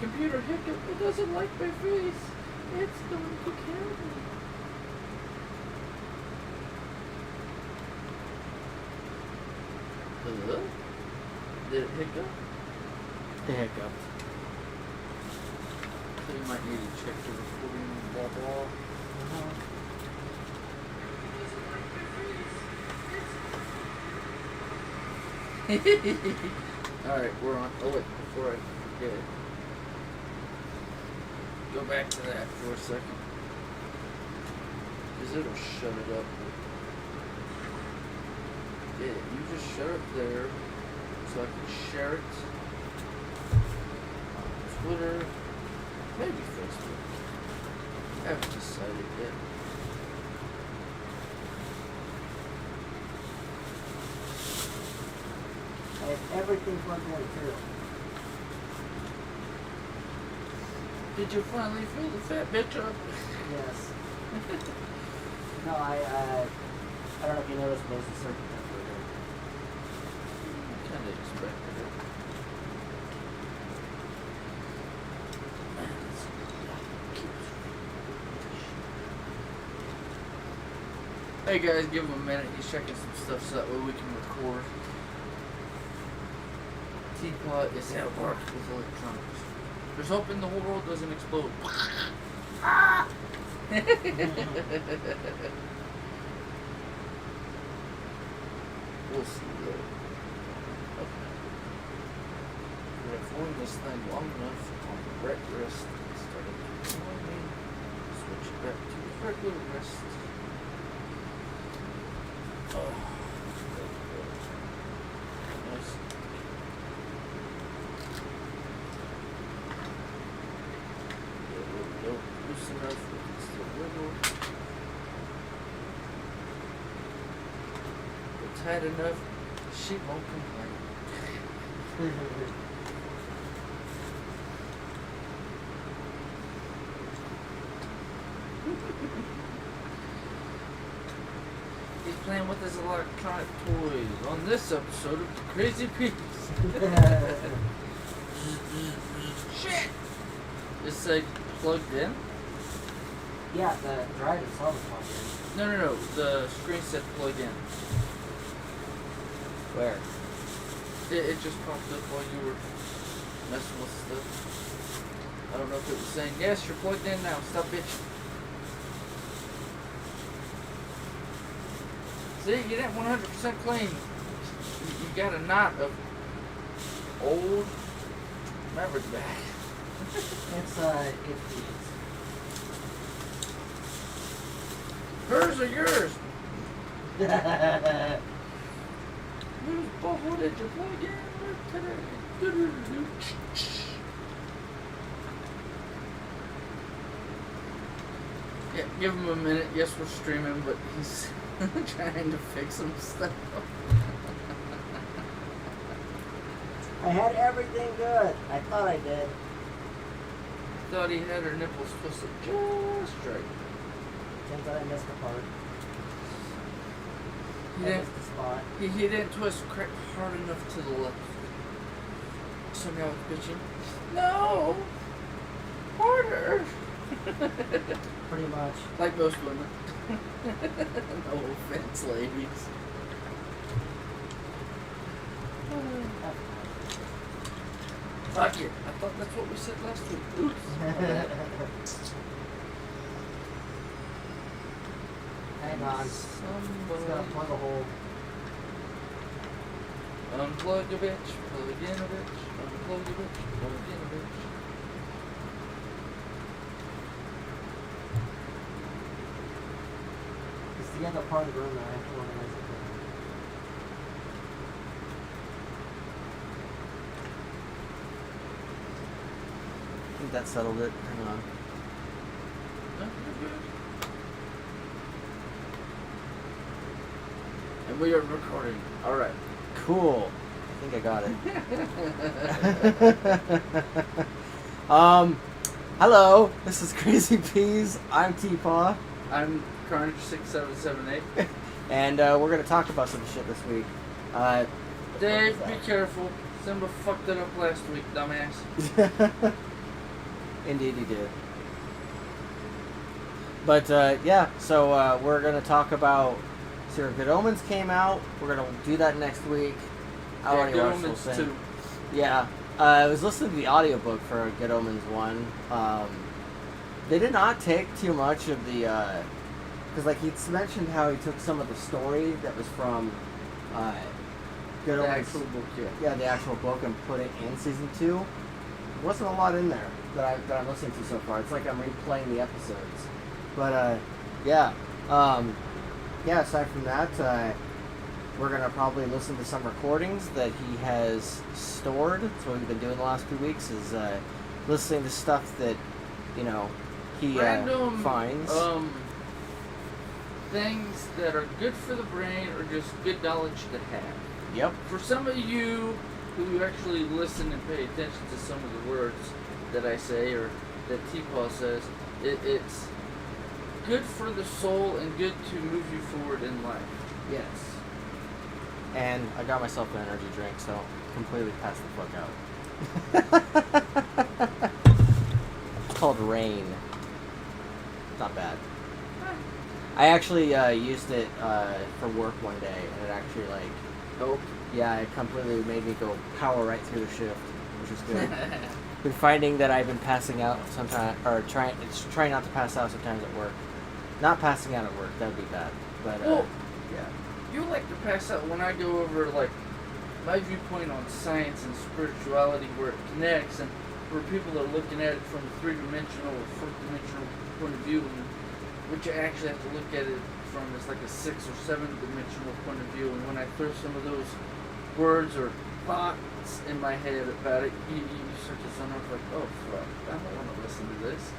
Computer hiccup, it doesn't like my face. It's going to kill me. Did it hiccup? It hiccuped. So you might need to check the recording, blah blah. Alright, we're on. Oh wait, before I forget. Go back to that for a second. Because it'll shut it up. Yeah, you just shut it there so I can share it on Twitter, maybe Facebook. I haven't decided yet. Everything's working out too. Did you finally fill the fat bitch up? Yes. No, I don't know if you noticed, but it's a circuit temperature. Kinda expected it. Hey guys, give him a minute. He's checking some stuff so that way we can record. TPAW is at work with electronics. There's hope in the whole world doesn't explode. Ah! We'll see though. Okay. We're going this thing long enough on the right wrist instead of swinging. Switch it back to the regular wrist. Oh. Nice. Loose enough, we can still wiggle. But tight enough, she won't complain. He's playing with his electronic toys on this episode of The Crazy Peeps. Shit! It's like plugged in? Yeah, the drive itself is plugged in. No. The screen said plug in. Where? It just popped up while you were messing with stuff. I don't know if it was saying, yes, you're plugged in now. Stop bitching. See, you didn't 100% clean. You got a knot of old Maverick bag. It's Hers or yours? Whose butthole did you plug in with today? Yeah, give him a minute. Yes, we're streaming, but he's trying to fix some stuff. I had everything good. I thought I did. Thought he had her nipples twisted just right. Turns out I missed the part. He I didn't, missed the spot. he didn't twist hard enough to the left. Somehow it's bitching. No! Harder! Pretty much. Like most women. No offense, ladies. Fuck it. I thought that's what we said last week. Oops. My bad. Hang on. It's gonna plug a hole. Unplug a bitch, plug in a bitch, unplug a bitch, plug in a bitch. It's the other part of the room that I have to organize it. I think that settled it. Hang on. No, you're good. And we are recording. Alright. Cool. I think I got it. Hello. This is Crazy Peas. I'm TPAW. I'm Karnage 6778. And we're going to talk about some shit this week. Dave, be careful. Simba fucked it up last week, dumbass. Indeed, he did. But yeah, so we're gonna talk about. So Good Omens came out. We're gonna do that next week. I already Good watched the whole Omens thing. 2. Yeah, I was listening to the audiobook for Good Omens 1. They did not take too much of the, because like he's mentioned how he took some of the story that was from Good The Omens, actual book, yeah. yeah, the actual book, and put it in season 2. There wasn't a lot in there that I'm listening to so far. It's like I'm replaying the episodes, but yeah, yeah. Aside from that, we're gonna probably listen to some recordings that he has stored. That's what we've been doing the last few weeks, is listening to stuff that, you know, he Random finds. Things that are good for the brain or just good knowledge to have. Yep. For some of you who actually listen and pay attention to some of the words that I say or that TPAW says, it's good for the soul and good to move you forward in life. Yes. And I got myself an energy drink, so completely passed the fuck out. It's called Rain. It's not bad. I actually used it for work one day, and it actually, like, Oh. yeah, it completely made me go power right through the shift, which is good. Been finding that I've been passing out sometimes, or trying not to pass out sometimes at work. Not passing out at work, that would be bad. But Well, yeah. you like to pass out when I go over, like, my viewpoint on science and spirituality, where it connects and where people are looking at it from a three-dimensional or fourth-dimensional point of view, and which I actually have to look at it from as like a 6 or 7-dimensional point of view. And when I throw some of those words or thoughts in my head about it, you start to sound off like, oh fuck, I don't want to listen to this.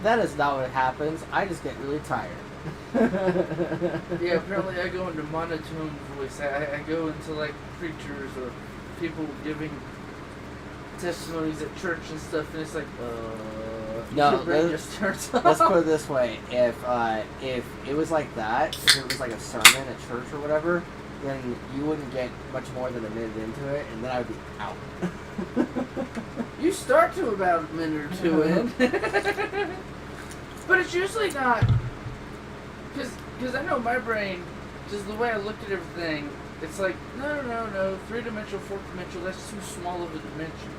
That is not what happens. I just get really tired. Yeah, apparently I go into monotone voice. I go into like preachers or people giving testimonies at church and stuff, and it's like, No, your brain just turns off. Let's put it this way: if it was like that, if it was like a sermon at church or whatever, then you wouldn't get much more than a minute into it, and then I would be out. You start to about a minute or two in. But it's usually not, because I know my brain, just the way I look at everything, it's like, no, three-dimensional, fourth-dimensional, that's too small of a dimension.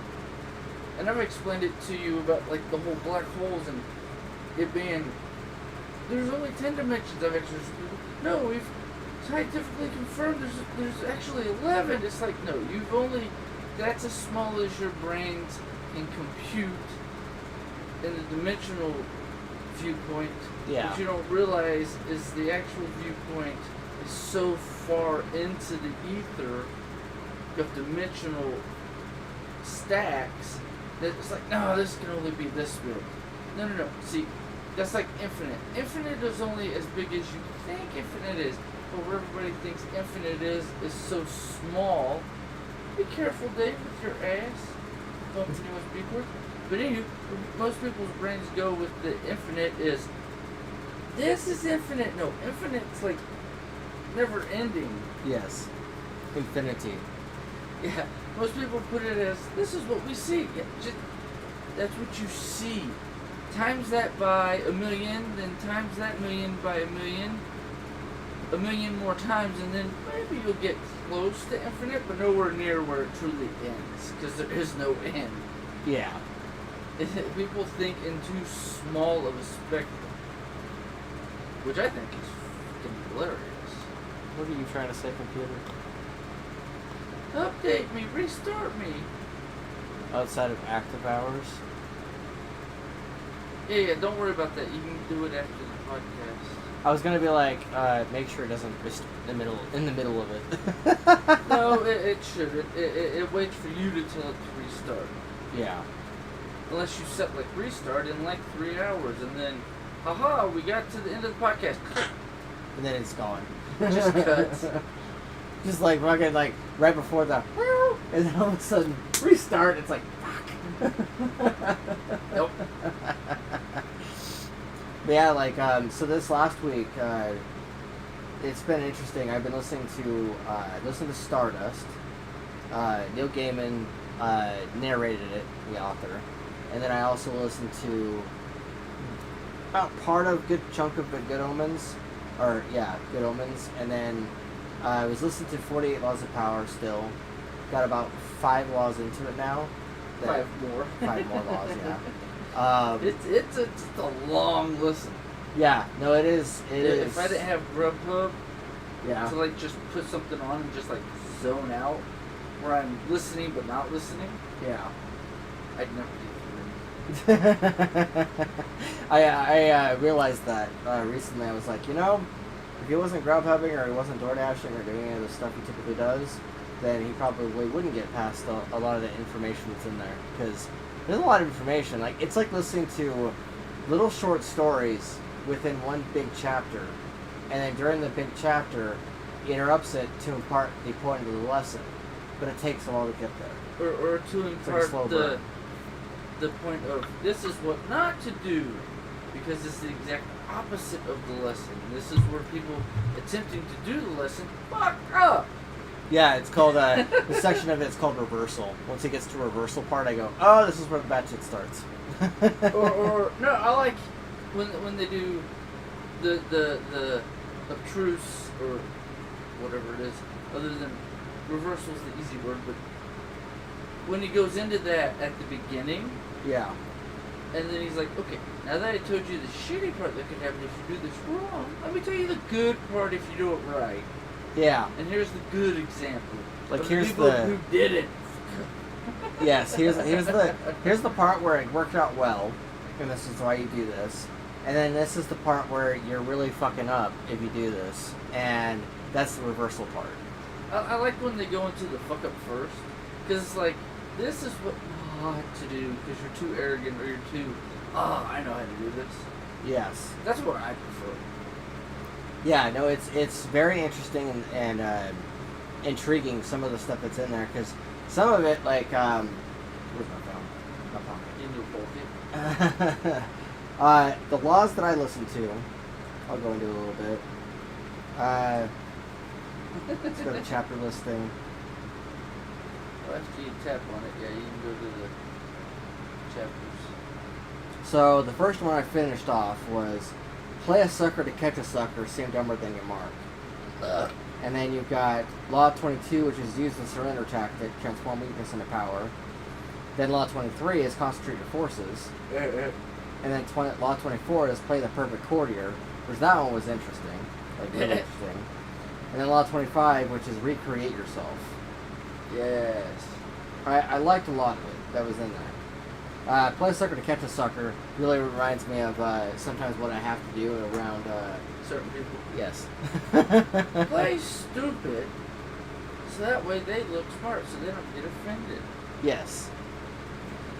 And I've explained it to you about, like, the whole black holes and it being, there's only 10 dimensions I've actually, no, we've scientifically confirmed there's actually 11. It's like, no, you've only, that's as small as your brains can compute in the dimensional viewpoint. Yeah. What you don't realize is the actual viewpoint is so far into the ether of dimensional stacks that it's like, no, this can only be this big. No. See, that's like infinite. Infinite is only as big as you think infinite is. But where everybody thinks infinite is so small. Be careful, Dave, with your ass. Bumping USB cords. But anyway, most people's brains go with the infinite is, this is infinite. No, infinite's like never ending. Yes. Infinity. Yeah, most people put it as, this is what we see. Yeah, just, that's what you see. Times that by 1,000,000, then times that million by 1,000,000, 1,000,000 more times, and then maybe you'll get close to infinite, but nowhere near where it truly ends, because there is no end. Yeah. People think in too small of a spectrum, which I think is fucking hilarious. What are you trying to say, computer? Update me, restart me. Outside of active hours? Yeah, don't worry about that. You can do it after the podcast. I was gonna be like, make sure it doesn't in the middle of it. No, it shouldn't. It waits for you to tell it to restart. Yeah. Unless you set like restart in like 3 hours, and then, haha, we got to the end of the podcast. And then it's gone. Just cuts. Just like fucking like right before the and then all of a sudden restart. It's like fuck. Nope. But yeah, like so this last week, it's been interesting. I've been listening to Stardust. Neil Gaiman narrated it, the author, and then I also listened to about part of good chunk of Good Omens, Good Omens, and then I was listening to 48 Laws of Power still. Got about 5 laws into it now. 5 more. 5 more laws, yeah. It's a long listen. Yeah, no, it is. If I didn't have Grubhub yeah. to like just put something on and just like zone out, where I'm listening but not listening, Yeah. I'd never get through. I realized that recently. I was like, if he wasn't Grubhubbing or he wasn't door dashing or doing any of the stuff he typically does, then he probably wouldn't get past a lot of the information that's in there, because there's a lot of information. Like, it's like listening to little short stories within one big chapter, and then during the big chapter, he interrupts it to impart the point of the lesson, but it takes a while to get there. Or to impart slow the burn. the point of this is what not to do, because it's the exact opposite of the lesson. This is where people attempting to do the lesson fuck up. Yeah, it's called the section of it's called reversal. Once it gets to reversal part, I go, oh, this is where the bad shit starts. or no, I like when they do the obtruse or whatever it is, other than reversal is the easy word, but when he goes into that at the beginning, Yeah. and then he's like, okay, now that I told you the shitty part that could happen if you do this wrong, let me tell you the good part if you do it right. Yeah. And here's the good example. Like, of here's people who did it. Yes, here's the part where it worked out well, and this is why you do this. And then this is the part where you're really fucking up if you do this, and that's the reversal part. I like when they go into the fuck up first, because it's like, this is what not to do, because you're too arrogant or you're too, I know how to do this. Yes. That's what I prefer. Yeah, no, it's very interesting and intriguing, some of the stuff that's in there, because some of it, like, where's my phone? In your My pocket. the laws that I listen to, I'll go into a little bit. Let's go to chapter listing. Well, after you tap on it, yeah, you can go to the chapters. So the first one I finished off was play a sucker to catch a sucker, seem dumber than your mark. And then you've got Law 22, which is use the surrender tactic, transform weakness into power. Then Law 23 is concentrate your forces. And then Law 24 is play the perfect courtier, which that one was interesting. Like, really interesting. And then Law 25, which is recreate yourself. Yes. I liked a lot of it that was in there. Play a sucker to catch a sucker really reminds me of sometimes what I have to do around... Certain people. Yes. Play stupid, so that way they look smart, so they don't get offended. Yes.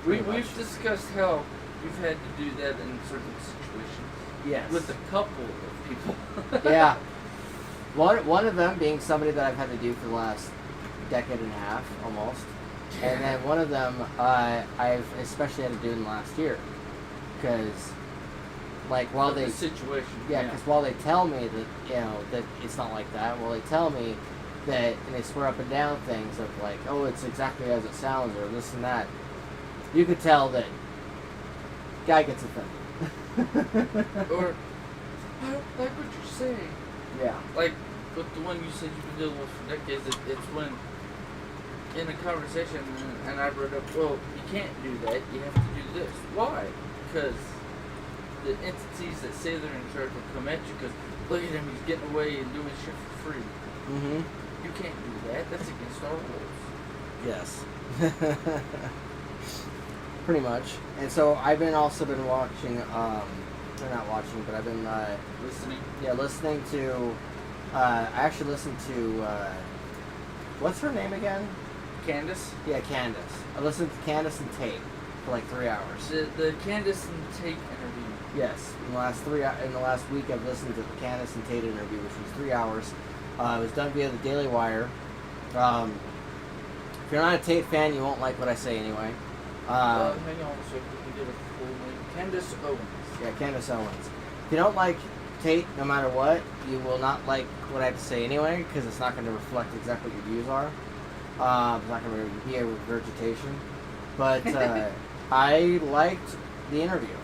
We've discussed how you've had to do that in certain situations. Yes. With a couple of people. Yeah. One of them being somebody that I've had to do for the last decade and a half, almost. And then one of them I've especially had to do in the last year. Because, like, while the they... situation. Yeah, because while they tell me that, that it's not like that, while they tell me that, and they swear up and down things of like, oh, it's exactly as it sounds, or this and that, you could tell that guy gets offended. Or, I don't like what you're saying. Yeah. Like, with the one you said you've been dealing with for decades, it's when, in a conversation, and I brought up, well, you can't do that, you have to do this. Why? Because the entities that say they're in charge will come at you because look at him, he's getting away and doing shit for free. Mm-hmm. You can't do that. That's against our rules. Yes. Pretty much. And so I've also been watching, or not watching, but I've been Listening. Yeah, listening to. I actually listened to. What's her name again? Candace? Yeah, Candace. I listened to Candace and Tate for like 3 hours. The Candace and Tate interview. Yes, in the last week, I've listened to the Candace and Tate interview, which was 3 hours. It was done via the Daily Wire. If you're not a Tate fan, you won't like what I say anyway. Hang on a second. We did a full name. Candace Owens. Yeah, Candace Owens. If you don't like Tate, no matter what, you will not like what I have to say anyway, because it's not going to reflect exactly what your views are. It's not going to be a regurgitation. But I liked the interview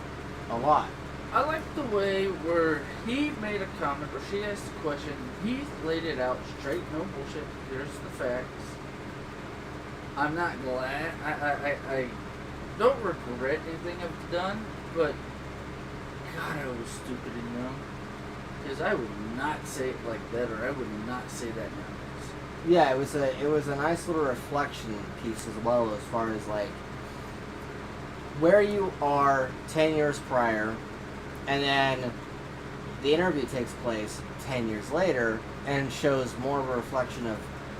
a lot. I like the way where he made a comment or she asked a question. He laid it out straight, no bullshit. Here's the facts. I'm not glad. I don't regret anything I've done, but God, I was stupid and young. Because I would not say it like that, or I would not say that nowadays. Yeah, it was a nice little reflection piece as well, as far as like where you are 10 years prior, and then the interview takes place 10 years later and shows more of a reflection of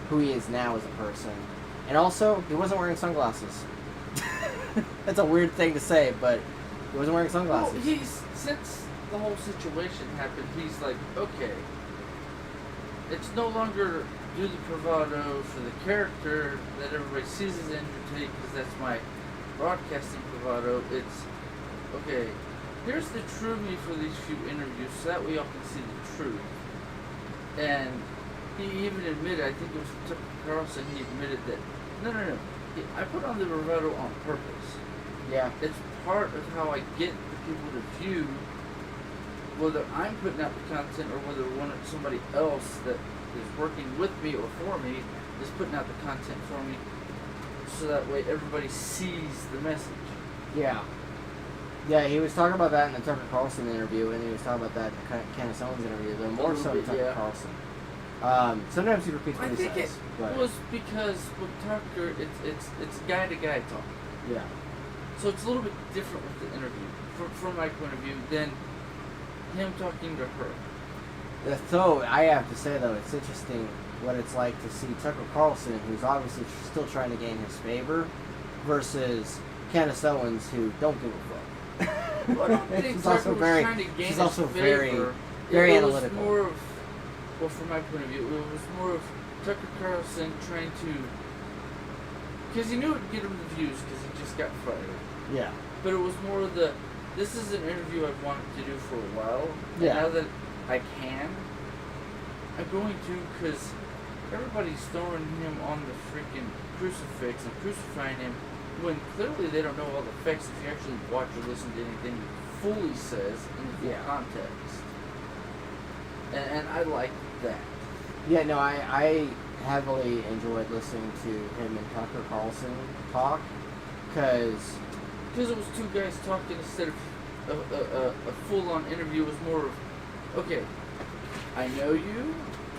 who he is now as a person. And also, he wasn't wearing sunglasses. That's a weird thing to say, but he wasn't wearing sunglasses. Well, since the whole situation happened, he's like, okay, it's no longer do the bravado for the character that everybody sees as Andrew Tate, because that's my broadcasting bravado. It's, okay, here's the true me for these few interviews, so that way y'all can see the truth. And he even admitted, I think it was Tucker Carlson, he admitted that, no, I put on the bravado on purpose. Yeah. It's part of how I get the people to view whether I'm putting out the content or whether somebody else that is working with me or for me is putting out the content for me, so that way everybody sees the message. Yeah. Yeah, he was talking about that in the Tucker Carlson interview, and he was talking about that in the Candace Owens interview, though more so in Tucker Carlson. Sometimes he repeats what he says. I think it was because with Tucker, it's guy-to-guy talk. Yeah. So it's a little bit different with the interview, from my point of view, than him talking to her. So, I have to say, though, it's interesting what it's like to see Tucker Carlson, who's obviously still trying to gain his favor, versus Candace Owens, who don't give a fuck. Well, I don't think she's Tucker also was very, trying to gain she's his also favor. very it analytical. Was more of, well, from my point of view, it was more of Tucker Carlson trying to, because he knew it would get him the views because he just got fired. Yeah. But it was more of this is an interview I've wanted to do for a while. Yeah. And now that I can, I'm going to, because everybody's throwing him on the freaking crucifix and crucifying him when clearly they don't know all the facts if you actually watch or listen to anything he fully says in the full context. And I like that. Yeah, no, I heavily enjoyed listening to him and Tucker Carlson talk, because it was two guys talking instead of a full-on interview. It was more of, okay, I know you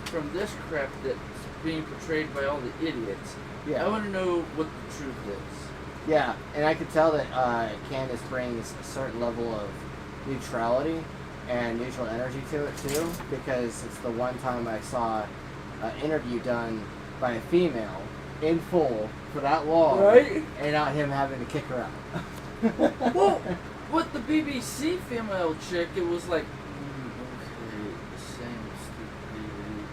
from this crap that's being portrayed by all the idiots. Yeah. I want to know what the truth is. Yeah, and I could tell that Candace brings a certain level of neutrality and neutral energy to it too, because it's the one time I saw an interview done by a female in full for that long, right? And not him having to kick her out. Well, with the BBC female chick, it was like, okay, the same stupidity.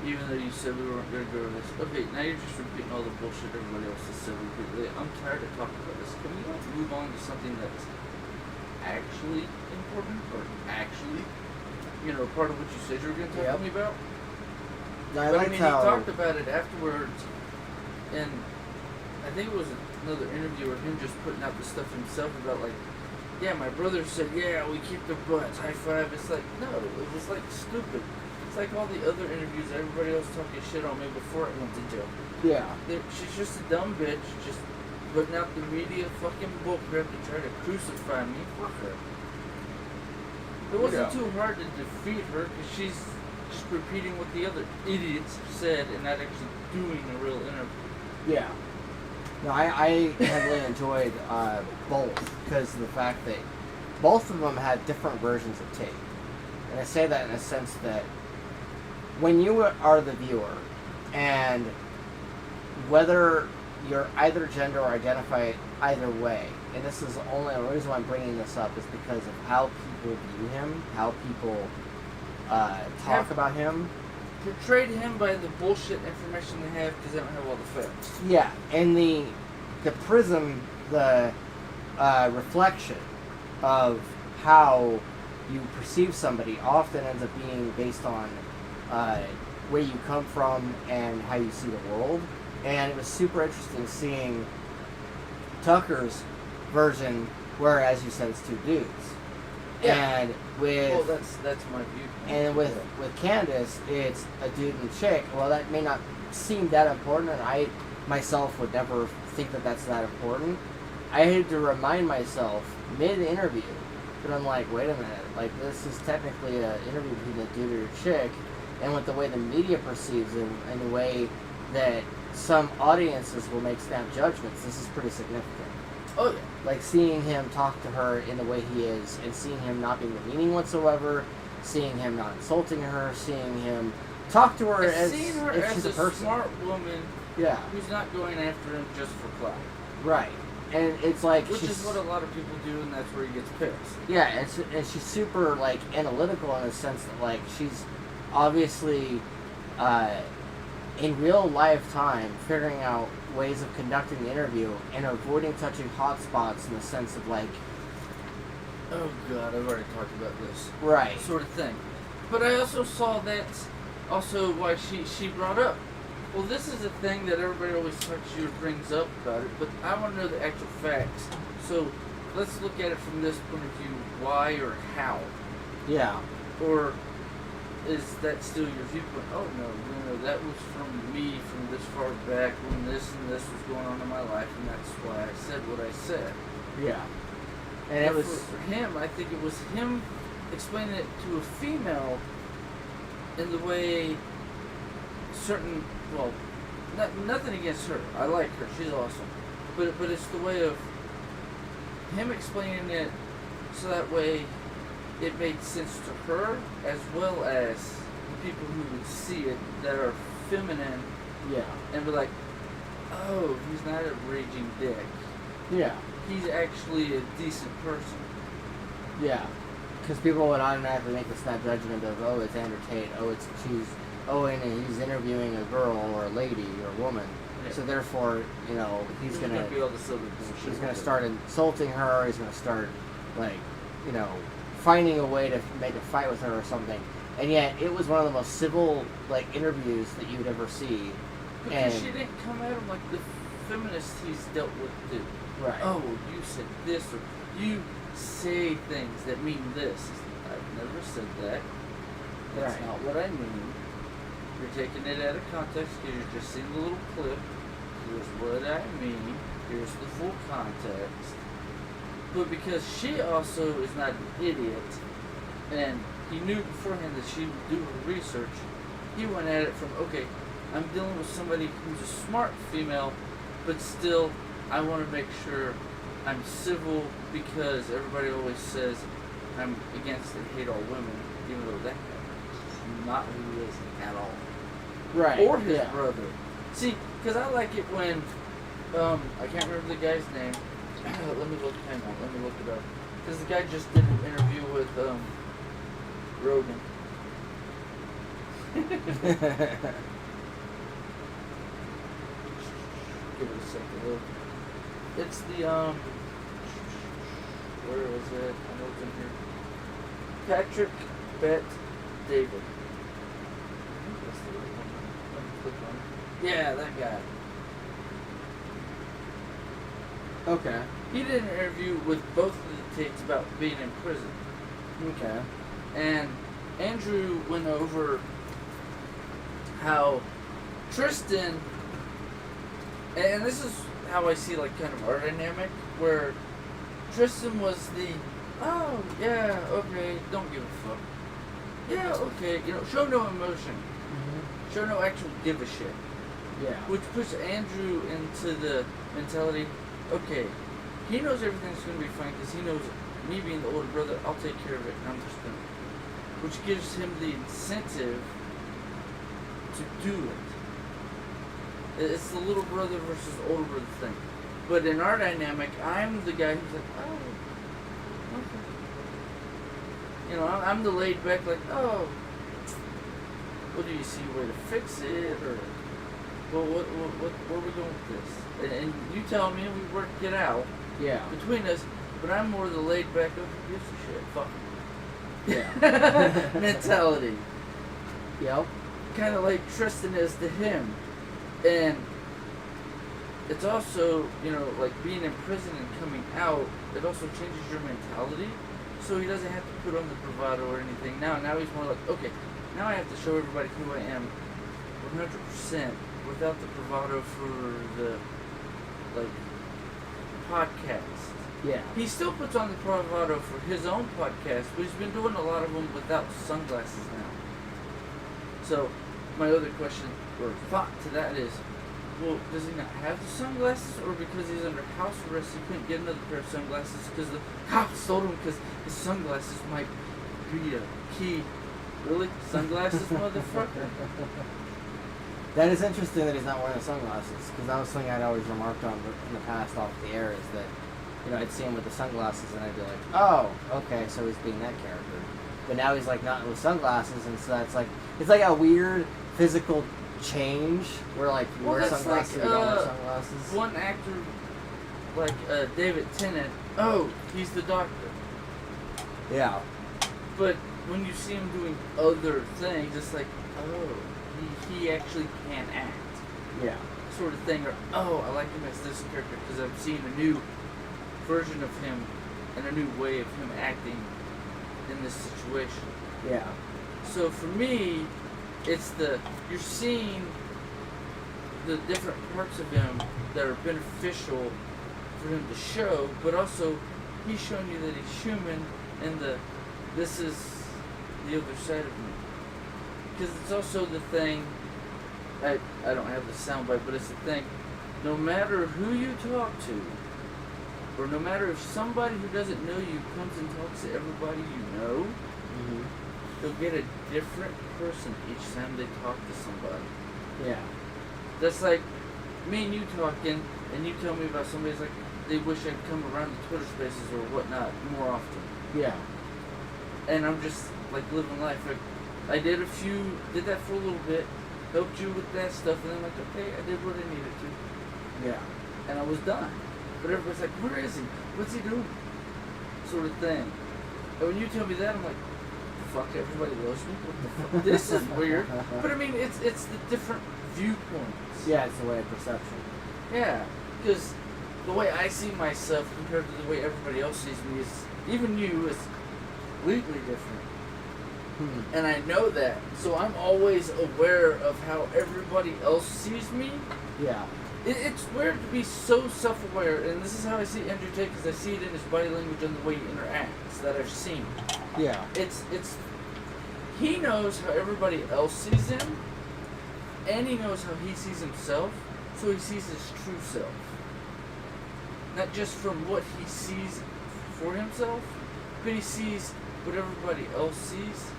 Even though you said we weren't going to go over this. Okay, now you're just repeating all the bullshit everybody else has said repeatedly. I'm tired of talking about this. Can we move on to something that's actually important, or actually, part of what you said you were going to talk to me about? I But liked he how talked about it afterwards, and I think it was another interview where him just putting out the stuff himself about, like, yeah, my brother said, yeah, we kicked their butts, high five. It's like, no, it was like stupid. It's like all the other interviews, everybody else talking shit on me before I went to jail. Yeah. She's just a dumb bitch, just putting out the media fucking bullcrap to try to crucify me. Fuck her. It wasn't too hard to defeat her, because she's just repeating what the other idiots said and not actually doing a real interview. Yeah. No, I heavily enjoyed both, because of the fact that both of them had different versions of Tate. And I say that in a sense that when you are the viewer, and whether you're either gender or identify either way, and this is only the reason why I'm bringing this up is because of how people view him, how people talk about him. Portrayed him by the bullshit information they have because they don't have all the facts. Yeah, and the prism, the reflection of how you perceive somebody often ends up being based on where you come from and how you see the world. And it was super interesting seeing Tucker's version where, as you said, it's two dudes. Yeah. And with that's my view. and with Candace, it's a dude and chick. Well, that may not seem that important, and I myself would never think that that's that important. I had to remind myself mid-interview that I'm like, wait a minute, like this is technically an interview between a dude or a chick, and with the way the media perceives it and the way that some audiences will make snap judgments, this is pretty significant. Oh yeah. Like seeing him talk to her in the way he is, and seeing him not being demeaning whatsoever, seeing him not insulting her, seeing him talk to her as seeing her if as she's a a person. smart woman Yeah, who's not going after him just for clout. right. And it's like Which is what a lot of people do, and that's where he gets pissed. yeah, and she's super like analytical in the sense that like she's obviously in real life time figuring out ways of conducting the interview and avoiding touching hot spots in the sense of like Oh god, I've already talked about this. right. Sort of thing. But I also saw that's also why she brought up, well, this is a thing that everybody always talks to you or brings up about it, but I want to know the actual facts. So let's look at it from this point of view, why or how. Yeah. Or is that still your viewpoint? Oh no, that was from me from this far back when this and this was going on in my life, and that's why I said what I said. Yeah. And it was for him, I think it was him explaining it to a female in the way certain, well, nothing against her. I like her. She's awesome. But it's the way of him explaining it so that way it made sense to her as well as the people who would see it that are feminine yeah. and be like, oh, he's not a raging dick. Yeah. He's actually a decent person. Yeah. Because people would automatically make the snap judgment of, oh, it's Andrew Tate, and he's interviewing a girl or a lady or a woman. Yeah. So therefore, he's gonna be all this other bullshit. he's gonna start insulting her. He's gonna start finding a way to make a fight with her or something. And yet, it was one of the most civil interviews that you would ever see. Because she didn't come at him like the feminist he's dealt with do. Right. Oh, you said this, or you say things that mean this. I've never said that. That's Right. not what I mean. You're taking it out of context because you're just seeing the little clip. Here's what I mean. Here's the full context. But because she also is not an idiot, and he knew beforehand that she would do her research, he went at it from, okay, I'm dealing with somebody who's a smart female, but still, I want to make sure I'm civil because everybody always says I'm against and hate all women, even though that guy is not who he is at all. Right. Or his yeah. brother. See, because I like it when, I can't remember the guy's name. Let me look it up. Because the guy just did an interview with, Rogan. Give it a second. Look. It's the where was it? I know it's in here. Patrick Bet David. I think that's the right one. Let me click on it. Yeah, that guy. Okay. He did an interview with both of the Tates about being in prison. Okay. And Andrew went over how Tristan, and this is how I see kind of our dynamic, where Tristan was the, oh yeah, okay, don't give a fuck. Yeah, okay, show no emotion. Mm-hmm. Show no actual give a shit. Yeah. Which puts Andrew into the mentality, okay, he knows everything's going to be fine because he knows me being the older brother, I'll take care of it, and I'm just going to. Which gives him the incentive to do it. It's the little brother versus older brother thing. But in our dynamic, I'm the guy who's like, oh, okay. I'm the laid back, oh, what do you see a way to fix it, or well, where are we going with this? And you tell me, and we work it out. Yeah. Between us, but I'm more the laid back, oh, who gives a shit, fuck. Yeah. Mentality. Yep. Kind of like Tristan is to him. And it's also, like being in prison and coming out, it also changes your mentality. So he doesn't have to put on the bravado or anything. Now he's more like, okay, now I have to show everybody who I am 100% without the bravado for the, like, podcast. Yeah. He still puts on the bravado for his own podcast, but he's been doing a lot of them without sunglasses now. So, my other question or thought to that is, well, does he not have the sunglasses, or because he's under house arrest he couldn't get another pair of sunglasses because the cops told him because his sunglasses might be a key? Really? Sunglasses, motherfucker? That is interesting that he's not wearing the sunglasses, because that was something I'd always remarked on in the past off the air, is that, I'd see him with the sunglasses and I'd be like, oh, okay, so he's being that character. But now he's like not with sunglasses, and so it's like a weird physical change where like you wear sunglasses and you don't wear sunglasses. One actor like David Tennant, he's the doctor. Yeah. But when you see him doing other things, it's like, he actually can act. Yeah. Sort of thing, or I like him as this character because I've seen a new version of him and a new way of him acting in this situation. Yeah. So for me, it's you're seeing the different parts of him that are beneficial for him to show, but also he's showing you that he's human and this is the other side of me. Because it's also the thing, I don't have the soundbite, but it's the thing, no matter who you talk to, or no matter if somebody who doesn't know you comes and talks to everybody you know, you'll get a different person each time they talk to somebody. Yeah. That's like me and you talking, and you tell me about somebody's like, they wish I'd come around to Twitter Spaces or whatnot more often. Yeah. And I'm just like living life. Like, I did that for a little bit, helped you with that stuff, and then like, okay, I did what I needed to. Yeah. And I was done. But everybody's like, where is he? What's he doing? Sort of thing. And when you tell me that, I'm like, fuck, everybody loves me? What the fuck? This is weird. But I mean, it's the different viewpoints. Yeah, it's the way of perception. Yeah, because the way I see myself compared to the way everybody else sees me is, even you, is completely different. And I know that, so I'm always aware of how everybody else sees me. Yeah. It's weird to be so self-aware, and this is how I see Andrew Tate, because I see it in his body language and the way he interacts that I've seen. Yeah. He knows how everybody else sees him, and he knows how he sees himself, so he sees his true self. Not just from what he sees for himself, but he sees what everybody else sees,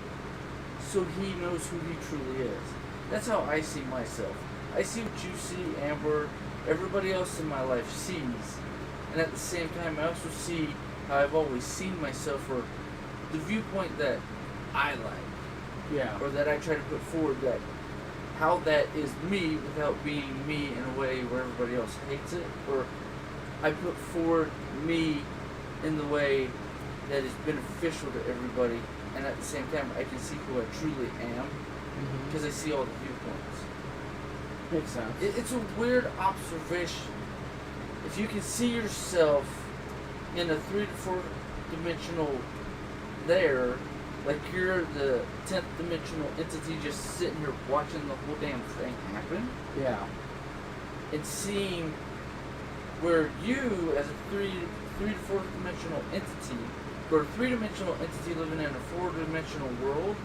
so he knows who he truly is. That's how I see myself. I see what you see, Amber, everybody else in my life sees. And at the same time, I also see how I've always seen myself, or the viewpoint that I like. Yeah. Or that I try to put forward, that how that is me without being me in a way where everybody else hates it. Or I put forward me in the way that is beneficial to everybody. And at the same time, I can see who I truly am. Because I see all the viewpoints. Makes sense. It's a weird observation. If you can see yourself in a 3 to 4 dimensional there, like you're the 10th dimensional entity just sitting here watching the whole damn thing happen. Yeah. And seeing where you, as a 3 to 4 dimensional entity, or a 3-dimensional entity living in a 4-dimensional world,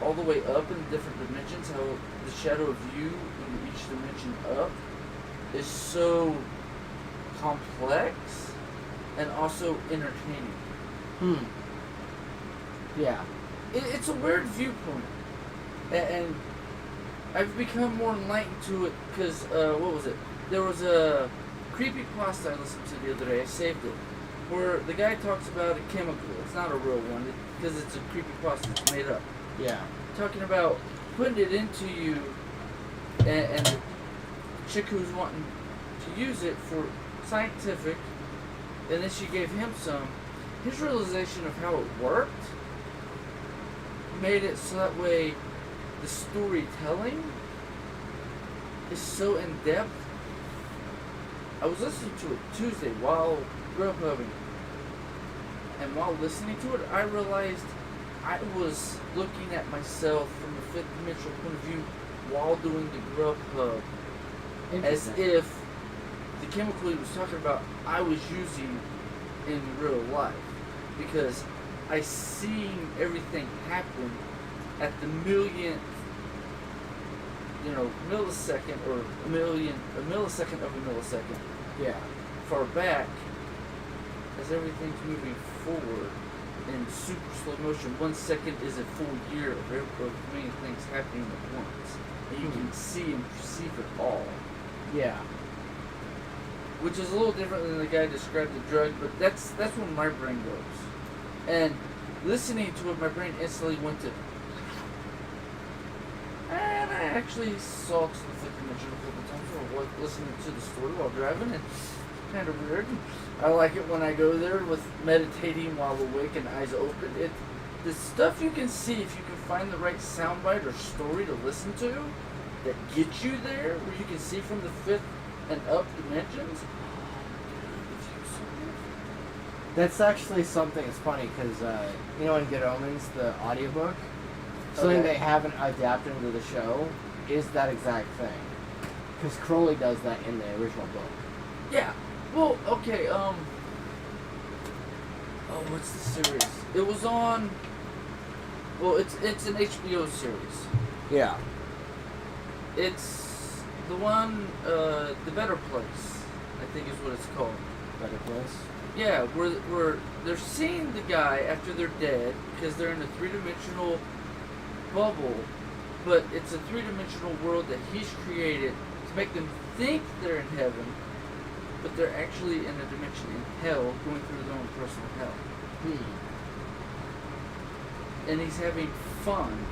all the way up in different dimensions, how the shadow of you in each dimension up is so complex and also entertaining. Yeah. It's a weird viewpoint. And I've become more enlightened to it because, what was it? There was a creepypasta I listened to the other day, I saved it, where the guy talks about a chemical. It's not a real one because it's a creepypasta, it's made up. Yeah. Talking about putting it into you, and the chick who's wanting to use it for scientific, and then she gave him some. His realization of how it worked made it so that way the storytelling is so in depth I was listening to it Tuesday while Grubhubbing. And while listening to it, I realized I was looking at myself from the fifth dimensional point of view while doing the Grubhub. As if the chemical he was talking about, I was using in real life. Because I seen everything happen at the millionth, millisecond, or a millisecond of a millisecond. Yeah. Far back, as everything's moving forward in super slow motion. 1 second is a full year of many things happening at once. And you can see and perceive it all. Yeah. Which is a little different than the guy described the drug, but that's where my brain goes. And listening to it, my brain instantly went to... And I actually saw some fifth dimension a couple times while listening to the story while driving, and it's kind of weird. I like it when I go there with meditating while awake and eyes open. The stuff you can see, if you can find the right soundbite or story to listen to that gets you there, where you can see from the fifth and up dimensions. That's actually something. It's funny because in Good Omens, the audiobook, something they haven't adapted into the show is that exact thing. Because Crowley does that in the original book. Yeah. Well, okay. What's the series? It was on. Well, it's an HBO series. Yeah. It's the one, The Better Place, I think is what it's called. Better Place? Yeah, where they're seeing the guy after they're dead, because they're in a three-dimensional bubble, but it's a three-dimensional world that he's created to make them think they're in heaven, but they're actually in a dimension in hell, going through their own personal hell. And he's having fun.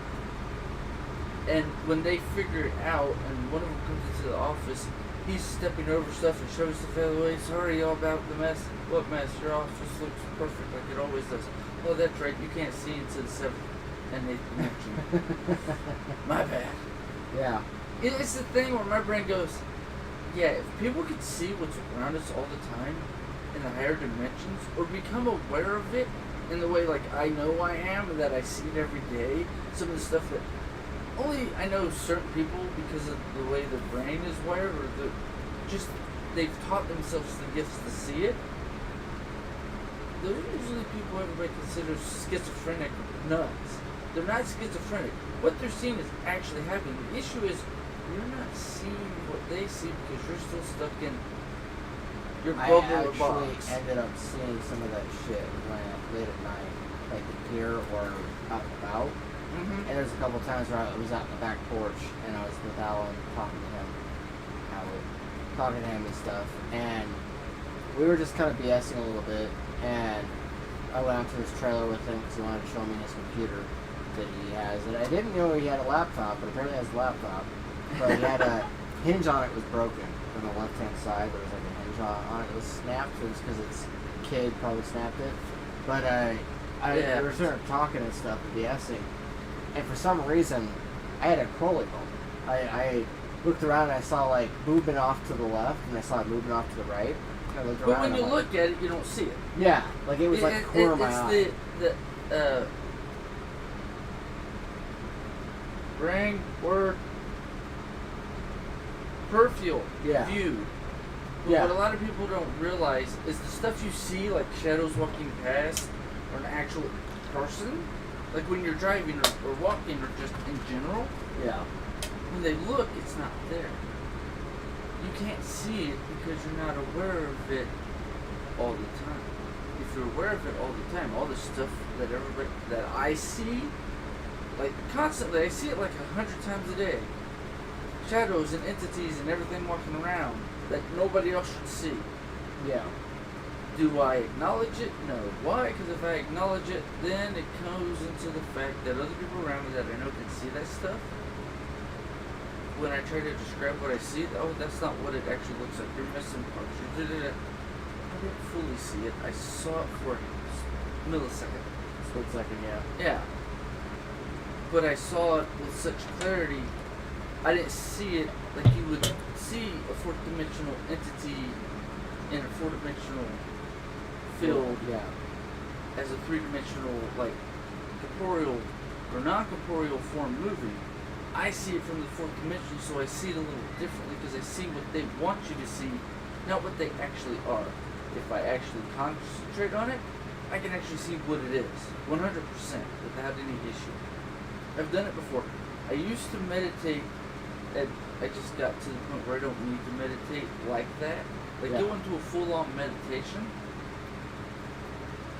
And when they figure it out, and one of them comes into the office, he's stepping over stuff and shoving stuff out of the way. Sorry all about the mess. What mess? Your office looks perfect like it always does. Oh, that's right. You can't see into the seventh and eighth dimension. My bad. Yeah. It's the thing where my brain goes, yeah, if people could see what's around us all the time in the higher dimensions, or become aware of it in the way like I know I am, and that I see it every day, some of the stuff that only I know certain people because of the way their brain is wired, or they've taught themselves the gifts to see it. Those are usually people everybody considers schizophrenic nuts. They're not schizophrenic. What they're seeing is actually happening. The issue is you're not seeing what they see because you're still stuck in your bubble or box. I actually ended up seeing some of that shit when late at night, like the pier or out and about. Mm-hmm. And there's a couple times where I was out in the back porch and I was with Alan talking to him and stuff, and we were just kind of BSing a little bit, and I went out to his trailer with him because he wanted to show me his computer that he has, and I didn't know he had a laptop, but apparently he has a laptop, but he had a hinge on it was broken on the left hand side. There was like a hinge on it. It was snapped. It was because its kid probably snapped it, but we were sort of talking and stuff and BSing. And for some reason, I had a Crowley moment. I looked around and I saw like movement off to the left, and I saw it moving off to the right. And I looked around. But when you look at it, you don't see it. Yeah, like it was like a corner of my eye. It's the brain word peripheral view. But what a lot of people don't realize is the stuff you see, like shadows walking past, or an actual person. Like when you're driving or walking or just in general, when they look, it's not there. You can't see it because you're not aware of it all the time. If you're aware of it all the time, all the stuff that I see, like constantly, I see it like 100 times a day. Shadows and entities and everything walking around that nobody else should see. Yeah. Do I acknowledge it? No. Why? Because if I acknowledge it, then it goes into the fact that other people around me that I know can see that stuff. When I try to describe what I see, that's not what it actually looks like. You're missing parts. I didn't fully see it. I saw it for a millisecond. Split second, yeah. Yeah. But I saw it with such clarity I didn't see it like you would see a fourth dimensional entity in a four-dimensional field Yeah. as a three-dimensional, like, corporeal or non-corporeal form movie. I see it from the fourth dimension, so I see it a little differently because I see what they want you to see, not what they actually are. If I actually concentrate on it, I can actually see what it is, 100%, without any issue. I've done it before. I used to meditate, and I just got to the point where I don't need to meditate like that. Like, Yeah. go into a full-on meditation,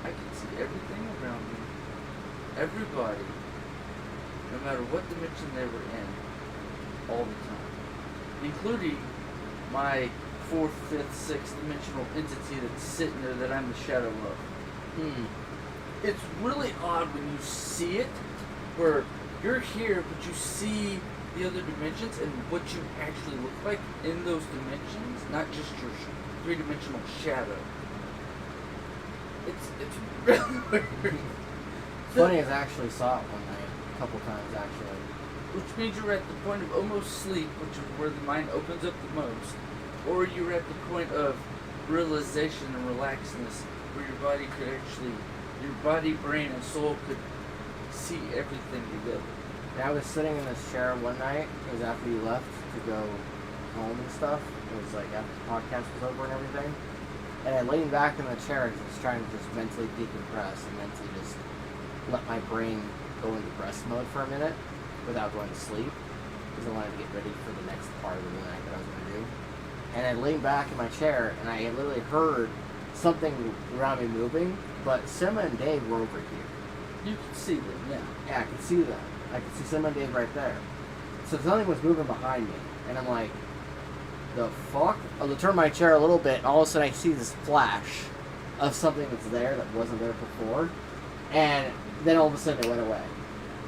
I can see everything around me, everybody, no matter what dimension they were in, all the time. Including my fourth, fifth, sixth dimensional entity that's sitting there that I'm the shadow of. It's really odd when you see it, where you're here, but you see the other dimensions and what you actually look like in those dimensions, not just your three-dimensional shadow. It's really weird. Funny is I actually saw it one night, a couple times actually. Which means you're at the point of almost sleep, which is where the mind opens up the most, or you're at the point of realization and relaxedness, where your body could actually, your body, brain, and soul could see everything together. And I was sitting in this chair one night. It was after you left to go home and stuff. It was like after the podcast was over and everything. And I leaned back in the chair and was trying to just mentally decompress and mentally just let my brain go into rest mode for a minute without going to sleep, because I wanted to get ready for the next part of the night that I was going to do. And I leaned back in my chair and I literally heard something around me moving, but Simma and Dave were over here. You could see them, yeah. Yeah, I could see them. I could see Simma and Dave right there. So something was moving behind me, and I'm like, the fuck? I'll turn my chair a little bit, and all of a sudden I see this flash of something that's there that wasn't there before, and then all of a sudden it went away.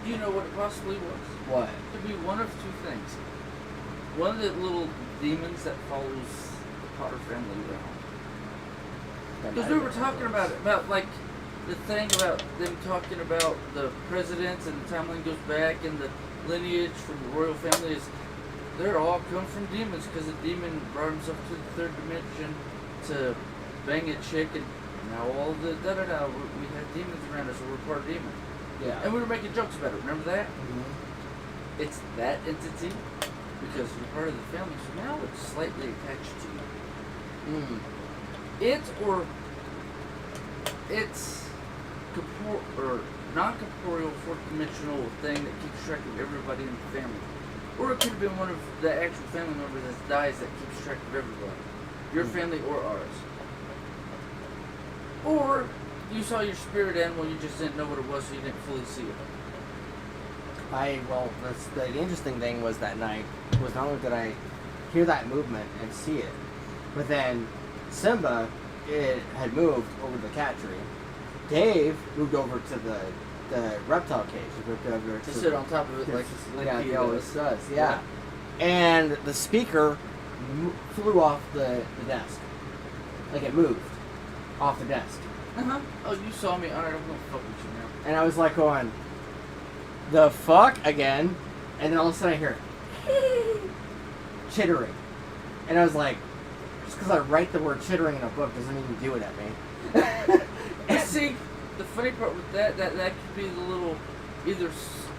Do you know what it possibly was? What? It could be one of two things. One of the little demons that follows the Potter family around. Because we were talking about like the thing about them talking about the presidents and the timeline goes back and the lineage from the royal family is they're all come from demons because a demon brought himself to the third dimension to bang a chick and now all the we had demons around us, so we're part demon. Yeah. And we were making jokes about it. Remember that? Mm-hmm. It's that entity because you're part of the family, so now it's slightly attached to you. It's non-corporeal fourth-dimensional thing that keeps track of everybody in the family. Or it could have been one of the actual family members that dies that keeps track of everybody. Your family or ours. Or you saw your spirit animal, you just didn't know what it was, so you didn't fully see it. The interesting thing was that night was not only did I hear that movement and see it, but then Simba had moved over the cat tree. Dave moved over to the reptile cage. He moved over To sit on top of it like he always does. Yeah. And the speaker flew off the desk. Like it moved off the desk. Uh-huh. Oh, you saw me. Alright, I'm gonna fuck with you now. And I was like going, the fuck again? And then all of a sudden I hear chittering. And I was like, just because I write the word chittering in a book doesn't mean you do it at me. And see, the funny part with that could be the little, either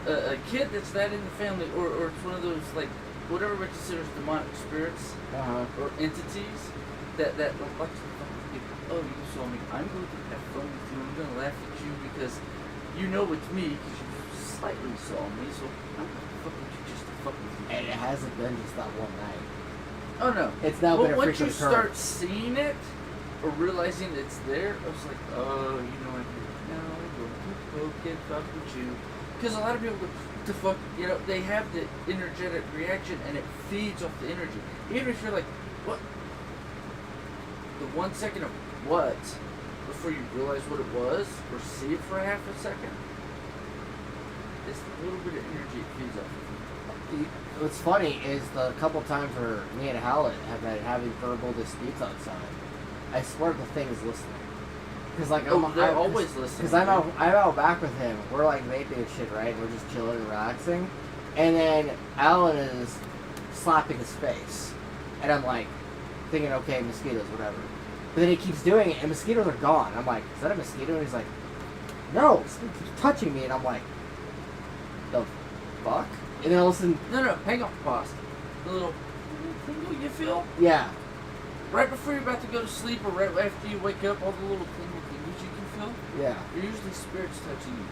a kid that's that in the family, or it's one of those, like, whatever we consider demonic spirits, or entities, that like to fuck with people. Oh, you saw me. I'm going to have fun with you. I'm going to laugh at you because you know it's me, because you slightly saw me, so I'm going to fuck with you just to fuck with you. And it hasn't been just that one night. Oh, no. It's now been a once frequent you start seeing it, or realizing it's there, I was like, oh, you know what? No, I'm going to poke and fuck with you. Because a lot of people go, to fuck, you know, they have the energetic reaction and it feeds off the energy. Even if you're like, what? The 1 second of what? Before you realize what it was, or see it for a half a second, it's a little bit of energy it feeds off of. What's funny is the couple times where me and Howlett have been having verbal disputes outside, I swear the thing is listening. Cause like they're always listening. Because I'm out back with him. We're like vaping and shit, right? We're just chilling and relaxing, And then Alan is slapping his face. And I'm like, thinking, okay, mosquitoes, whatever. But then he keeps doing it, and mosquitoes are gone. I'm like, is that a mosquito? And he's like, no, it's touching me. And I'm like, the fuck? And then all of a sudden, No, hang on, pause. The little tingle you feel? yeah. Right before you're about to go to sleep or right after you wake up, all the little tingles you can feel? Yeah. They're usually spirits touching you.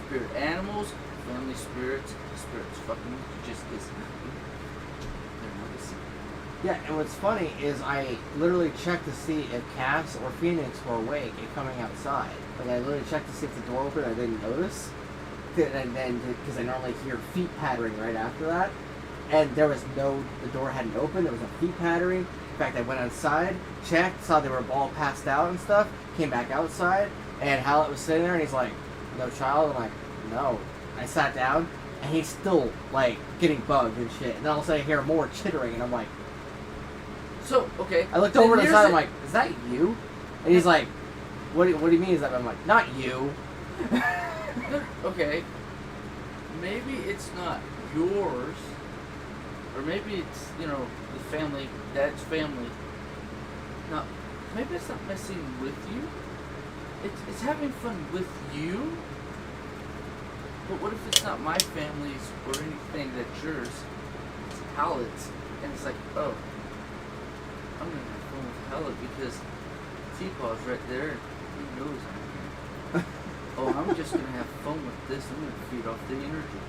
Spirit animals, family spirits fucking with you just because they're noticing. Yeah, and what's funny is I literally checked to see if Cass or Phoenix were awake and coming outside. Like, I literally checked to see if the door opened. I didn't notice. And then, because I normally hear feet pattering right after that. And there was the door hadn't opened. There was no feet pattering. In fact, I went outside, checked, saw they were all passed out and stuff, came back outside, and Hallett was sitting there, and he's like, no child? I'm like, no. I sat down, and he's still, like, getting bugged and shit. And then all of a sudden I hear more chittering, and I'm like, so, okay. I looked over to the side, I'm like, is that you? And he's like, what do you mean is that? I'm like, not you. Okay. Maybe it's not yours, or maybe it's, the family, dad's family. No, maybe it's not messing with you. It's having fun with you. But what if it's not my family's or anything that's yours? It's Hallett's. And it's like, oh, I'm going to have fun with Hallett because TPAW's right there. He knows I'm here. Oh, I'm just going to have fun with this. I'm going to feed off the energy.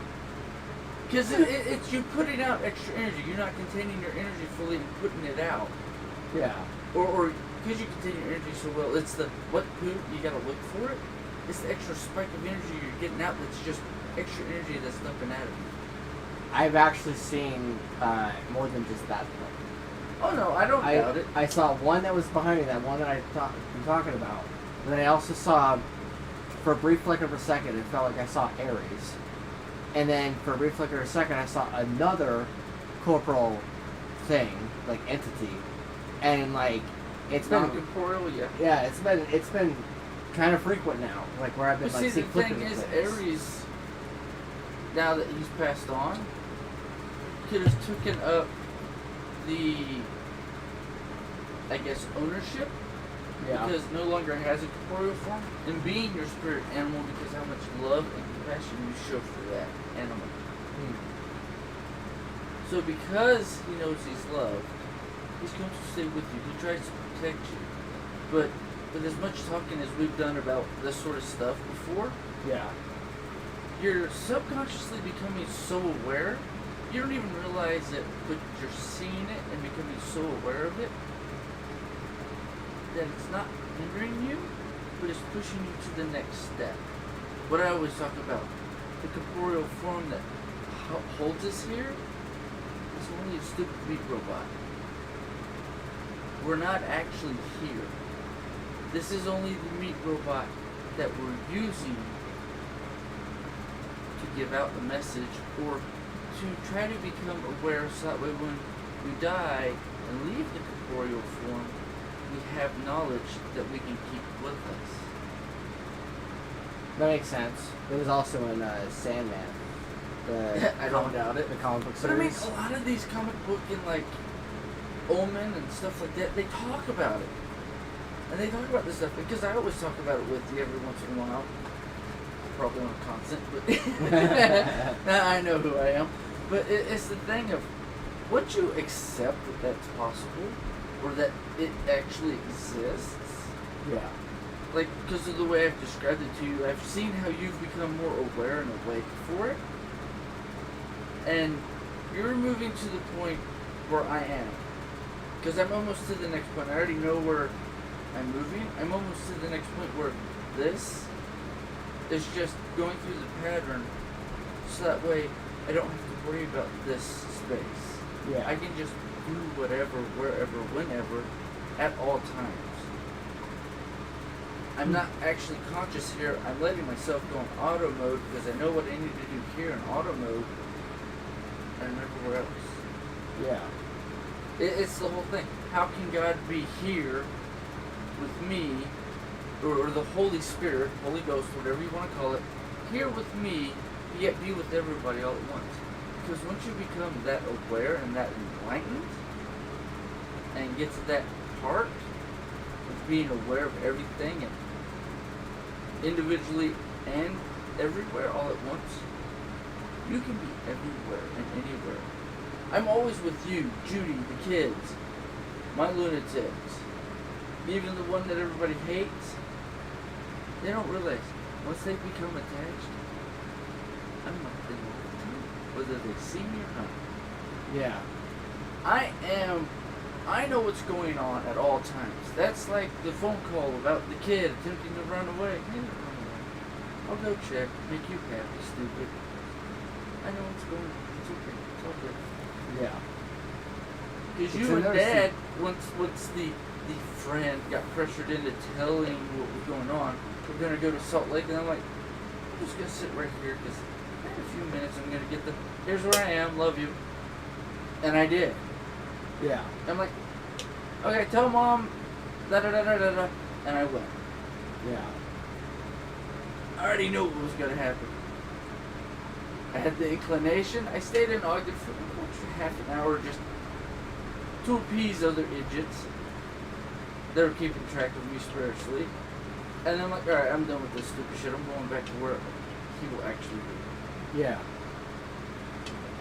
Because it's you putting out extra energy. You're not containing your energy fully and putting it out. Yeah. Or because you contain your energy so well, it's the what poop, you got to look for it. It's the extra spike of energy you're getting out that's just extra energy that's dumping out of you. I've actually seen more than just that, though. Oh, no, I don't doubt it. I saw one that was behind me, that one that I've been talking about. And then I also saw, for a brief flicker of a second, it felt like I saw Ares. And then for a brief flicker of a second, I saw another corporal thing, like entity. And, like, it's been... Non-corporeal, yeah. Yeah, it's been kind of frequent now, like where I've been, But like, see, the flickering thing is, things. Ares, now that he's passed on, could have taken up the, I guess, ownership. Yeah. Because no longer has a corporeal form. And being your spirit animal because how much love and compassion you show for that animal. So because he knows he's loved, he's going to stay with you. He tries to protect you. But with as much talking as we've done about this sort of stuff before, Yeah. you're subconsciously becoming so aware, you don't even realize it, but you're seeing it and becoming so aware of it, that it's not hindering you, but it's pushing you to the next step. What I always talk about, the corporeal form that holds us here is only a stupid meat robot. We're not actually here. This is only the meat robot that we're using to give out the message or to try to become aware so that way when we die and leave the corporeal form, we have knowledge that we can keep with us. That makes sense. It was also in Sandman. I don't doubt it. The comic book But I mean, series. a lot of these comic book and like Omen and stuff like that, they talk about it. And they talk about this stuff because I always talk about it with you every once in a while. Probably on a constant, but I know who I am. But it's the thing of, once you accept that that's possible, or that it actually exists, Yeah. like, because of the way I've described it to you, I've seen how you've become more aware and awake for it. And you're moving to the point where I am. Because I'm almost to the next point. I already know where I'm moving. I'm almost to the next point where this is just going through the pattern so that way I don't have to worry about this space. Yeah. I can just do whatever, wherever, whenever, at all times. I'm not actually conscious here. I'm letting myself go in auto mode because I know what I need to do here in auto mode and everywhere else. Yeah. It's the whole thing. How can God be here with me, or the Holy Spirit, Holy Ghost, whatever you want to call it, here with me, yet be with everybody all at once? Because once you become that aware and that enlightened, and get to that part of being aware of everything and individually and everywhere all at once, you can be everywhere and anywhere. I'm always with you, Judy, the kids, my lunatics, even the one that everybody hates. They don't realize once they become attached, I'm not them all the time, whether they see me or not. Yeah. I know what's going on at all times. That's like the phone call about the kid attempting to run away. He didn't run away. I'll go check, make you happy, stupid. I know what's going on. It's okay. It's all good. Yeah. Because you and Dad, once the friend got pressured into telling what was going on, we're going to go to Salt Lake, and I'm like, I'm just going to sit right here, because in a few minutes I'm going to get here's where I am, love you. And I did. Yeah. I'm like, okay, tell Mom, da-da-da-da-da-da, and I went. Yeah. I already knew what was going to happen. I had the inclination. I stayed in Ogden for an extra half an hour just to appease other idiots that were keeping track of me spiritually. And I'm like, alright, I'm done with this stupid shit. I'm going back to where he will actually be. Yeah.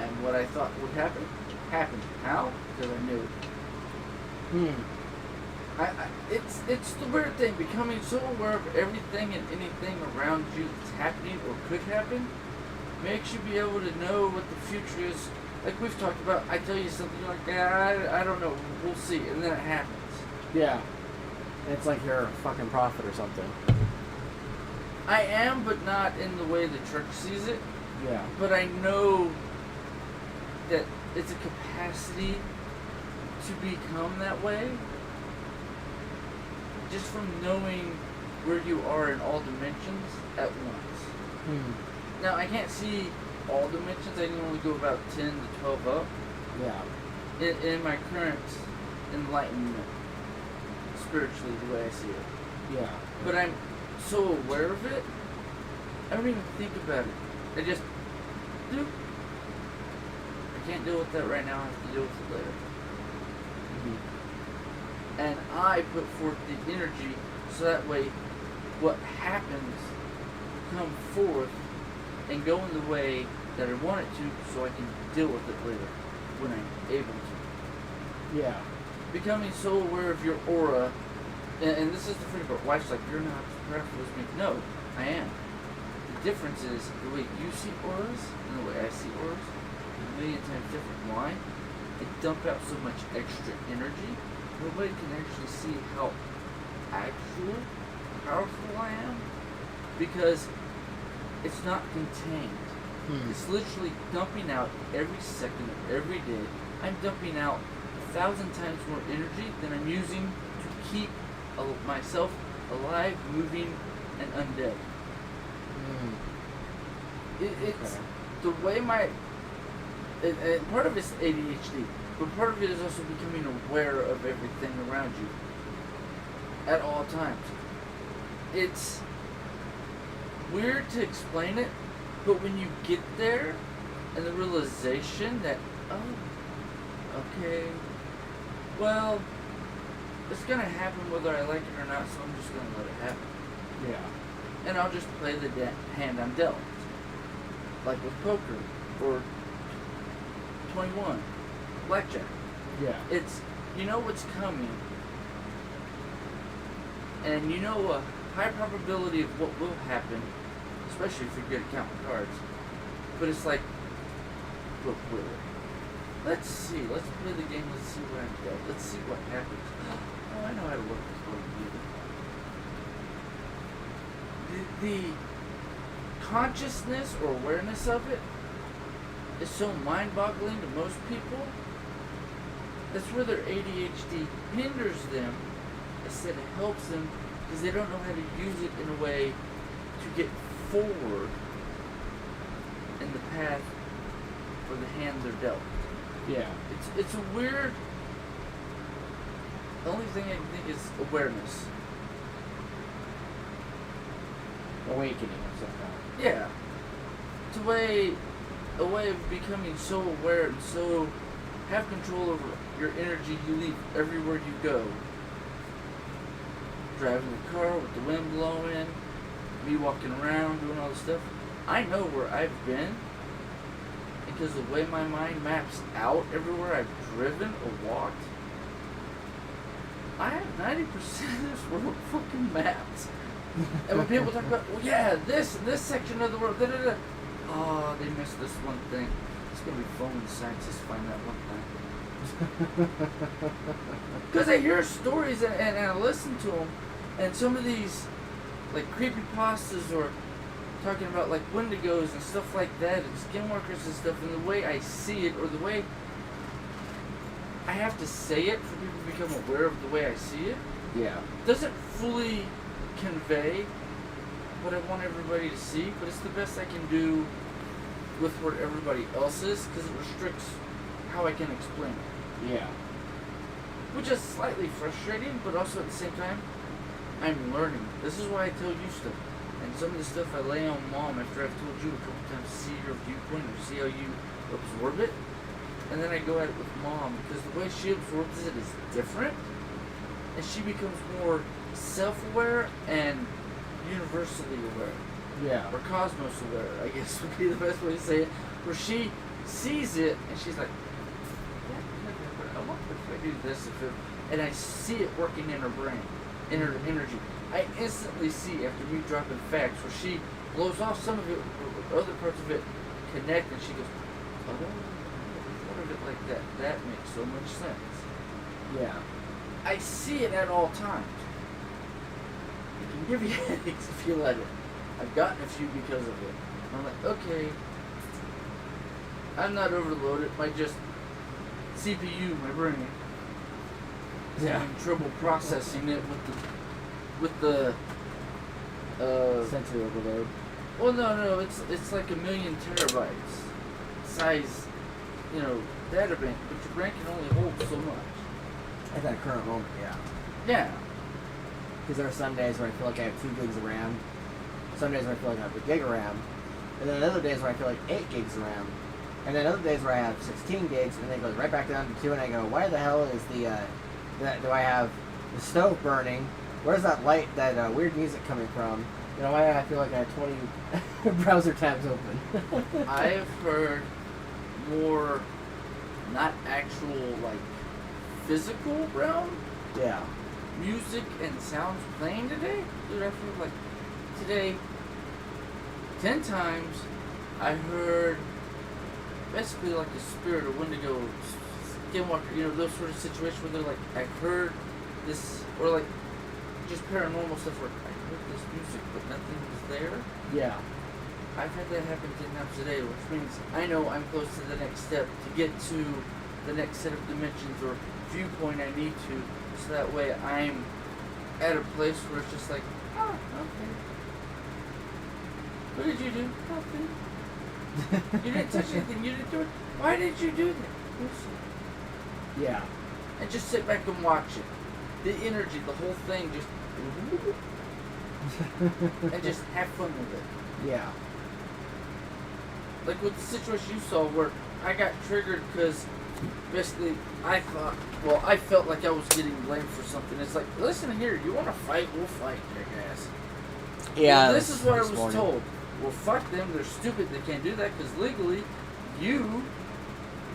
And what I thought would happen, happened. How? Because I knew it. It's the weird thing, becoming so aware of everything and anything around you that's happening or could happen makes you be able to know what the future is. Like we've talked about, I tell you something, you're like, yeah, I don't know, we'll see, and then it happens. Yeah. It's like you're a fucking prophet or something. I am, but not in the way the church sees it. Yeah. But I know that it's a capacity to become that way. Just from knowing where you are in all dimensions at once. Now, I can't see all dimensions. I can only go about 10 to 12 up. Yeah. In my current enlightenment, spiritually, the way I see it. Yeah. But I'm so aware of it, I don't even think about it. I just do. I can't deal with that right now. I have to deal with it later. And I put forth the energy so that way what happens will come forth and go in the way that I want it to, so I can deal with it later when I'm able to. Yeah. Becoming so aware of your aura, and this is the funny part. Wife's like, you're not practical with me. No, I am. The difference is the way you see auras and the way I see auras is a million times different. Why? They dump out so much extra energy. Nobody can actually see how actual powerful I am because it's not contained. It's literally dumping out every second of every day. I'm dumping out 1,000 times more energy than I'm using to keep myself alive, moving, and undead. It's the way and part of it's ADHD, but part of it is also becoming aware of everything around you at all times. It's weird to explain it, but when you get there and the realization that, oh, okay, well, it's gonna happen whether I like it or not, so I'm just gonna let it happen. Yeah. And I'll just play the hand I'm dealt. Like with poker, or 21, blackjack. Yeah. It's, you know what's coming, and you know a high probability of what will happen, especially if you're good at counting cards. But it's like, look, let's see, let's play the game, let's see where I'm dealt, let's see what happens. Oh, I know how to work this one. The consciousness or awareness of it is so mind-boggling to most people. That's where their ADHD hinders them instead of helps them, because they don't know how to use it in a way to get forward in the path or the hand they're dealt. Yeah. It's a weird. The only thing I can think is awareness. Awakening of some kind. Yeah. It's a way a way of becoming so aware and so have control over your energy you leave everywhere you go. Driving the car with the wind blowing, me walking around, doing all this stuff. I know where I've been because the way my mind maps out everywhere I've driven or walked, I have 90% of this world fucking mapped. And when people talk about, well, yeah, this and this section of the world, da da da. Oh, they missed this one thing. It's gonna be fun when scientists find that one thing. Because I hear stories and I listen to them, and some of these, like creepypastas or talking about like wendigos and stuff like that, and skinwalkers and stuff, and the way I see it, or the way I have to say it for people to become aware of the way I see it, Yeah. doesn't fully convey what I want everybody to see, but it's the best I can do with where everybody else is, because it restricts how I can explain it. Yeah. Which is slightly frustrating, but also at the same time, I'm learning. This is why I tell you stuff. And some of the stuff I lay on Mom after I've told you a couple times to see your viewpoint or see how you absorb it. And then I go at it with Mom, because the way she absorbs it is different. And she becomes more self-aware and universally aware. Yeah. Or cosmos aware, I guess would be the best way to say it. Where she sees it and she's like, I wonder if I do this, and I see it working in her brain, in her energy. I instantly see after me dropping facts where she blows off some of it, or other parts of it connect, and she goes, oh, I thought of it like that. That makes so much sense. Yeah. I see it at all times. It can give you headaches if you let it. I've gotten a few because of it. I'm like, okay, I'm not overloaded by just CPU, my brain. Yeah. Having trouble processing it with the Sensory overload. well, no, it's like 1,000,000 terabytes size, data bank, but your brain can only hold so much. At that current moment, yeah. Yeah. Because there are some days where I feel like I have 2 gigs of RAM. Some days where I feel like I have a gig of RAM. And then other days where I feel like 8 gigs of RAM. And then other days where I have 16 gigs, and then it goes right back down to 2, and I go, why the hell is do I have the stove burning? Where's that light, that weird music coming from? Why do I feel like I have 20 browser tabs open? I have heard more, not actual, like, physical realm Yeah. music and sounds playing today. Dude, I feel like today, 10 times, I heard basically like a spirit or wendigo, skinwalker, those sort of situations where they're like, I heard this, or like just paranormal stuff where I heard this music but nothing was there. Yeah. I've had that happen 10 times a day, which means I know I'm close to the next step to get to the next set of dimensions or viewpoint I need to, so that way I'm at a place where it's just like, oh, okay. What did you do? Nothing. You didn't touch anything. You didn't do it. Why did you do that? Yeah. And just sit back and watch it. The energy, the whole thing, just and just have fun with it. Yeah. Like with the situation you saw where I got triggered because basically I felt like I was getting blamed for something. It's like, listen here, you want to fight? We'll fight, jackass. Yeah. Well, this is what I was morning. told. Well, fuck them. They're stupid. They can't do that because legally, you.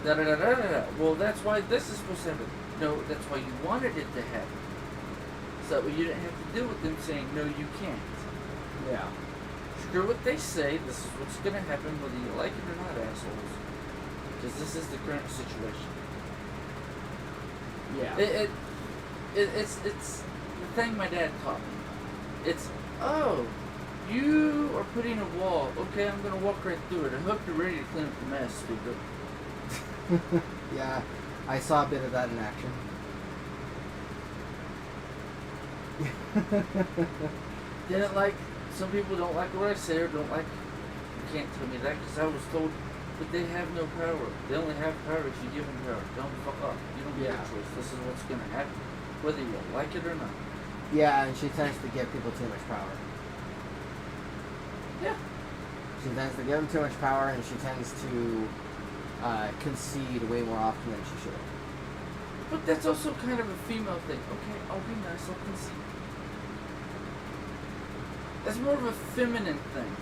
Da da da da da da. Well, that's why this is supposed to happen. No, that's why you wanted it to happen. So that way you didn't have to deal with them saying, no, you can't. Yeah. Screw what they say. This is what's going to happen whether you like it or not, assholes. Because this is the current situation. Yeah. It's the thing my dad taught me. It's, oh, you are putting a wall. Okay, I'm going to walk right through it. I hope you're ready to clean up the mess, stupid. Yeah. I saw a bit of that in action. Didn't like, some people don't like what I say or don't like, you can't tell me that because I was told, but they have no power. They only have power if you give them power. Don't fuck up. You don't get a choice. This is what's going to happen, whether you like it or not. Yeah, and she tends to give people too much power. Yeah. She tends to give him too much power, and she tends to concede way more often than she should. But that's also kind of a female thing. Okay, I'll be nice, I'll concede. That's more of a feminine thing.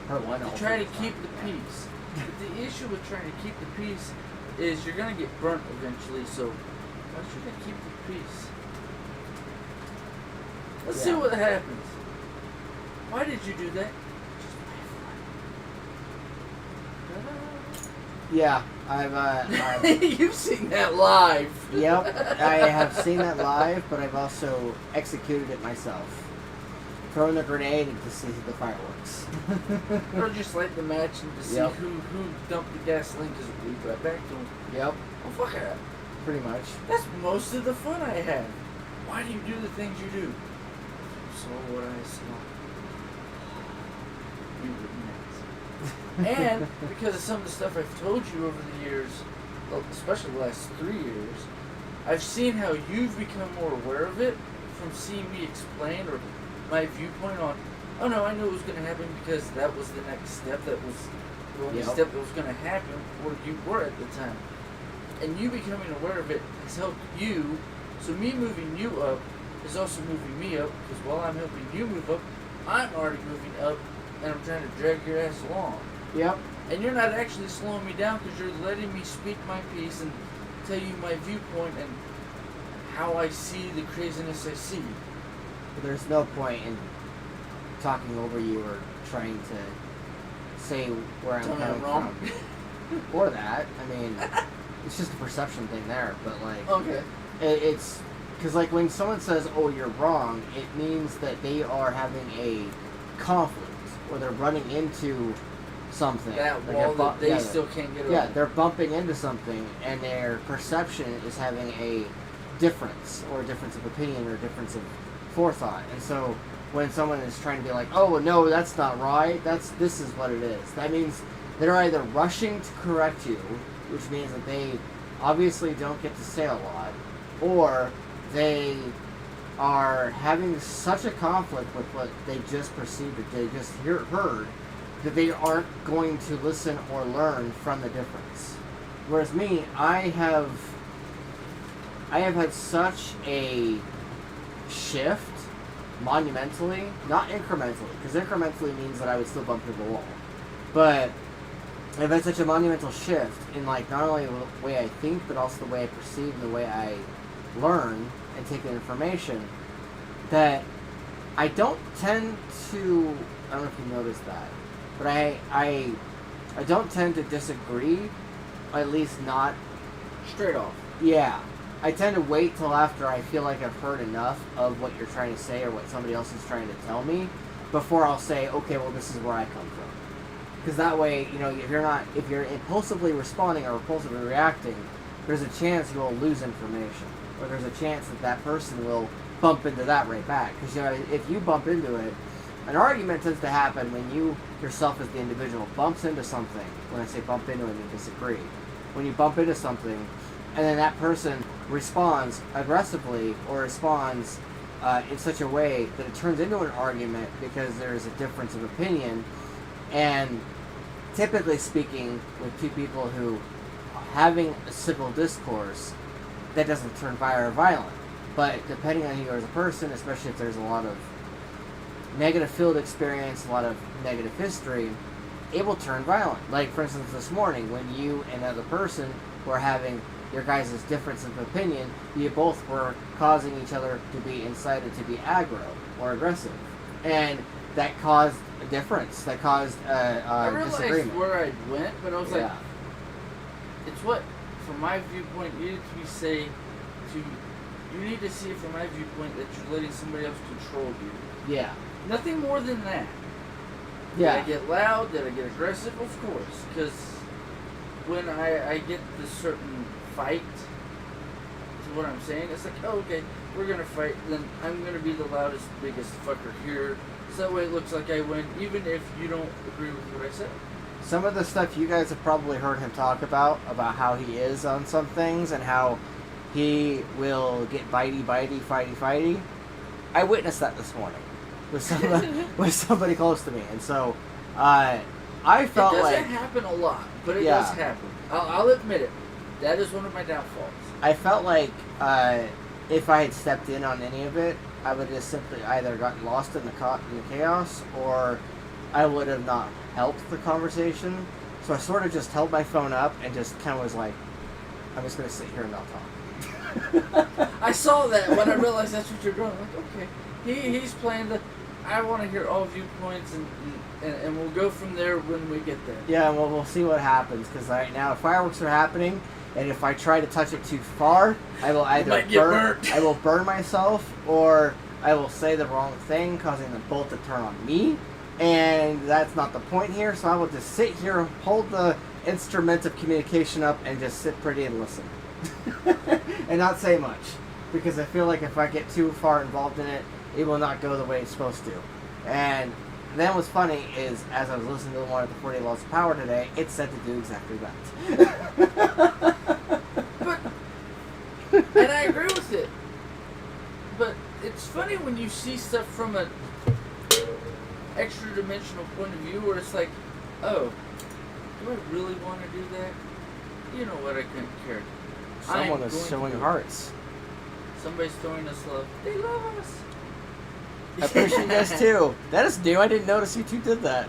Her one To also try to is keep not the bad. peace. But the issue with trying to keep the peace is you're gonna get burnt eventually, so why should I keep the peace? Let's see Yeah. what happens. Why did you do that? Just wait Yeah, I've You've seen that live. yep, I have seen that live, but I've also executed it myself. Throwing the grenade and to see the fireworks. Or just light the match and to see Yep. who dumped the gasoline, just leave right back to him. Yep, Oh, fuck it. pretty much. That's most of the fun I have. Why do you do the things you do? So what I saw. You wouldn't. And because of some of the stuff I've told you over the years, especially the last 3 years, I've seen how you've become more aware of it from seeing me explain or my viewpoint on, oh no, I knew it was going to happen because that was the next step, that was the only Yep. step that was going to happen where you were at the time. And you becoming aware of it has helped you, so me moving you up is also moving me up, because while I'm helping you move up, I'm already moving up, and I'm trying to drag your ass along. Yep. And you're not actually slowing me down because you're letting me speak my piece and tell you my viewpoint and how I see the craziness I see. There's no point in talking over you or trying to say where I'm Tell me coming I'm wrong. from. Or that. I mean, it's just a perception thing there. But, like, Okay. it's... Because, like, when someone says, oh, you're wrong, it means that they are having a conflict. Or they're running into something. That Like, wall they're that they yeah, still can't get over. Yeah, they're bumping into something, and their perception is having a difference, or a difference of opinion, or a difference of forethought. And so, when someone is trying to be like, "Oh no, that's not right. This is what it is," that means they're either rushing to correct you, which means that they obviously don't get to say a lot, or they are having such a conflict with what they just perceived, or they just heard, that they aren't going to listen or learn from the difference. Whereas me, I have had such a shift monumentally, not incrementally, because incrementally means that I would still bump into the wall. But I've had such a monumental shift in, like, not only the way I think, but also the way I perceive and the way I learn and take in information, that I don't tend to, I don't know if you noticed that, but I don't tend to disagree, at least not Straight off. yeah. I tend to wait till after I feel like I've heard enough of what you're trying to say or what somebody else is trying to tell me before I'll say, okay, well, this is where I come from. Because that way, you know, if you're impulsively responding or impulsively reacting, there's a chance you will lose information. Or there's a chance that person will bump into that right back. Because, you know, if you bump into it, an argument tends to happen when you yourself as the individual bumps into something. When I say bump into it, I mean disagree. When you bump into something, and then that person responds aggressively or responds in such a way that it turns into an argument because there's a difference of opinion. And typically speaking, with two people who are having a civil discourse, that doesn't turn violent. But depending on you as a person, especially if there's a lot of negative field experience, a lot of negative history, it will turn violent. Like, for instance, this morning, when you and another person were having your guys' difference of opinion, you both were causing each other to be incited to be aggro or aggressive. And that caused a difference. That caused I realized disagreement. where I went, but I was like, Yeah. it's what, from my viewpoint, you need to see it from my viewpoint that you're letting somebody else control you. Yeah. Nothing more than that. Yeah. Did I get loud? Did I get aggressive? Of course. Because when I get this certain fight to what I'm saying, it's like, oh, okay, we're going to fight, then I'm going to be the loudest, biggest fucker here. So that way it looks like I win, even if you don't agree with what I said. Some of the stuff you guys have probably heard him talk about how he is on some things and how he will get fighty. I witnessed that this morning with somebody close to me, and so I I felt it doesn't like happen a lot, but it Yeah. does happen. I'll admit it. That is one of my downfalls. I felt like if I had stepped in on any of it, I would have simply either gotten lost in the chaos, or I would have not helped the conversation. So I sort of just held my phone up and just kind of was like, I'm just going to sit here and not talk. I saw that when I realized that's what you're doing. I'm like, okay, he's playing the. I want to hear all viewpoints, and we'll go from there when we get there. Yeah, well, we'll see what happens, because right now fireworks are happening, and if I try to touch it too far, I will either might get burnt. I will burn myself, or I will say the wrong thing, causing the bolt to turn on me, and that's not the point here. So I will just sit here, hold the instrument of communication up, and just sit pretty and listen, and not say much, because I feel like if I get too far involved in it, it will not go the way it's supposed to. And then what's funny is, as I was listening to the one at the 48 Laws of Power today, it said to do exactly that. But, and I agree with it. But it's funny when you see stuff from an extra dimensional point of view, where it's like, oh, do I really want to do that? You know what? I couldn't care. Someone is showing hearts. Somebody's throwing us love. They love us. I appreciate you guys too. That is new. I didn't notice you two did that.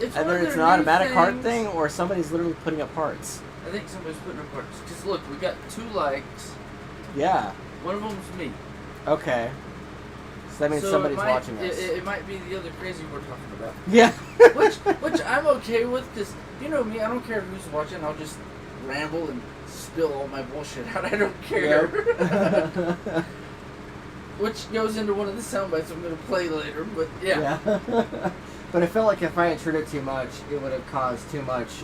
Either it's an automatic heart thing, or somebody's literally putting up hearts. I think somebody's putting up hearts. Because look, we got 2 likes. Yeah. One of them's me. Okay. So that means somebody's watching us. It might be the other crazy we're talking about. Yeah. which I'm okay with, because you know me, I don't care who's watching. I'll just ramble and spill all my bullshit out. I don't care. Yep. Which goes into one of the sound bites I'm going to play later, but yeah. But I felt like if I intruded too much, it would have caused too much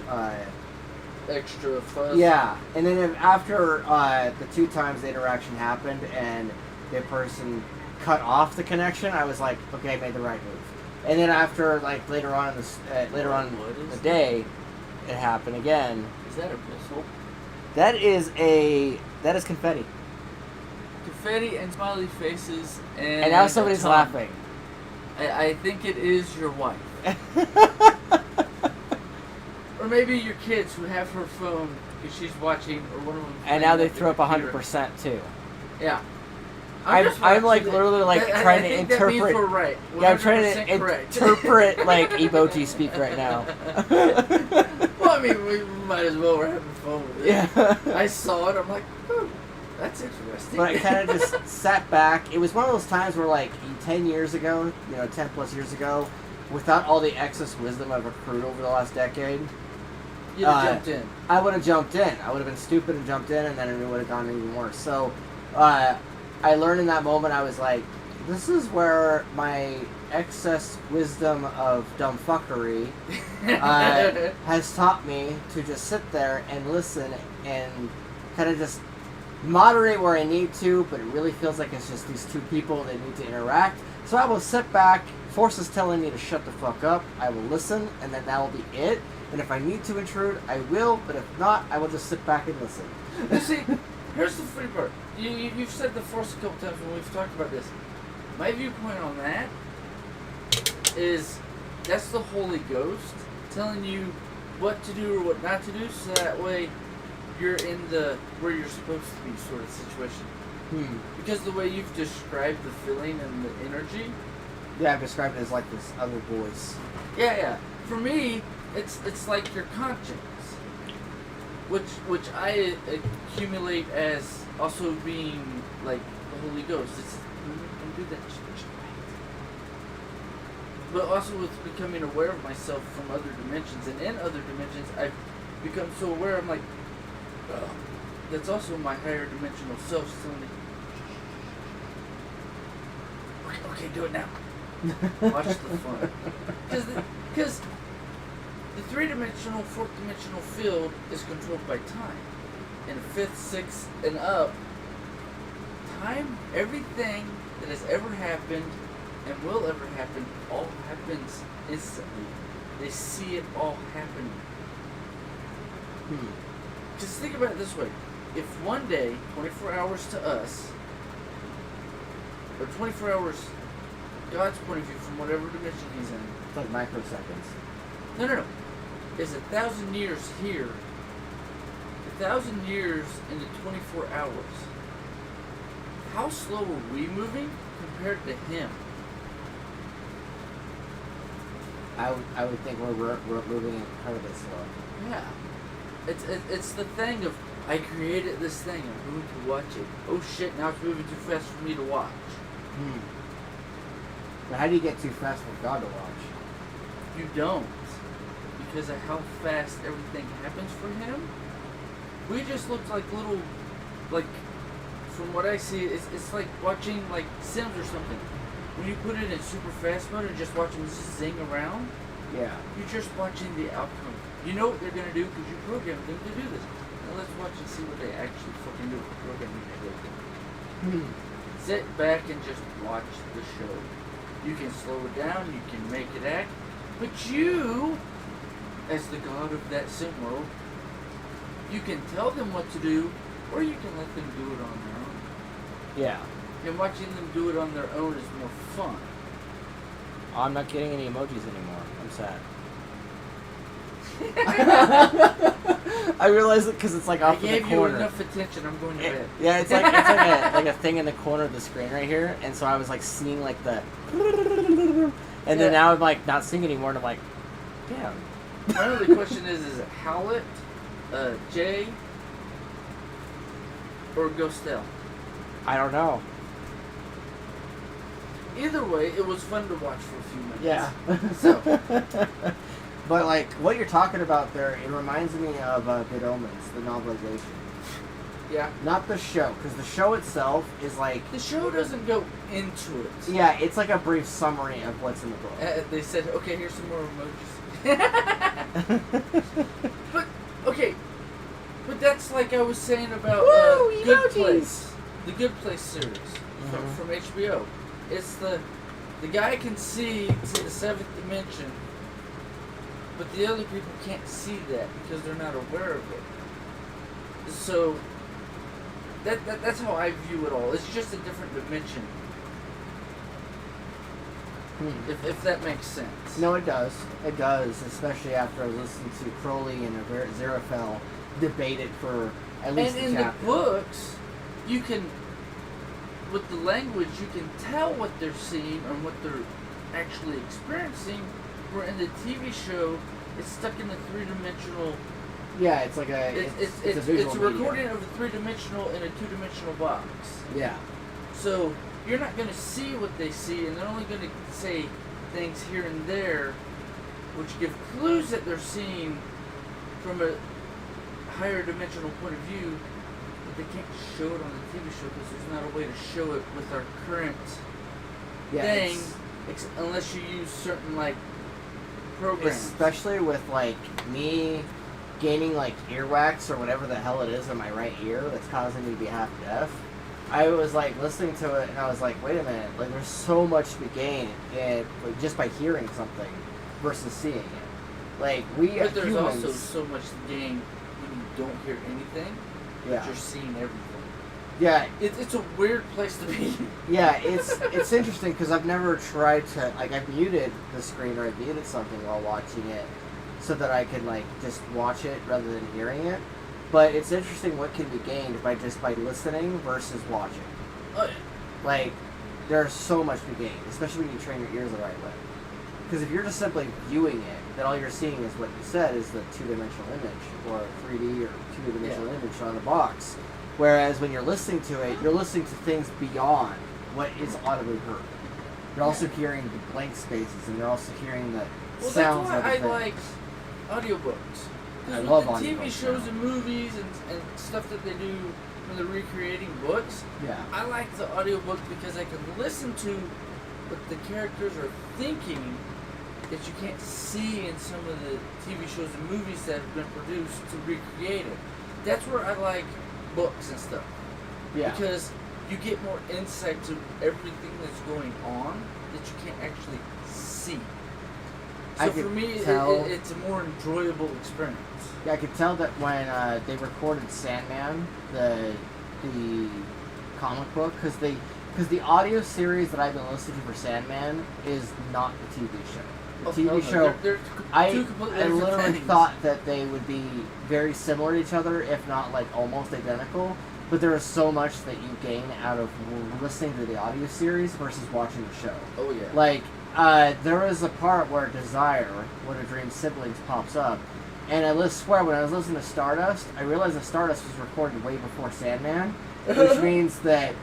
extra fuzz. Yeah, and then after the 2 times the interaction happened and the person cut off the connection, I was like, okay, I made the right move. And then after, like, later on in the day, it happened again. Is that a pistol? That is confetti. Confetti and smiley faces and now somebody's laughing. I think it is your wife. Or maybe your kids who have her phone because she's watching, or one of them. And now they throw up 100% too. Yeah. I'm like literally like trying to interpret. That means we're right. Yeah, I'm trying to interpret like emoji speak right now. Well, I mean, we might as well. We're having fun with it. Yeah. I saw it. I'm like, oh, that's interesting. But I kind of just sat back. It was one of those times where, like, 10 years ago, 10 plus years ago, without all the excess wisdom I've accrued over the last decade, You'd have jumped in. I would have jumped in. I would have been stupid and jumped in, and then it would have gone even worse. So, I learned in that moment, I was like, this is where my excess wisdom of dumbfuckery has taught me to just sit there and listen and kind of just moderate where I need to, but it really feels like it's just these 2 people that need to interact. So I will sit back, Force is telling me to shut the fuck up, I will listen, and then that will be it. And if I need to intrude, I will, but if not, I will just sit back and listen. You see, here's the funny part. You've said the Force a couple times when we've talked about this. My viewpoint on that is that's the Holy Ghost telling you what to do or what not to do, so that way you're in the where you're supposed to be sort of situation. Because the way you've described the feeling and the energy. Yeah, I've described it as like this other voice. Yeah. For me, it's like your conscience, which I accumulate as also being like the Holy Ghost. It's don't do that shit. But also with becoming aware of myself from other dimensions, and in other dimensions, I've become so aware. I'm like, oh, that's also my higher dimensional self telling me, okay, do it now. Watch the fun. Because the 3-dimensional, 4th-dimensional field is controlled by time. And 5th, 6th, and up, time, everything that has ever happened and will ever happen, all happens instantly. They see it all happening. Just think about it this way. If one day, 24 hours to us, or 24 hours God's point of view from whatever dimension he's in. It's like microseconds. No. It's 1,000 years here. 1,000 years into 24 hours. How slow are we moving compared to him? I would think we're moving incredibly slow. Yeah. It's the thing of, I created this thing, I'm going to watch it. Oh shit, now it's moving too fast for me to watch. But how do you get too fast for God to watch? You don't. Because of how fast everything happens for him. We just look like little, like, from what I see, it's like watching, like, Sims or something. When you put it in super fast mode and just watch them zing around, yeah, you're just watching the outcome. You know what they're going to do because you programmed them to do this. Now let's watch and see what they actually fucking do with the programming they did. Sit back and just watch the show. You can slow it down, you can make it act, but you, as the god of that sim world, you can tell them what to do, or you can let them do it on their own. Yeah. And watching them do it on their own is more fun. I'm not getting any emojis anymore. I'm sad. I realize it because it's like off in the corner. I gave you enough attention. I'm going to bed. Yeah, it's like a thing in the corner of the screen right here, and so I was like seeing like the, and then now I'm like not seeing anymore, and I'm like, damn. My only question is it Howlett, Jay, or Ghostel? I don't know. Either way, it was fun to watch for a few minutes. Yeah. So. But like what you're talking about there, it reminds me of Good Omens, the novelization. Yeah. Not the show, because the show itself is like... The show doesn't go into it. Yeah, it's like a brief summary of what's in the book. They said, okay, here's some more emojis. But, okay. But that's like I was saying about Good Place. The Good Place series from HBO. It's the guy can see to the 7th dimension, but the other people can't see that because they're not aware of it. So that's how I view it all. It's just a different dimension. If that makes sense. No, it does. It does, especially after I listened to Crowley and Zarafel debate it for at least and in the books, you can, with the language, you can tell what they're seeing or what they're actually experiencing. Where in the TV show, it's stuck in the 3-dimensional. Yeah, it's like a. It's a visual a recording of a 3-dimensional in a 2-dimensional box. Yeah. So you're not going to see what they see, and they're only going to say things here and there, which give clues that they're seeing from a higher dimensional point of view. But they can't show it on the TV show because there's not a way to show it with our current thing, unless you use certain like programs. Especially with like me gaining like earwax or whatever the hell it is in my right ear that's causing me to be half deaf. I was like listening to it and I was like, wait a minute, like there's so much to be gained like, just by hearing something versus seeing it. Like but there's humans, also so much to gain when you don't hear anything. Yeah. But you're seeing everything. Yeah, it's a weird place to be. Yeah, it's interesting because I've never tried to like I've muted the screen or I've muted something while watching it so that I can like just watch it rather than hearing it. But it's interesting what can be gained by listening versus watching. Like there's so much to be gained, especially when you train your ears the right way. Because if you're just simply viewing it, then all you're seeing is what you said is the 2-dimensional image or 3D or 2-dimensional image on the box. Whereas when you're listening to it, you're listening to things beyond what is audibly heard. You're also hearing the blank spaces, and you're also hearing the sounds of the that's thing. why I like audiobooks. I love the audiobooks. TV shows and movies and stuff that they do when they're recreating books. Yeah. I like the audiobook because I can listen to what the characters are thinking that you can't see in some of the TV shows and movies that have been produced to recreate it. That's where I like books and stuff. Yeah. Because you get more insight to everything that's going on that you can't actually see. So for me, it's a more enjoyable experience. Yeah, I could tell that when they recorded Sandman, the comic book, because the audio series that I've been listening to for Sandman is not the TV show. the Oh, TV hell no. show. They're I two completely I different literally things. thought that they would be very similar to each other, if not like almost identical. But there is so much that you gain out of listening to the audio series versus watching the show. Oh yeah. Like, there is a part where Desire, one of Dream's siblings, pops up, and I swear when I was listening to Stardust, I realized that Stardust was recorded way before Sandman, which means that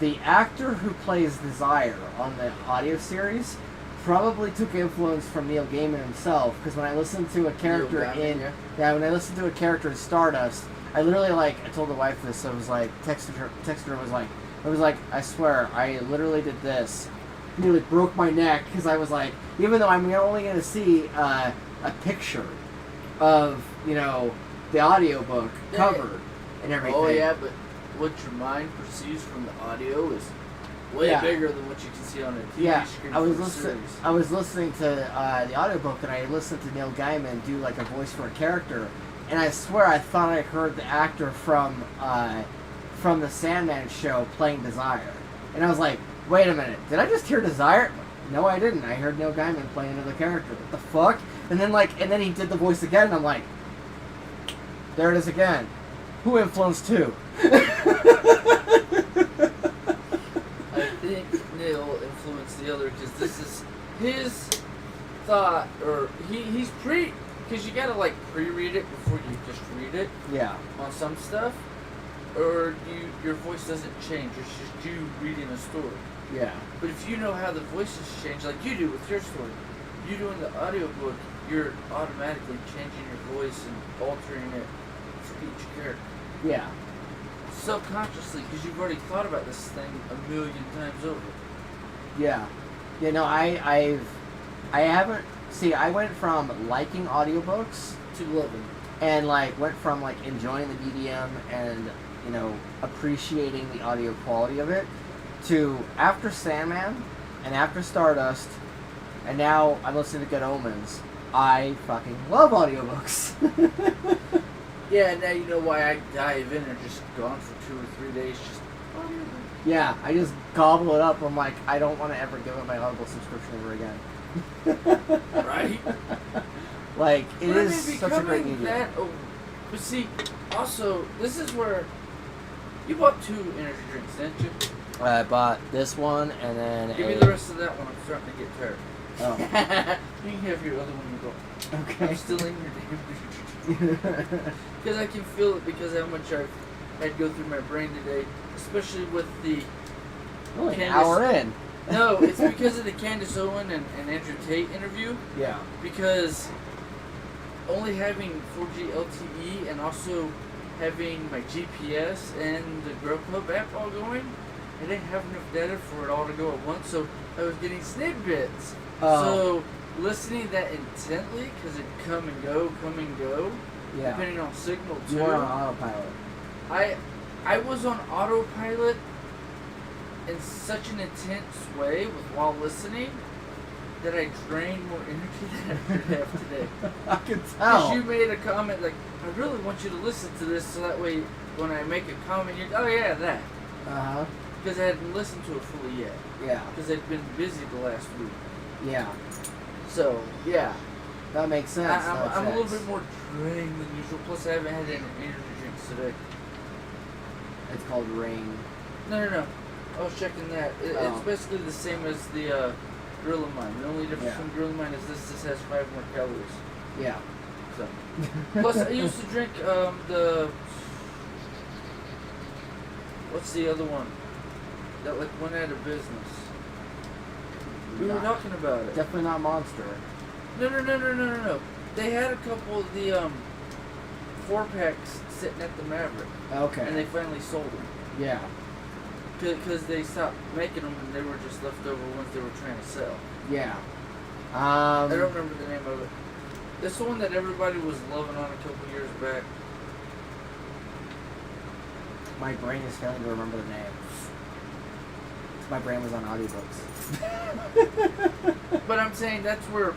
the actor who plays Desire on the audio series probably took influence from Neil Gaiman himself. Because when I listened to a character when I listened to a character in Stardust, I literally I told the wife this. I was like, texted her was like, I swear, I literally did this. Nearly broke my neck because I was like, even though I'm only going to see a picture of the audiobook cover and everything. Oh yeah, but what your mind perceives from the audio is way bigger than what you can see on a TV screen. I was listening to the audiobook, and I listened to Neil Gaiman do like a voice for a character, and I swear I thought I heard the actor from the Sandman show playing Desire, and I was like, wait a minute, did I just hear Desire? No, I didn't. I heard Neil Gaiman playing another character. What the fuck? And then he did the voice again, and I'm like, there it is again. Who influenced who? I think Neil influenced the other because this is his thought, or he's because you gotta pre-read it before you just read it. Yeah. On some stuff, or your voice doesn't change. It's just you reading a story. Yeah. But if you know how the voices change, like you do with your story, you do in the audiobook, you're automatically changing your voice and altering it for each character. Yeah. Subconsciously, because you've already thought about this thing a million times over. Yeah. I haven't. See, I went from liking audiobooks To loving. and went from enjoying the medium and appreciating the audio quality of it to after Sandman and after Stardust and now I'm listening to Good Omens. I fucking love audiobooks. Yeah, now you know why I dive in and just gone for 2 or 3 days just Yeah, I just gobble it up. I'm like, I don't want to ever give up my Audible subscription ever again. right? It is such a great medium. But see, also, this is where you bought 2 energy drinks, didn't you? I bought this one and then Give me the rest of that one. I'm starting to get tired. Oh. You can have your other one. You go. Okay. I'm still in your damn because I can feel it because how much I've had go through my brain today, especially with the Only an hour in. No, it's because of the Candace Owen and Andrew Tate interview. Yeah. Because only having 4G LTE and also having my GPS and the Grubhub app all going, I didn't have enough data for it all to go at once, so I was getting snippets. So listening that intently, because it come and go, Yeah. depending on signal too. You were on autopilot. I was on autopilot in such an intense way while listening that I drained more energy than I could have today. I can Because tell. you made a comment I really want you to listen to this so that way when I make a comment, you're oh yeah, that. Uh-huh. Because I hadn't listened to it fully yet. Yeah. Because I'd been busy the last week. Yeah. So, yeah. That makes sense. I'm a little bit more drained than usual. Plus, I haven't had any energy drinks today. It's called Rain. No. I was checking that. It's basically the same as the Gorilla Mine. The only difference from Gorilla Mine is this has 5 more calories. Yeah. So. Plus, I used to drink the... What's the other one? That went out of business. We were talking about it. Definitely not Monster. No. They had a couple of the 4-packs sitting at the Maverick. Okay. And they finally sold them. Yeah. Because they stopped making them and they were just left over ones they were trying to sell. Yeah. I don't remember the name of it. This one that everybody was loving on a couple years back. My brain is failing to remember the name. My brain was on audiobooks. But I'm saying that's where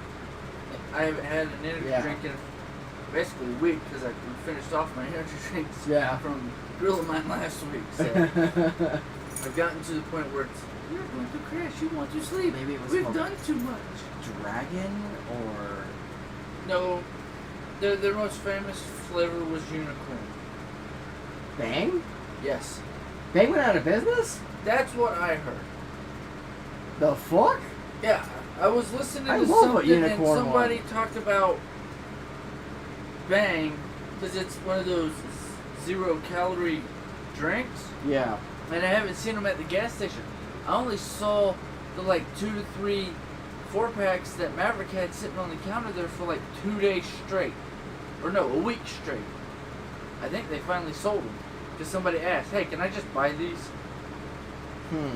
I haven't had an energy drink in basically a week because I finished off my energy drinks from Gorilla Mine last week. So I've gotten to the point where it's, you're going to crash, you want to sleep. Maybe it was We've more done too much. dragon or No, their most famous flavor was unicorn. Bang? Yes. Bang went out of business? That's what I heard. The fuck? Yeah, I was listening I to love a something and unicorn somebody one. talked about Bang, because it's one of those 0-calorie drinks, Yeah. and I haven't seen them at the gas station. I only saw the 2 to 3 4-packs that Maverick had sitting on the counter there for 2 days straight. Or no, a week straight. I think they finally sold them. Because somebody asked, hey, can I just buy these? Let me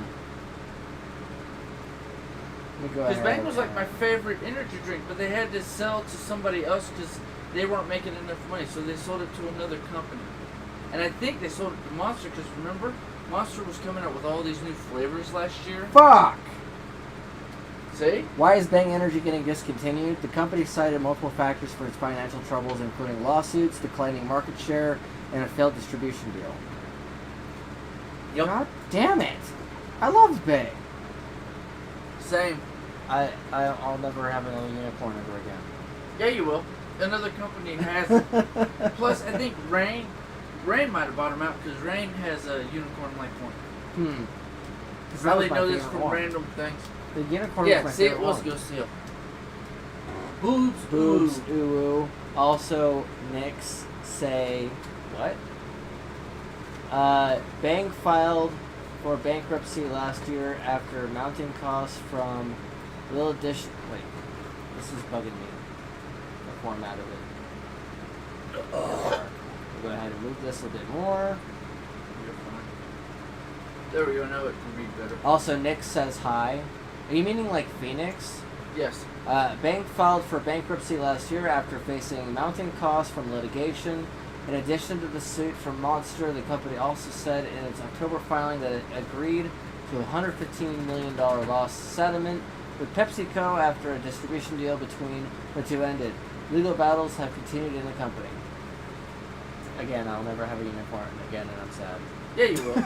go Because ahead. Bang was my favorite energy drink, but they had to sell to somebody else because they weren't making enough money. So they sold it to another company. And I think they sold it to Monster because remember, Monster was coming out with all these new flavors last year. Fuck! See? Why is Bang Energy getting discontinued? The company cited multiple factors for its financial troubles, including lawsuits, declining market share, and a failed distribution deal. Yep. God damn it! I loved Bang. Same. I'll never have another unicorn ever again. Yeah, you will. Another company has it. Plus, I think Rain might have bought them out because Rain has a unicorn-like one. 'Cause that Probably was my know this favorite from one. random things. The unicorn Yeah, was my see, it favorite was one. Ghost Seal. Boobs, Boobs, ooh. ooh. Also, Nyx say what? Bang filed for bankruptcy last year after mounting costs from little addition. Wait, this is bugging me. The format of it. We'll go ahead and move this a bit more. You're fine. There we go, now it can read better. Also, Nyx says hi. Are you meaning Phoenix? Yes. Bang filed for bankruptcy last year after facing mounting costs from litigation. In addition to the suit from Monster, the company also said in its October filing that it agreed to a $115 million loss settlement with PepsiCo after a distribution deal between the two ended. Legal battles have continued in the company. Again, I'll never have a unicorn again, and I'm sad. Yeah, you will.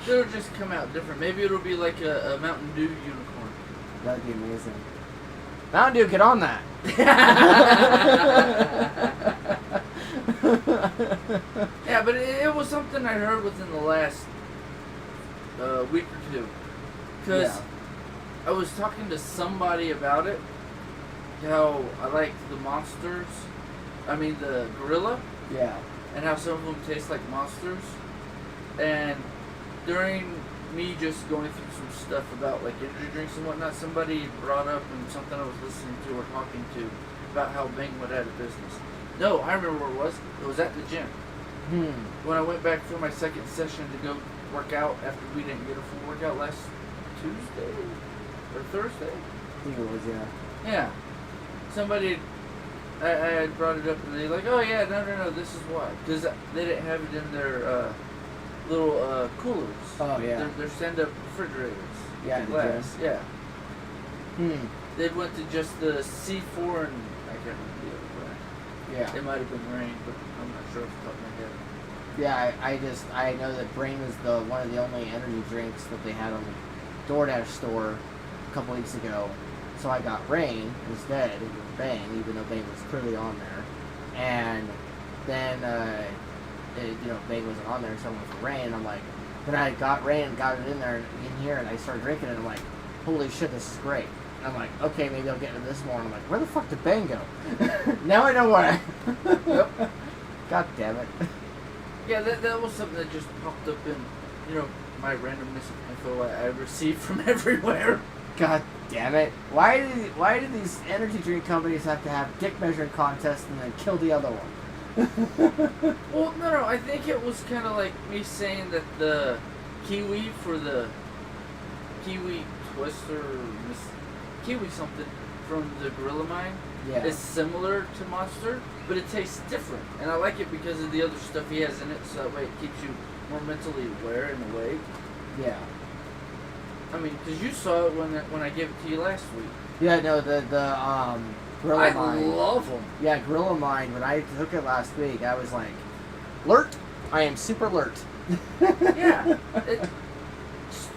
It'll just come out different. Maybe it'll be like a Mountain Dew unicorn. That'd be amazing. Mountain Dew, get on that. Yeah, but it was something I heard within the last week or two. Because I was talking to somebody about it. How I liked the monsters. I mean, the gorilla. Yeah. And how some of them taste like monsters. And during me just going through some stuff about energy drinks and whatnot, somebody brought up and something I was listening to or talking to about how Bang went out of business. No, I remember where it was. It was at the gym. When I went back for my second session to go work out after we didn't get a full workout last Tuesday or Thursday. I think it was, yeah. Yeah. Somebody, I had brought it up and they're like, oh yeah, no, this is why. Because they didn't have it in their little coolers. Oh, yeah. Their stand-up refrigerators. Yeah, the the glass. Yeah. Hmm. They went to just the C4 and I can't remember the other brand. Yeah. It might have been Rain, but I'm not sure off the top of my head. Yeah, I know that Brain was one of the only energy drinks that they had on the DoorDash store a couple weeks ago. So I got Rain instead with Bang, even though Bang was clearly on there. And then, Bang wasn't on there, so I went for Rain. And I'm like, then I got Rain and got it in here, and I started drinking it. And I'm like, holy shit, this is great. And I'm like, okay, maybe I'll get into this more. And I'm like, where the fuck did Bang go? Now I know why. Yep. God damn it. Yeah, that was something that just popped up in, my randomness of info I received from everywhere. God damn it. Why do these energy drink companies have to have dick measuring contests and then kill the other one? Well, no, I think it was kind of like me saying that the kiwi for the kiwi twist or kiwi something from the Gorilla Mine is similar to Monster, but it tastes different. And I like it because of the other stuff he has in it, so that way it keeps you more mentally aware in a way. Yeah. I mean, because you saw it when I gave it to you last week. Yeah, no, the Gorilla I Mine. love them. Yeah, Gorilla Mine, when I took it last week, I was like, alert! I am super alert. Yeah, it's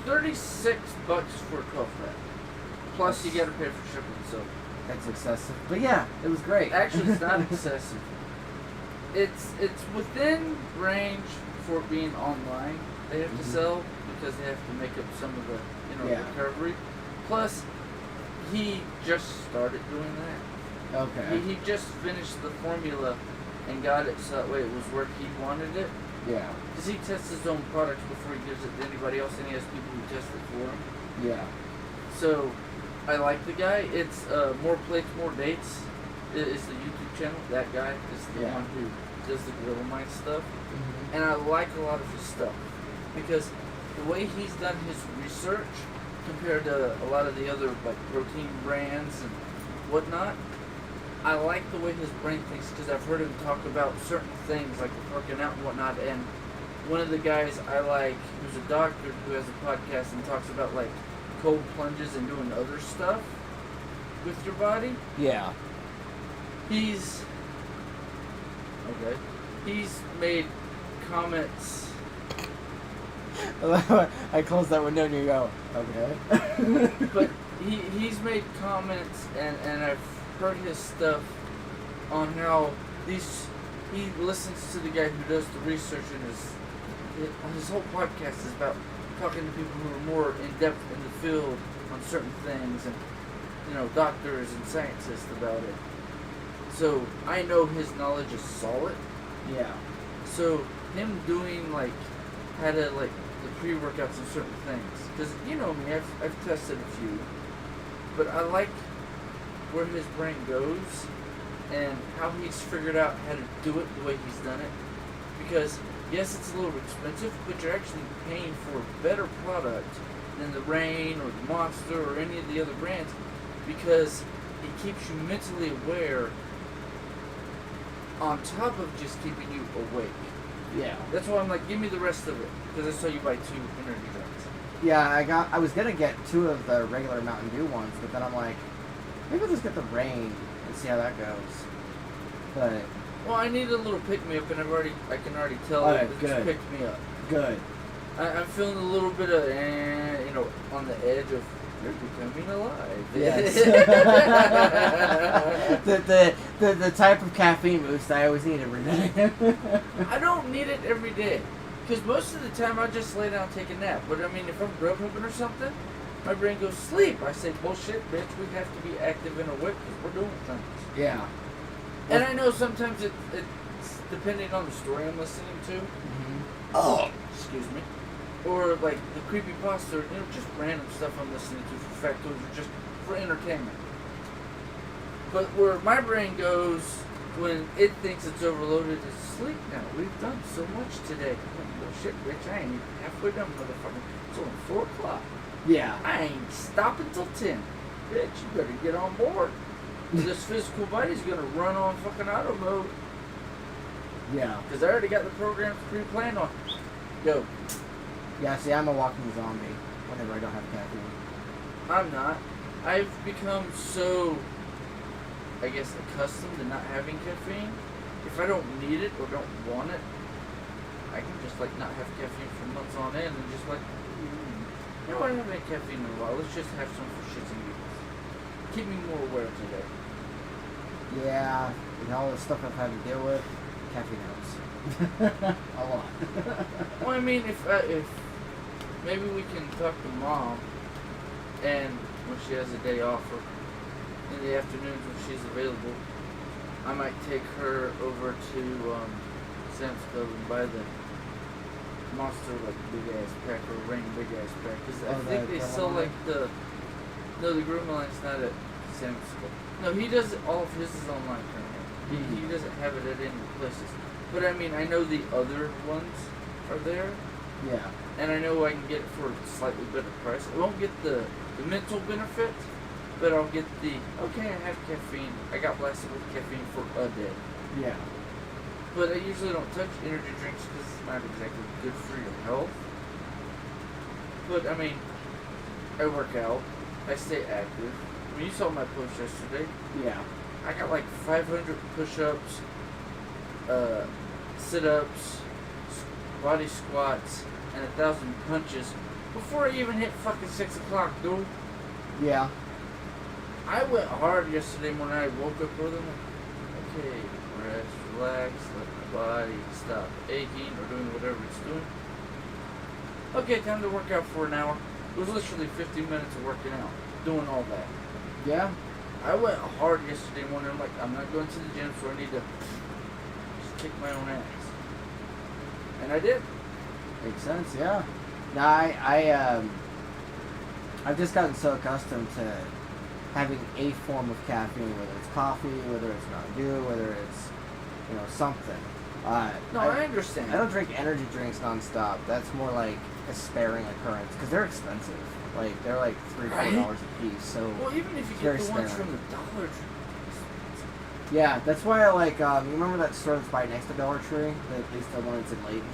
$36 for a 12 pack. Plus, you gotta pay for shipping. So That's excessive. But yeah, it was great. actually, it's not excessive. It's within range for it being online. They have to sell because they have to make up some of the recovery. Plus, he just started doing that. Okay. He just finished the formula and got it so that way it was where he wanted it. Yeah. Because he tests his own products before he gives it to anybody else, and he has people who test it for him. Yeah. So, I like the guy. It's More Plates, More Dates is the YouTube channel. That guy is the one who does the Gorilla Mind stuff. And I like a lot of his stuff. Because the way he's done his research compared to a lot of the other like protein brands and whatnot, I like the way his brain thinks because I've heard him talk about certain things like working out and whatnot. And one of the guys I like, who's a doctor who has a podcast and talks about like cold plunges and doing other stuff with your body. Yeah. He's made comments. I closed that window and you go, okay. But he's made comments and I've heard his stuff on how he listens to the guy who does the research, and his whole podcast is about talking to people who are more in depth in the field on certain things, and doctors and scientists about it. So I know his knowledge is solid. Yeah. So him doing how to the pre-workouts and certain things, because you know me, I've tested a few, but I like where his brain goes and how he's figured out how to do it the way he's done it. Because yes, it's a little expensive, but you're actually paying for a better product than the Reign or the Monster or any of the other brands, because it keeps you mentally aware on top of just keeping you awake. Yeah. That's why I'm like, give me the rest of it, because I saw you buy 2 energy drinks. Yeah, I was gonna get 2 of the regular Mountain Dew ones, but then I'm like, maybe I'll just get the Reign and see how that goes. But Well, I need a little pick-me-up, and I can already tell that it's good. picked me up. Good. I'm feeling a little bit of, on the edge of, you're becoming alive. Yes. the type of caffeine boost I always need every day. I don't need it every day, because most of the time I just lay down and take a nap. But I mean, if I'm grub hooping or something, my brain goes sleep. I say, bullshit, bitch, we have to be active and awake because we're doing things. Yeah. And I know sometimes it's depending on the story I'm listening to. Oh, excuse me. Or like the creepypasta, just random stuff I'm listening to for factoids or just for entertainment. But where my brain goes when it thinks it's overloaded is sleep now. We've done so much today. Well, shit, bitch, I ain't even halfway done, motherfucker. It's only 4 o'clock. Yeah. I ain't stopping till 10. Bitch, you better get on board. This physical body's gonna run on fucking auto mode. Yeah. Because I already got the programs pre-planned on. Go. Yeah, see, I'm a walking zombie whenever I don't have caffeine. I'm not. I've become so, I guess, accustomed to not having caffeine. If I don't need it or don't want it, I can just not have caffeine for months on end and just I haven't had caffeine in a while. Let's just have some for shits and giggles. Keep me more aware today. Yeah, and all the stuff I've had to deal with, caffeine helps. A lot. Well, I mean, if maybe we can talk to Mom, and when she has a day off or in the afternoons when she's available, I might take her over to Sam's Club and buy the Monster big ass pack or Reign big ass pack, because I think they sell the Gorilla Line's not at Sam's Club. No, he does all of his is online currently. He doesn't have it at any places. But I mean, I know the other ones are there. Yeah. And I know I can get it for a slightly better price. I won't get the mental benefit, but I'll get okay, I have caffeine. I got blasted with caffeine for a day. Yeah. But I usually don't touch energy drinks because it's not exactly good for your health. But I mean, I work out. I stay active. I mean, you saw my post yesterday. Yeah. I got 500 push-ups, sit-ups, body squats, and 1,000 punches before I even hit fucking 6 o'clock, dude. Yeah. I went hard yesterday morning. I woke up early. I'm like, okay, rest, relax, let my body stop aching or doing whatever it's doing. Okay, time to work out for an hour. It was literally 15 minutes of working out, doing all that. Yeah. I went hard yesterday morning. I'm like, I'm not going to the gym, so I need to just kick my own ass. And I did. Makes sense, yeah. No, I've just gotten so accustomed to having a form of caffeine, whether it's coffee, whether it's Mountain Dew, whether it's, something. No, I understand. I don't drink energy drinks nonstop. That's more like a sparing occurrence, because they're expensive. Like, they're like $3-4 a piece, so... Well, even if you get the ones from the Dollar Tree. Yeah, that's why I like, you remember that store that's right next to Dollar Tree? At least the one that's in Layton?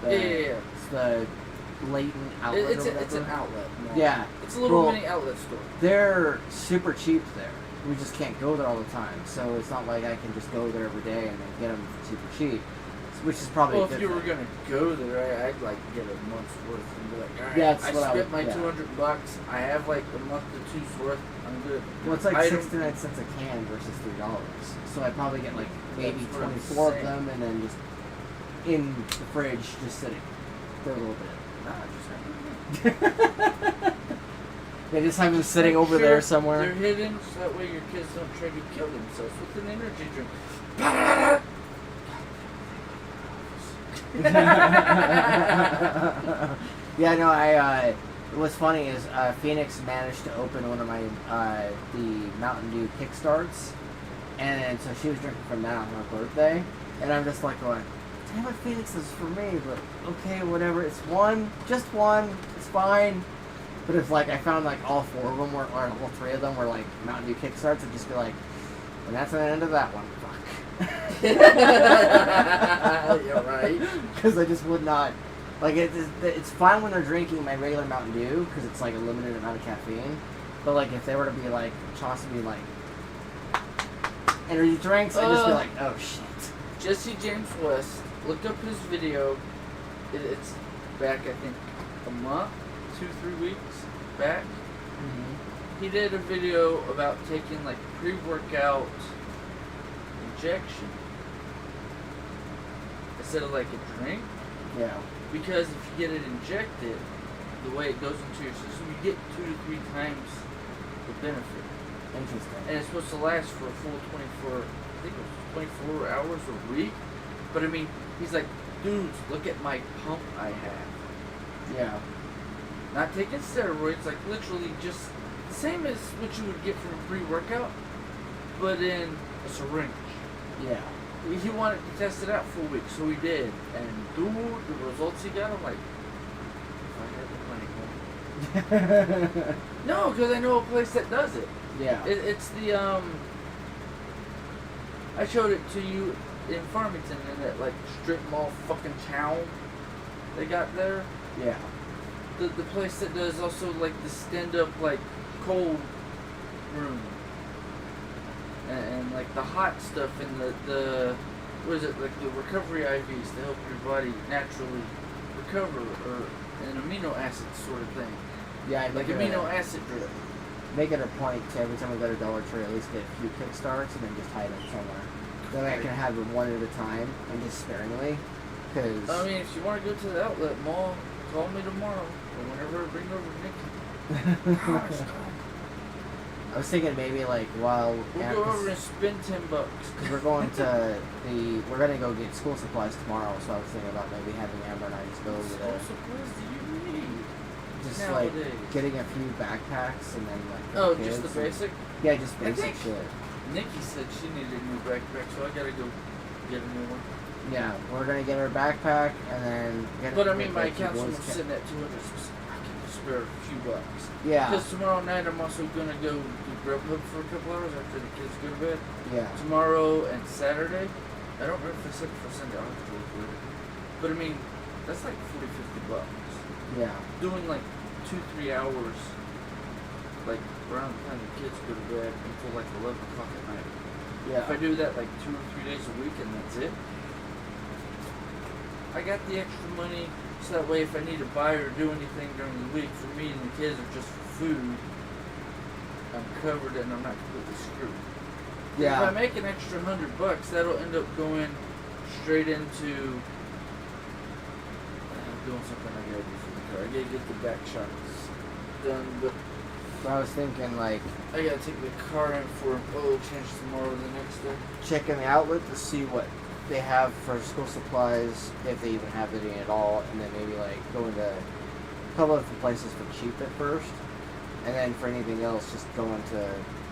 Yeah. It's the Layton outlet It's an outlet. No. Yeah. It's a little mini outlet store. They're super cheap there. We just can't go there all the time, so it's not like I can just go there every day and then get them super cheap, which is probably well, a good if you were thing. gonna go there, I'd like get a month's worth and be like, all right, Yeah, I spent my $200. I have like a month or two's worth. I'm good. Well, it's like 69 cents a can versus $3, so I probably get like maybe 24 of them, and then just in the fridge, just sitting for a little bit. They just have them sitting over there somewhere. They're hidden, so that way your kids don't try to kill themselves with an energy drink. Yeah, no, what's funny is Phoenix managed to open one of my the Mountain Dew Kickstarts, and so she was drinking from that on her birthday, and I'm just like going, damn it, Phoenix, this is for me, but okay, whatever, it's one, just one, it's fine. But if like I found like all 4 of them were, or all 3 of them were like Mountain Dew Kickstarts, I'd just be like, and that's the end of that one. Fuck. You're right. Because I just would not. Like it's fine when they're drinking my regular Mountain Dew because it's like a limited amount of caffeine. But like if they were to be like possibly like energy drinks, I'd just be like, oh shit. Jesse James West, look up his video. It's back, I think, a month, 2-3 weeks back. Mm-hmm. He did a video about taking like pre-workout injection instead of like a drink. Yeah. Because if you get it injected, the way it goes into your system, you get 2 to 3 times the benefit. Interesting. And it's supposed to last for a full 24, I think it was 24 hours a week. But I mean, he's like, dudes, look at my pump I have. Yeah. Not taking steroids, like literally just the same as what you would get from a pre-workout, but in a syringe. Yeah. He wanted to test it out for a week, so he did. And dude, the results he got, I'm like, if I had the money. No, because I know a place that does it. Yeah. It's the, I showed it to you in Farmington in that, like, strip mall fucking town they got there. Yeah. The place that does also, like, the stand-up, like, cold room. And like the hot stuff and the what is it, like the recovery IVs to help your body naturally recover, or an amino acid sort of thing. Yeah, like amino acid drip. Make it a point to every time we go to Dollar Tree at least get a few Kickstarts and then just hide them somewhere. That way I can have them one at a time and just sparingly. Cause I mean, if you want to go to the outlet mall, call me tomorrow or whenever I bring over Nikki. I was thinking maybe like while we'll go over and spend $10 because we're going to we're gonna go get school supplies tomorrow, so I was thinking about maybe having Amber and I just go over there. What supplies do you need? Just nowadays? Like getting a few backpacks and then like oh, kids just the basic? Yeah, just basic shit. Nikki said she needed a new backpack, so I gotta go get a new one. Yeah, we're gonna get her backpack and then get. But I mean, my account's almost sitting at 200. I can just spare a few bucks. Yeah. Because tomorrow night I'm also gonna go do Grubhub for a couple hours after the kids go to bed. Yeah. Tomorrow and Saturday. I don't remember if I said for Sunday. I'll have to look later. But I mean, that's like $40-50. Yeah. Doing like 2-3 hours, like around the time the kids go to bed until like 11 o'clock at night. Yeah. If I do that like 2 or 3 days a week and that's it, I got the extra money, so that way if I need to buy or do anything during the week for me and the kids or just for food, I'm covered and I'm not completely screwed. Yeah. If I make an extra $100, that'll end up going straight into doing something I gotta do for the car. I gotta get the back shots done, but So I was thinking, like, I gotta take the car in for an oil change tomorrow or the next day. checking the outlet to see what they have for school supplies, if they even have any at all, and then maybe, like, go into a couple of different places for cheap at first, and then for anything else, just go into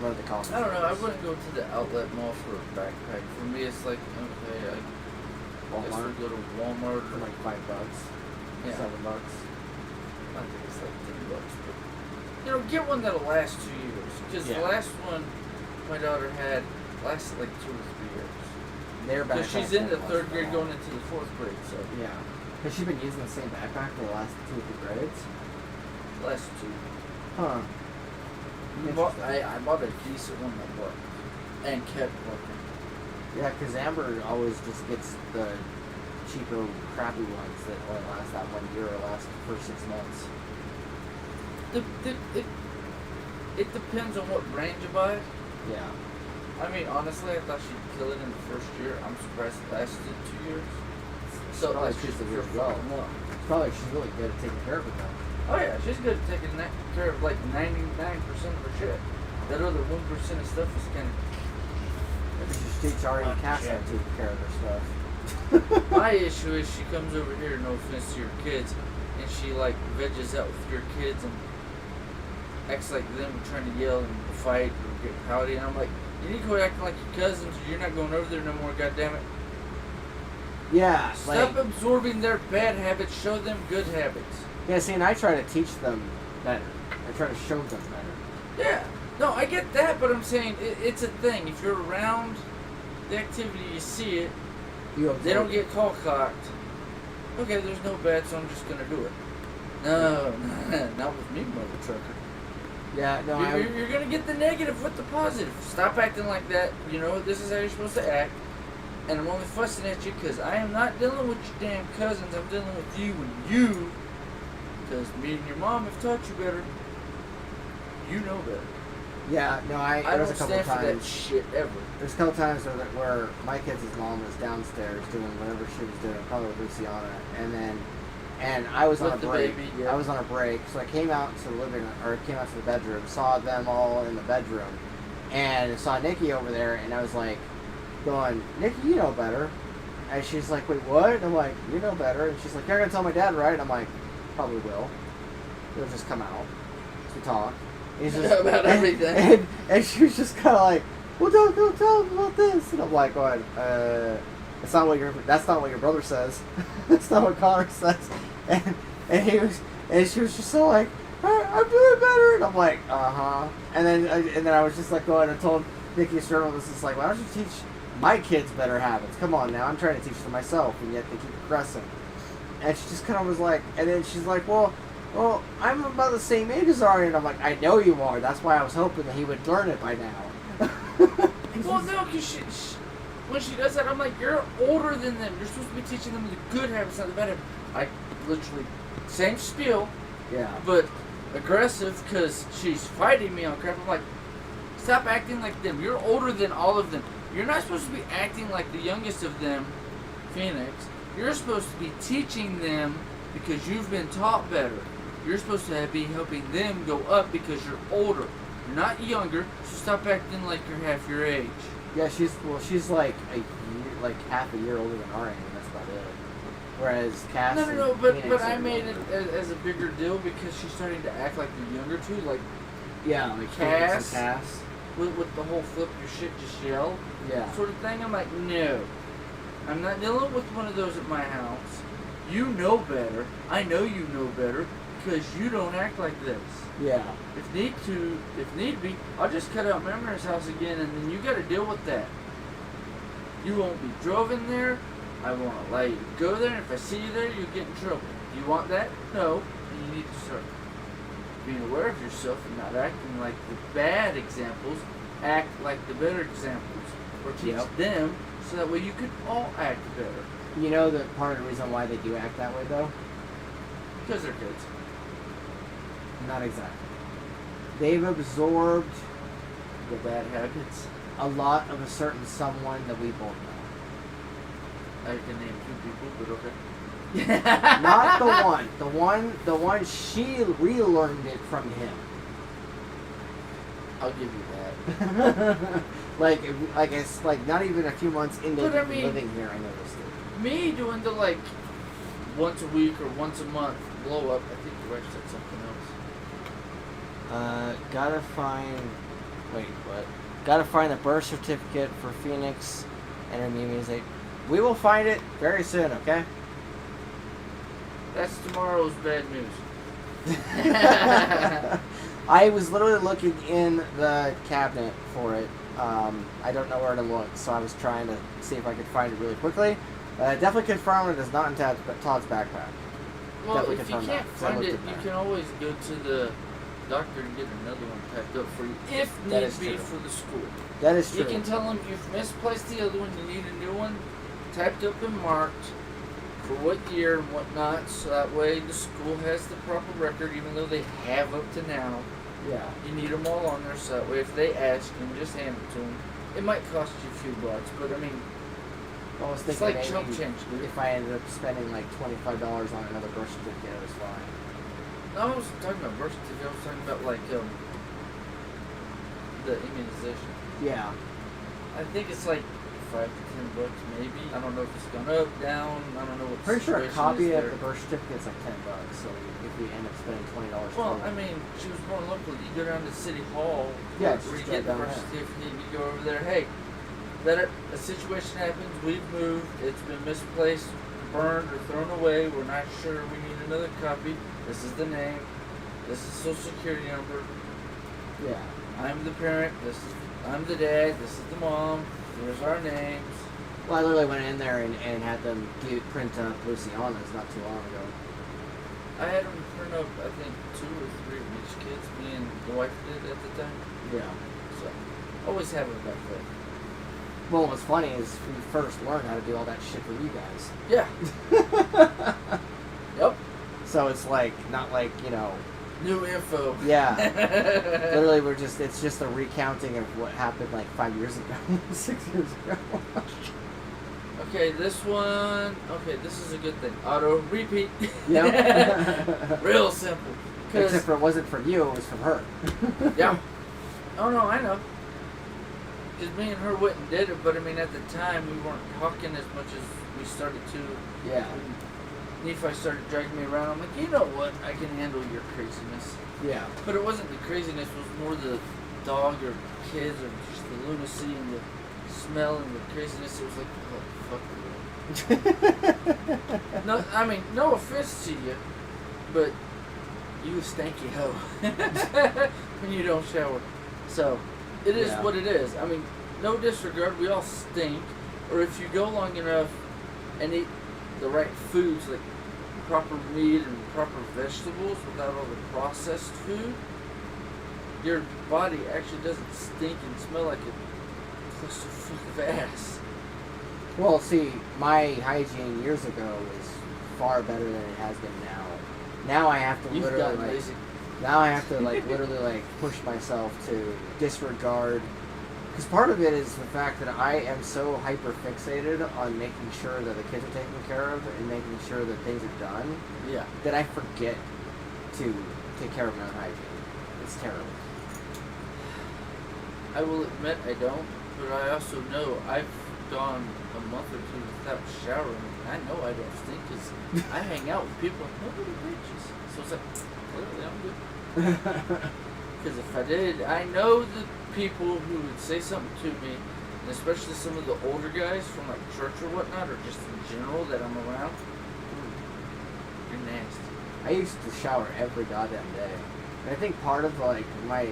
one of the common I don't know, I stores. wouldn't go to the outlet mall for a backpack. For me, it's like, okay, I guess Walmart we'll go to Walmart for or like $5, yeah. $7. I think it's like $10, but you know, get one that'll last 2 years. Because Yeah. the last one my daughter had lasted like 2 or 3 years. Their Because backpacks she's in the don't third last grade that going long. into the fourth grade, so Yeah. Has she been using the same backpack for the last 2 or 3 grades? last 2. Huh. I bought a decent one that worked and kept working. Yeah, because Amber always just gets the cheaper, crappy ones that only last that 1 year or last for 6 months. It depends on what brand you buy. Yeah. I mean, honestly, I thought she'd kill it in the first year. I'm surprised it lasted 2 years. So Probably that's just just a year for as well. fucking luck. It's probably like she's really good at taking care of it though. Oh yeah, she's good at taking care of like 99% of her shit. That other 1% of stuff is kind of. Maybe she should teach Ari and Cass how to take care of their stuff. My issue is she comes over here, no offense to your kids, and she like veggies out with your kids and acts like them trying to yell and fight or get pouty. And I'm like, you need to go acting like your cousins or you're not going over there no more, goddammit. Yeah, Stop like, absorbing their bad habits, show them good habits. yeah, see, and I try to teach them better. I try to show them better. Yeah. No, I get that, but I'm saying it's a thing. If you're around the activity, you see it, they don't get call cocked. Okay, there's no bad, so I'm just gonna do it. No, not with me, mother trucker. Yeah, no, You're gonna get the negative with the positive. Stop acting like that. You know, this is how you're supposed to act. And I'm only fussing at you because I am not dealing with your damn cousins. I'm dealing with you and you. Because me and your mom have taught you better. You know better. yeah, no, I there was don't a couple stand for that times. shit ever. There's a couple times where my kids' mom was downstairs doing whatever she was doing, probably with Luciana, and I was on a With the break. baby, yeah. I was on a break, so I came out to the living or came out to the bedroom, saw them all in the bedroom, and saw Nikki over there, and I was like, going, Nikki, you know better. And she's like, wait, what? And I'm like, you know better. And she's like, you're gonna tell my dad, right? And I'm like, probably will. It'll just come out. So we talk. And he's just, About everything. And she was just kind of like, well, don't tell him about this. And I'm like, going, that's not what your brother says. That's not what Connor says. And she was just so like, I'm doing better. And I'm like, uh-huh. And then I was just like going and told Nikki Sterling, this is like, why don't you teach my kids better habits? Come on now, I'm trying to teach them myself, and yet they keep progressing. And she just kind of was like, and then she's like, well, I'm about the same age as Ari, and I'm like, I know you are. That's why I was hoping that he would learn it by now. Well, no, because when she does that, I'm like, you're older than them. You're supposed to be teaching them the good habits, not the bad habits. I literally, same spiel, Yeah. but aggressive because she's fighting me on crap. I'm like, stop acting like them. You're older than all of them. You're not supposed to be acting like the youngest of them, Phoenix. You're supposed to be teaching them because you've been taught better. You're supposed to be helping them go up because you're older. You're not younger, so stop acting like you're half your age. Yeah, she's like half a year older than Ari, and that's about it. Whereas Cass. No, and but Phoenix I are made older. it as a bigger deal because she's starting to act like the younger two, like Yeah, like Cass. Phoenix and Cass. with the whole flip your shit, just yell Yeah. sort of thing. I'm like, no. I'm not dealing with one of those at my house. You know better. I know you know better because you don't act like this. Yeah. If need be, I'll just cut out Memory's house again, and then you got to deal with that. You won't be drove in there. I won't allow you to go there. And if I see you there, you'll get in trouble. Do you want that? No. Then you need to start being aware of yourself and not acting like the bad examples. Act like the better examples, or teach Yep. them so that way you can all act better. You know that part of the reason why they do act that way, though? Because they're kids. Not exactly. They've absorbed The bad habits. a lot of a certain someone that we both know. I can name 2 people, but okay. Not the one. The one she relearned it from him. I'll give you that. like it's like not even a few months into But I mean- living here, I noticed it. Me doing the like once a week or once a month blow up. I think your wife said something else. Gotta find. Wait, what? Gotta find the birth certificate for Phoenix and her new music. We will find it very soon, okay? That's tomorrow's bad news. I was literally looking in the cabinet for it. I don't know where to look, so I was trying to see if I could find it really quickly. Definitely confirm it is not in Todd's backpack. Well, Definitely if you confirm can't that, 'cause I find looked it, in you there. can always go to the doctor and get another one packed up for you, if That need is be, true. for the school. That is true. You can tell them you've misplaced the other one, you need a new one, typed up and marked for what year and whatnot, so that way the school has the proper record, even though they have up to now. Yeah. You need them all on there, so that way if they ask you, just hand it to them. It might cost you a few bucks, but I mean, I was it's thinking like chump maybe change, dude. if I ended up spending like $25 on another birth certificate, it was fine. No, I wasn't talking about birth certificate, I was talking about like the immunization. Yeah. I think it's like $5 to $10 maybe. I don't know if it's gone up, down. I don't know what. Pretty sure a situation copy is of there. the birth certificate is like $10. So if we end up spending $20, Well, total. I mean, she was born local. You go down to City Hall. Yeah, it's where you just get right the down birth there. certificate. You go over there. Hey, a situation happens. We've moved. It's been misplaced, burned, or thrown away. We're not sure. We need another copy. This is the name. This is the social security number. yeah. I'm the parent. I'm the dad. This is the mom. Here's our names. Well, I literally went in there and had them print up Luciana's not too long ago. I had them print up, I think, 2 or 3 of each kids. Me and the wife did at the time. Yeah. So, always have it back there. Well, what's funny is we first learned how to do all that shit for you guys. Yeah. Yep. So it's like, not like, you know, New info. yeah. Literally, it's just a recounting of what happened like 5 years ago, 6 years ago. Okay, this one. Okay, this is a good thing. Auto repeat. Yep. Real simple. Except for it wasn't from you, it was from her. Yeah. Oh no, I know. Because me and her went and did it, but I mean at the time we weren't talking as much as we started to. Yeah. Nephi started dragging me around. I'm like, you know what? I can handle your craziness. Yeah. But it wasn't the craziness. It was more the dog or kids or just the lunacy and the smell and the craziness. It was like, oh, fuck you. No, I mean, no offense to you, but you a stanky hoe when you don't shower. So, it is Yeah. what it is. I mean, no disregard. We all stink. Or if you go long enough and eat the right foods, like proper meat and proper vegetables without all the processed food, your body actually doesn't stink and smell like a clusterfuck of ass. Well, see, my hygiene years ago was far better than it has been now. Now I have to You've literally gotten like, lazy. now I have to like literally like push myself to disregard. Because part of it is the fact that I am so hyper fixated on making sure that the kids are taken care of and making sure that things are done Yeah. that I forget to take care of my own hygiene. It's terrible. I will admit I don't, but I also know I've gone a month or 2 without showering. I know I don't stink because I hang out with people and nobody bitches. So it's like, clearly I'm good. Because if I did, I know the people who would say something to me, and especially some of the older guys from like church or whatnot, or just in general that I'm around. You're nasty. I used to shower every goddamn day. And I think part of like my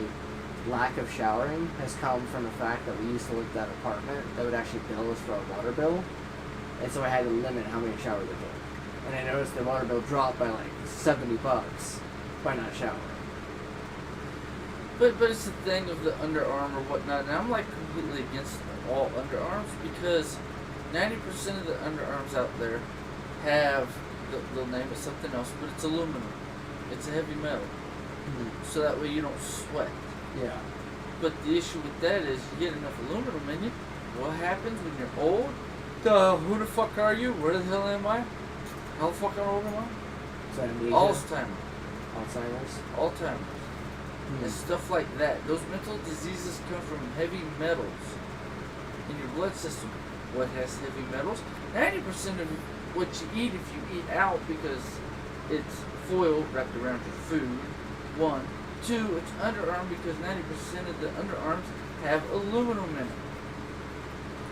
lack of showering has come from the fact that we used to live in that apartment that would actually bill us for our water bill. And so I had to limit how many showers I took. And I noticed the water bill dropped by like $70 by not showering. But it's the thing of the underarm or whatnot, and I'm like completely against all underarms because 90% of the underarms out there have, they'll name it something else, but it's aluminum. It's a heavy metal. So that way you don't sweat. Yeah. But the issue with that is you get enough aluminum in you. What happens when you're old? Who the fuck are you? Where the hell am I? How the fuck old am I? So amnesia. Alzheimer's. Alzheimer's. And stuff like that. Those mental diseases come from heavy metals in your blood system. What has heavy metals? 90% of what you eat, if you eat out, because it's foil wrapped around your food. 1. 2, it's underarm because 90% of the underarms have aluminum in it.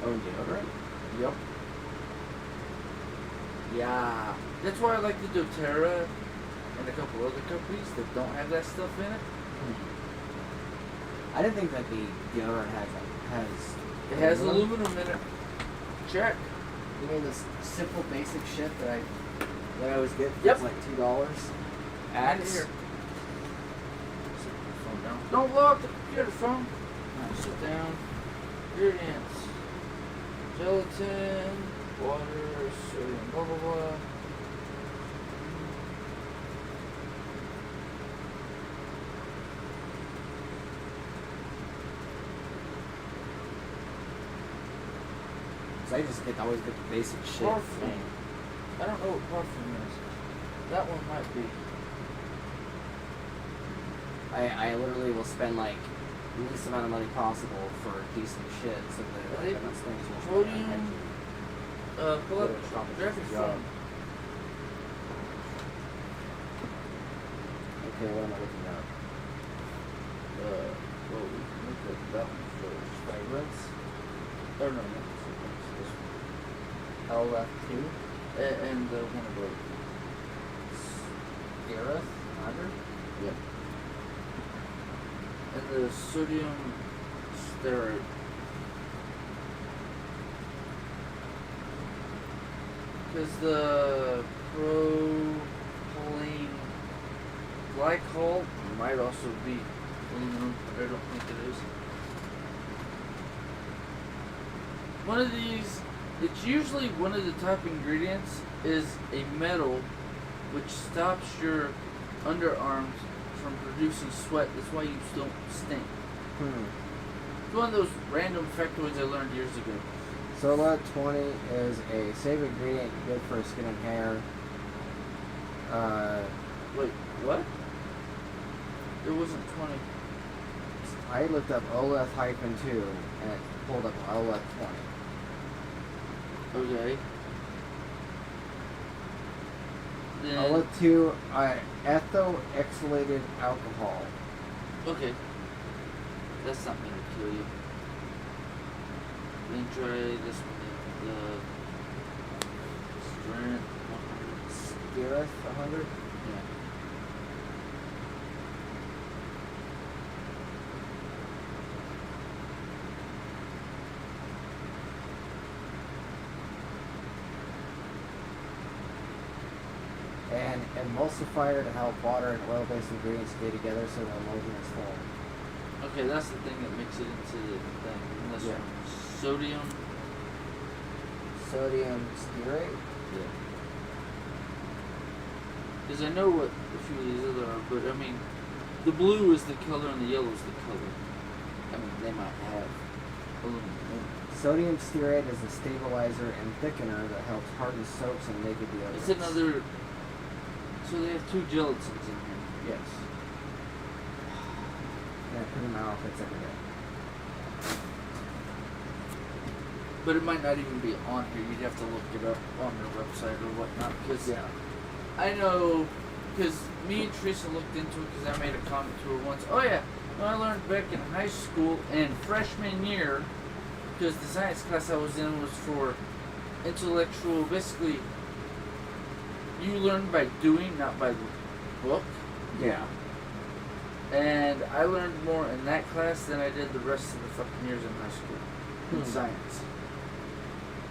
Oh, deodorant? Yep. Yeah. That's why I like the doTERRA and a couple other companies that don't have that stuff in it. I didn't think that the deodorant It has aluminum in it. Check. You mean this simple basic shit that I always get for Yep. like $2? Axe. Axe. Here. Sit your phone down. Don't blow up the computer phone. Alright, sit down. Ingredients. Gelatin, water, sodium, blah blah blah. So I just always get the basic shit. Parfum. I don't know what parfum is. That one might be. I literally will spend like the least amount of money possible for decent shit so that Right. those things will Podium. Pull up. Grab your phone. Okay, what am I looking at? Well, we can look at that one first. Fragrance. Or no, no. This one. LF2. And one of those. Gareth. 100. Yeah. And the sodium steroid. Because the propylene glycol might also be aluminum, but I don't think it is. One of these, it's usually one of the top ingredients is a metal which stops your underarms from producing sweat. That's why you don't stink. It's one of those random factoids I learned years ago. Sola 20 is a safe ingredient good for skin and hair. Wait, what? It wasn't 20. I looked up OLED-2 and it pulled up OLED 20. Okay. Then, OLED 2, ethyl-exylated alcohol. okay. That's not gonna kill you. Then try this one. The strength 100. Gareth 100. Yeah. And emulsifier to help water and oil-based ingredients stay together so the homogeneous form. Okay, that's the thing that makes it into the thing. And this Yeah. one. Sodium. Sodium stearate. Yeah. Because I know what a few of these other are, but I mean, the blue is the color and the yellow is the color. I mean, they might have aluminum in it. Sodium stearate is a stabilizer and thickener that helps harden soaps and naked deodorants. It's another. So they have 2 gelatins in here. Yes. And I put in my outfits every day. But it might not even be on here. You'd have to look it up on their website or whatnot. Because I know, because me and Teresa looked into it because I made a comment to her once. Oh yeah, I learned back in high school and freshman year, because the science class I was in was for intellectual, basically, you learn by doing, not by the book. Yeah. And I learned more in that class than I did the rest of the fucking years in high school in science.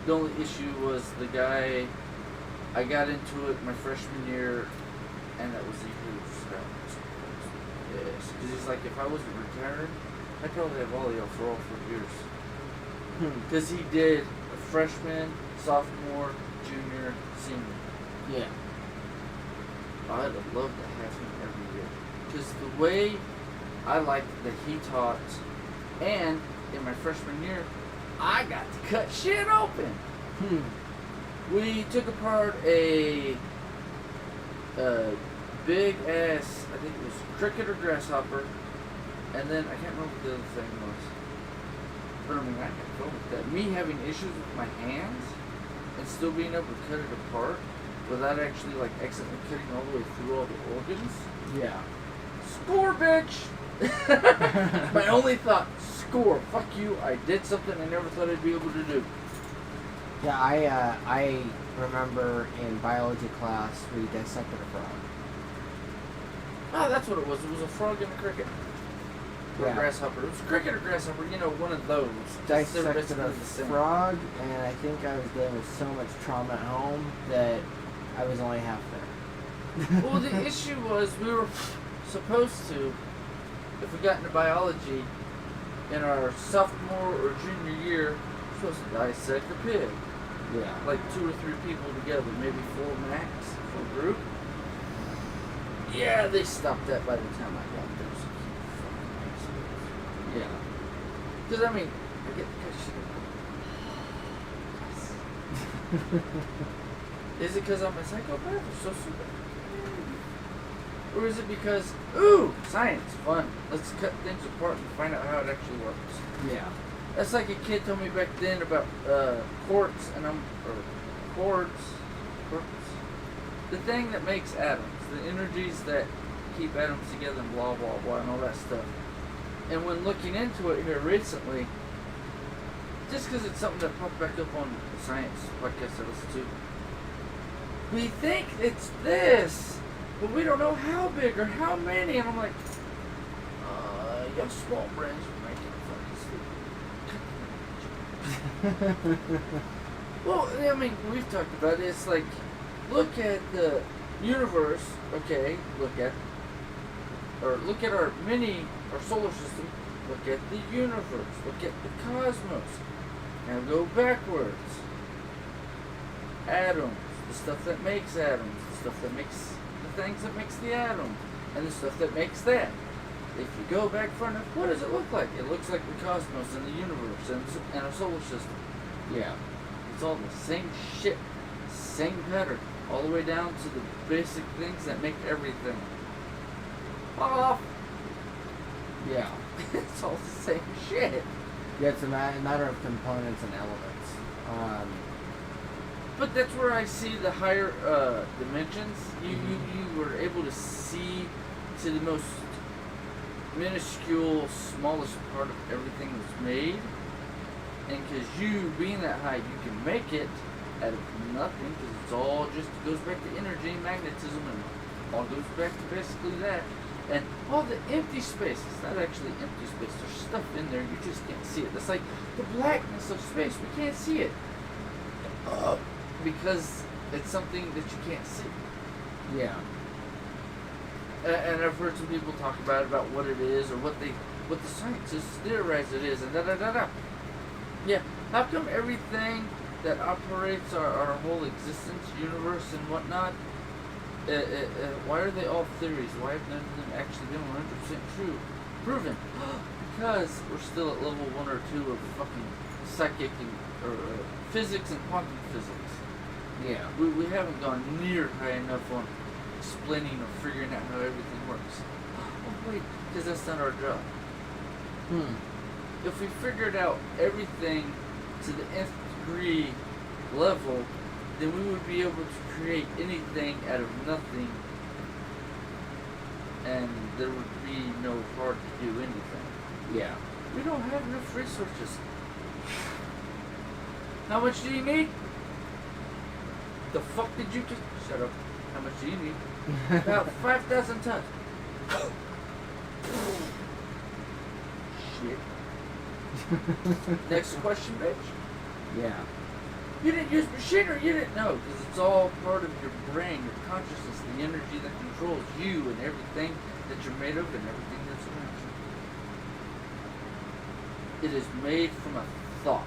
The only issue was the guy, I got into it my freshman year, and that was the year of scouts. Yes, because he's like, if I wasn't retired, I'd probably have all y'all for all 4 years. Because he did a freshman, sophomore, junior, senior. Yeah. I'd have loved to have him every year. Because the way I liked that he taught, and in my freshman year, I got to cut shit open. We took apart a big ass, I think it was cricket or grasshopper, and then I can't remember what the other thing was. But I mean, I had fun with that. Me having issues with my hands and still being able to cut it apart without actually like accidentally cutting all the way through all the organs. Yeah. Score, bitch! My only thought, score. Fuck you, I did something I never thought I'd be able to do. Yeah, I remember in biology class we dissected a frog. Oh, that's what it was. It was a frog and a cricket. Or a grasshopper. It was a cricket or grasshopper, you know, one of those. Dissected a frog, and I think I was dealing with so much trauma at home that I was only half there. Well, the issue was we were supposed to, if we got into biology, in our sophomore or junior year, we're supposed to dissect a pig. Yeah. Like 2 or 3 people together, maybe 4 max for a group. Yeah, they stopped that by the time I got there. So yeah. Because, I mean, I get the shit. Is it because I'm a psychopath or sociopath? Or is it because, ooh, science, fun. Let's cut things apart and find out how it actually works. Yeah. That's like a kid told me back then about quartz, the thing that makes atoms, the energies that keep atoms together and blah, blah, blah, and all that stuff. And when looking into it here recently, just because it's something that popped back up on the science podcast I listen to, we think it's this, but we don't know how big or how many. And I'm like, you have small brains for making fucking sleep. Well, I mean, we've talked about it. It's like, look at the universe, okay, look at our solar system, look at the universe, look at the cosmos. Now go backwards. Atoms, the stuff that makes atoms, the stuff that makes the things that makes the atom, and the stuff that makes that. If you go back far enough, what does it look like? It looks like the cosmos and the universe and our solar system. Yeah. It's all the same shit, same pattern, all the way down to the basic things that make everything. Off. Yeah. It's all the same shit. Yeah, it's a matter of components and elements. But that's where I see the higher dimensions. You were able to see to the most minuscule, smallest part of everything that's made. And because you, being that high, you can make it out of nothing, because it's all just, it goes back to energy, magnetism, and all goes back to basically that. And all the empty space, it's not actually empty space, there's stuff in there, you just can't see it. It's like the blackness of space, we can't see it. Because it's something that you can't see. Yeah. And I've heard some people talk about what it is, or what the scientists theorize it is, and da-da-da-da. Yeah, how come everything that operates our whole existence, universe, and whatnot, why are they all theories? Why have none of them actually been 100% true? Proven. Because we're still at level 1 or 2 of fucking psychic or physics and quantum physics. Yeah. We haven't gone near high enough on explaining or figuring out how everything works. Oh wait, because that's not our job. If we figured out everything to the nth degree level, then we would be able to create anything out of nothing, and there would be no hard to do anything. Yeah. We don't have enough resources. How much do you need? The fuck did you just... Shut up. How much do you need? About 5,000 tons. Shit. Next question, bitch. Yeah. You didn't use machinery, you didn't know, because it's all part of your brain, your consciousness, the energy that controls you and everything that you're made of and everything that's around you. It is made from a thought,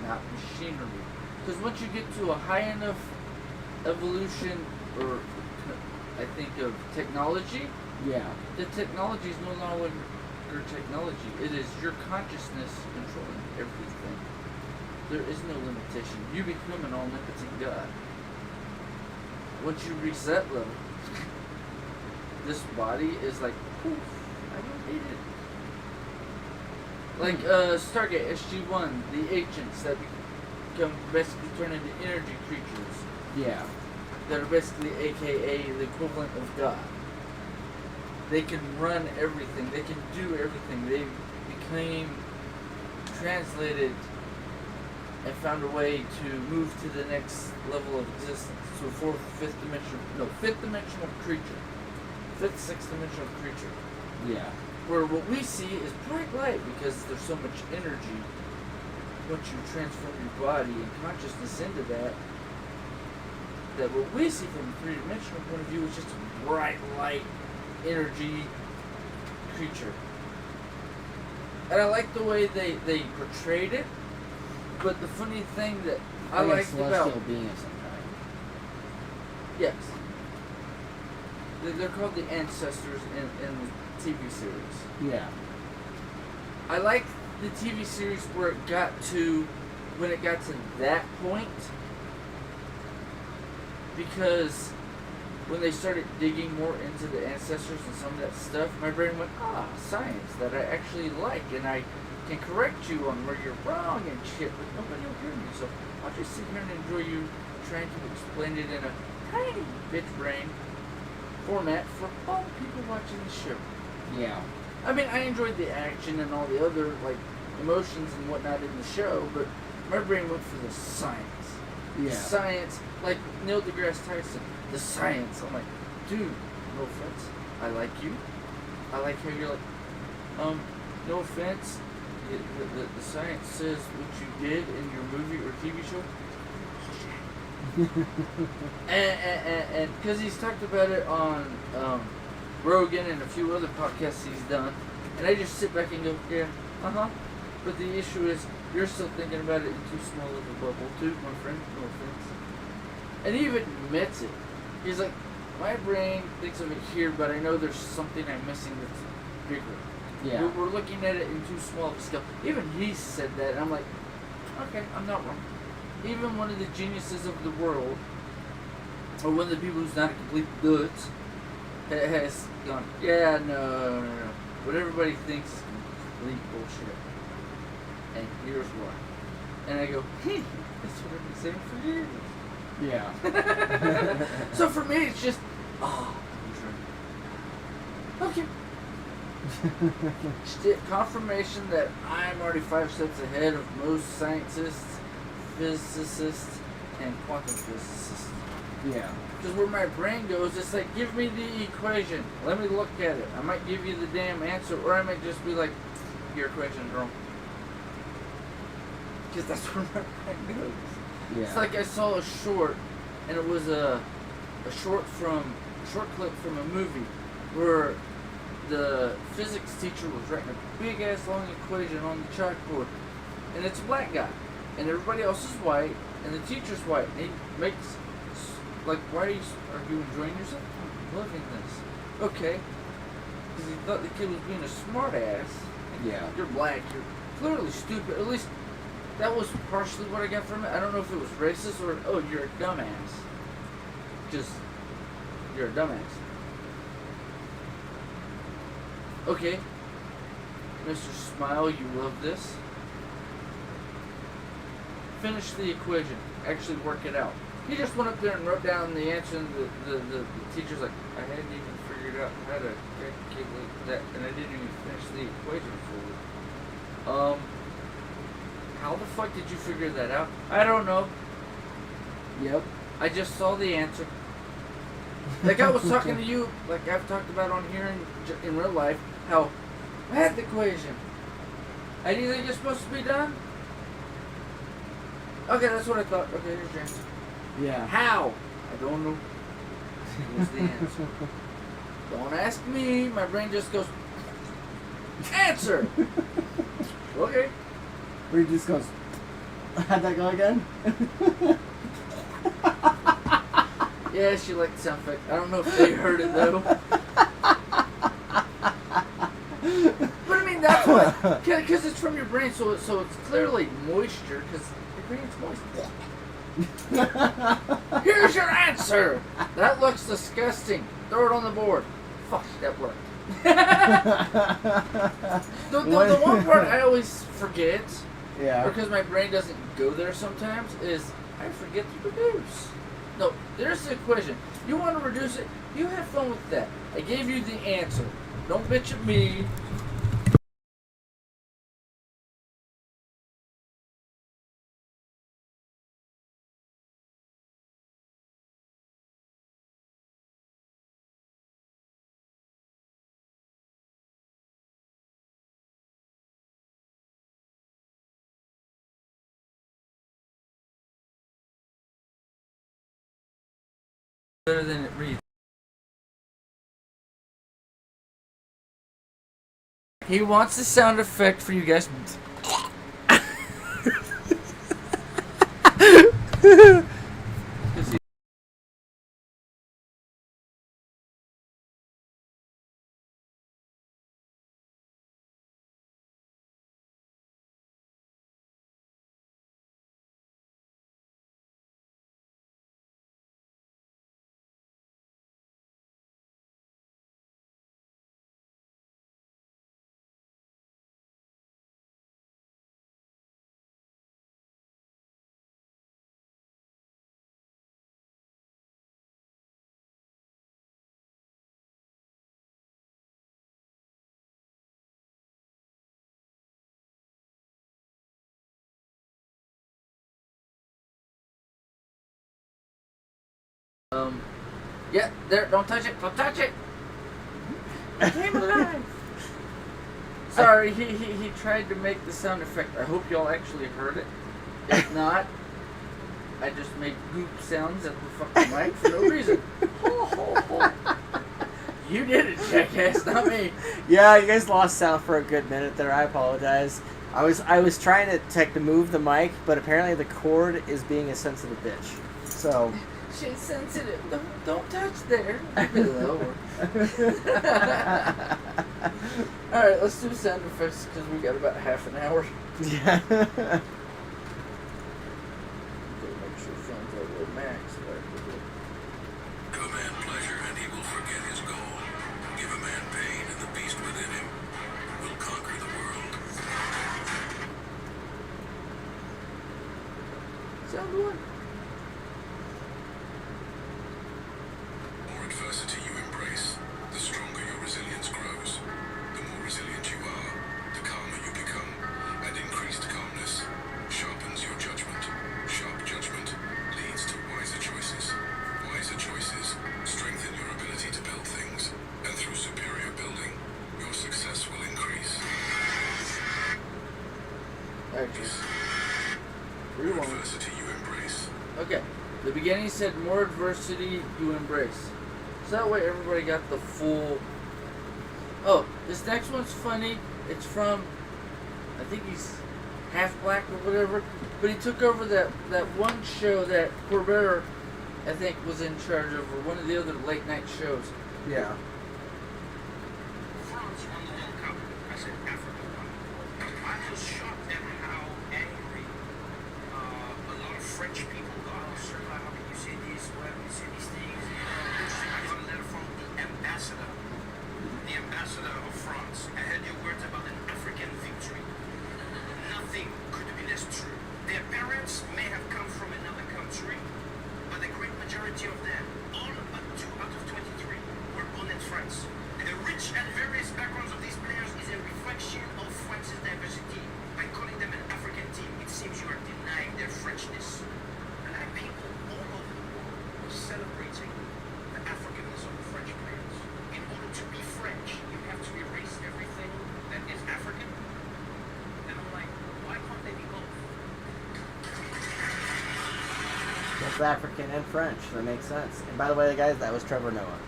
not machinery. Because once you get to a high enough evolution, or I think of technology, Yeah. the technology is no longer technology. It is your consciousness controlling everything. There is no limitation. You become an omnipotent God. Once you reach that level, this body is like, poof, I don't need it. Like Stargate SG-1, the ancients that become basically turn into energy creatures Yeah. that are basically AKA the equivalent of God. They can run everything. They can do everything. They became translated and found a way to move to the next level of existence. So fifth dimensional creature. Fifth, sixth dimensional creature. Yeah. Where what we see is bright light because there's so much energy. Once you transform your body and consciousness into that, that what we see from a three-dimensional point of view is just a bright light energy creature. And I like the way they portrayed it, but the funny thing that I Like a liked about... celestial being of some kind. Yes. They're called the Ancestors in the TV series. Yeah. I like the TV series where it got to, when it got to that point, because when they started digging more into the ancestors and some of that stuff, my brain went, science that I actually like, and I can correct you on where you're wrong and shit, but nobody will hear me, so I'll just sit here and enjoy you trying to explain it in a tiny bitch brain format for all the people watching the show. Yeah. I mean, I enjoyed the action and all the other, like, emotions and whatnot in the show, but my brain went for the science. Yeah. The science, like Neil deGrasse Tyson, the science. I'm like, dude, no offense, I like you. I like how you're like, no offense, the science says what you did in your movie or TV show. and because he's talked about it on Rogan and a few other podcasts he's done, and I just sit back and go, yeah, but the issue is you're still thinking about it in too small of a bubble too, my friend, no offense. And he even admits it. He's like, my brain thinks of it here, but I know there's something I'm missing that's bigger. Yeah. We're looking at it in too small of a scale. Even he said that, and I'm like, okay, I'm not wrong. Even one of the geniuses of the world, or one of the people who's not a complete dutz, has gone, yeah, no. What everybody thinks is complete bullshit. And here's why. And I go, that's what I've been saying for years. Yeah. So for me, it's just, okay. Confirmation that I'm already 5 steps ahead of most scientists, physicists, and quantum physicists. Yeah. Because where my brain goes, it's like, give me the equation. Let me look at it. I might give you the damn answer, or I might just be like, your equation's wrong. Because that's where my brain goes. Yeah. It's like I saw a short, and it was a short clip from a movie where the physics teacher was writing a big ass long equation on the chalkboard, and it's a black guy, and everybody else is white, and the teacher's white, and he makes like, are you enjoying yourself? I'm loving this. Okay, because he thought the kid was being a smart ass. Yeah. You're black. You're clearly stupid. At least that was partially what I got from it. I don't know if it was racist or, oh, you're a dumbass. Just, you're a dumbass. Okay. Mr. Smile, you love this. Finish the equation. Actually work it out. He just went up there and wrote down the answer, and the teacher's like, I hadn't even figured out how to calculate that, and I didn't even finish the equation fully. How the fuck did you figure that out? I don't know. Yep. I just saw the answer. Like I was talking to you, like I've talked about on here in real life, how I had the equation. How do you think it's supposed to be done? Okay, that's what I thought. Okay, here's your answer. Yeah. How? I don't know. Here's the answer. Don't ask me. My brain just goes, answer! Okay. Or he just goes, How'd that go again? Yeah, she liked the sound effect. I don't know if they heard it though. But I mean, that's what, because it's from your brain, so it's clearly moisture, because your brain's moist. Here's your answer. That looks disgusting. Throw it on the board. Fuck, that worked. the one part I always forget, because my brain doesn't go there sometimes, is I forget to reduce. No, there's the equation. You want to reduce it, you have fun with that. I gave you the answer. Don't bitch at me. Better than it reads. He wants the sound effect for you guys. Yeah, there, don't touch it, don't touch it! It came alive! Sorry, he tried to make the sound effect. I hope y'all actually heard it. If not, I just made goop sounds at the fucking mic for no reason. You did it, jackass, not me. Yeah, you guys lost sound for a good minute there. I apologize. I was trying to move the mic, but apparently the cord is being a sensitive bitch. So she's sensitive. Don't touch there. A bit lower. Alright, let's do sound effects because we got about half an hour. Yeah. Gotta make sure phones are low max. Give a man pleasure and he will forget his goal. Give a man pain and the beast within him will conquer the world. Sound one. The more adversity you embrace, the stronger your resilience grows. The more resilient you are, the calmer you become, and increased calmness sharpens your judgment. Sharp judgment leads to wiser choices. Wiser choices strengthen your ability to build things, and through superior building, your success will increase. Actually, The more adversity you embrace, okay. The beginning said more adversity you embrace. So that way everybody got the full. Oh, this next one's funny. It's from, I think he's half black or whatever. But he took over that one show that Corbett, I think, was in charge of, or one of the other late night shows. Yeah. France won the World Cup. I said Africa won. I was shocked at how angry a lot of French people got. Sir, how can you say this? Why can you say these things? I got a letter from the ambassador of France. I heard your words about an African victory. Nothing could be less true. Their parents may have come from another country, but the great majority of them, all but 2 out of 23, were born in France. And the rich and various backgrounds of these players is a reflection of France's diversity. By calling them an African team, it seems you are denying their Frenchness. Black people all over the world were celebrating the Africanness of the French players. In order to be French, you have to erase everything that is African. And I'm like, why can't they be both? Both African and French. That makes sense. And by the way, guys, that was Trevor Noah.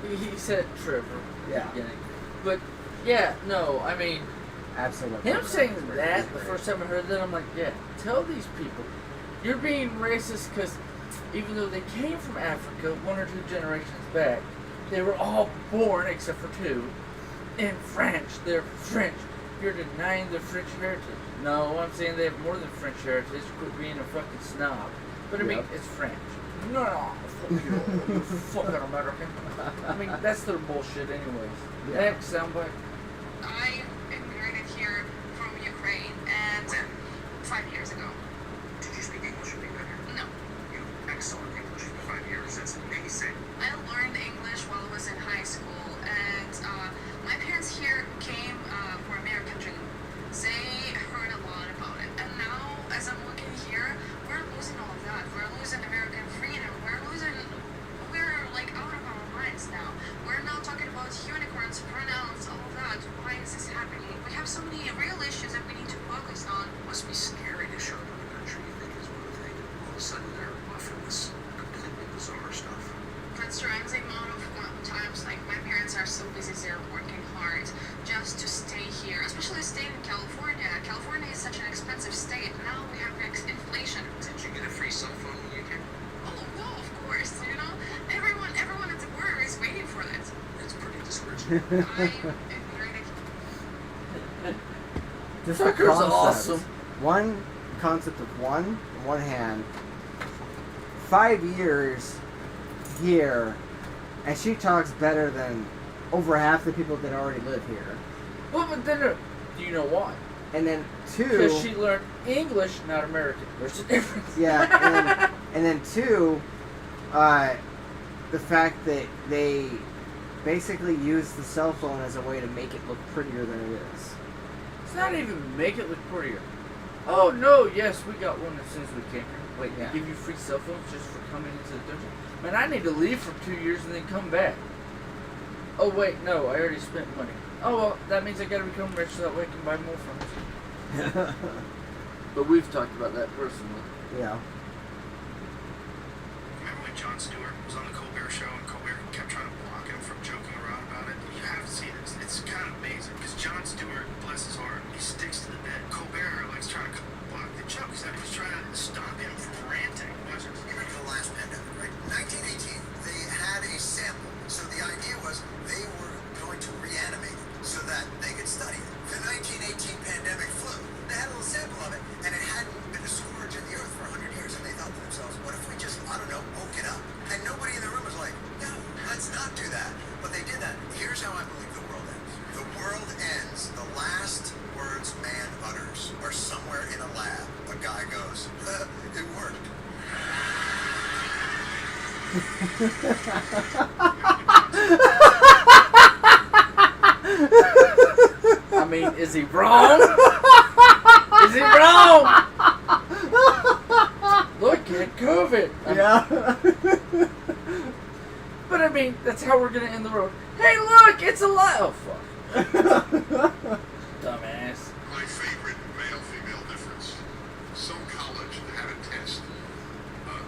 He said Trevor. Yeah. Beginning. But yeah, no, I mean, Absolutely. Him saying that the first time I heard that, I'm like, yeah, tell these people you're being racist because even though they came from Africa 1 or 2 generations back, they were all born, except for 2, in French. They're French. You're denying their French heritage. No, I'm saying they have more than French heritage. Quit being a fucking snob. But I mean, it's French. No, fuck you, you fucking American. I mean, that's their bullshit anyways. Next soundbite. I immigrated here from Ukraine, and When? 5 years ago. Did you speak English when you got here? No, You excellent English for 5 years. That's amazing. I learned English while I was in high school, and my parents here came for American dream. They heard a lot about it, and now as I'm looking here, we're losing all of that. We're losing American freedom. We're like out of our minds now. We're now talking about unicorns, pronouns, all of that. Why is this happening? We have so many real issues that we need to focus on. Must be scary to show up in a country you think is one thing. All of a sudden they're offering this completely bizarre stuff. That's true. And the amount of times, like, my parents are so busy, they're working hard just to stay here, especially staying in California. California is such an expensive state. Now we have inflation. Did you get a free cell phone when you came? Oh, well, of course, you know, everyone at the border is waiting for that. It's pretty discouraging. I immigrated. Just Tucker's the concept. awesome. One concept of one in one hand. 5 years here, and she talks better than over half the people that already live here. Well, but then, do you know why? And then 2, Because she learned English, not American. There's a difference. yeah, and then 2, the fact that they basically use the cell phone as a way to make it look prettier than it is. It's not even make it look prettier. Oh no, yes, we got one as soon as we came here. Wait, Yeah. they give you free cell phones just for coming into the dungeon? Man, I need to leave for 2 years and then come back. Oh wait, no, I already spent money. Oh well, that means I gotta become rich so that way I can buy more phones. But we've talked about that personally. Yeah. Remember when Jon Stewart was on the Colbert Show and Colbert kept trying to block him from joking around about it? You have to see it. It's kind of amazing because Jon Stewart, bless his heart, he sticks to the bit. Colbert likes trying to block the jokes. That he was trying to stop him from ranting. Wasn't it? Remember the last pandemic, right? 1918, they had a sample. So the idea was they were going to reanimate it so that they could study it. The 1918 pandemic flu, they had a little sample of it, and it hadn't been a scourge of the earth for 100 years. And they thought to themselves, what if we just, I don't know, woke it up? And nobody in the room was like, no, let's not do that. But they did that. Here's how I believe the world ends. The world ends. The last words man utters are somewhere in a lab. A guy goes, it worked. I mean, is he wrong? Is he wrong? Look at COVID. Yeah. But I mean, that's how we're gonna end the road. Hey, look, it's alive. Oh fuck. Dumbass. My favorite male-female difference. Some college had a test.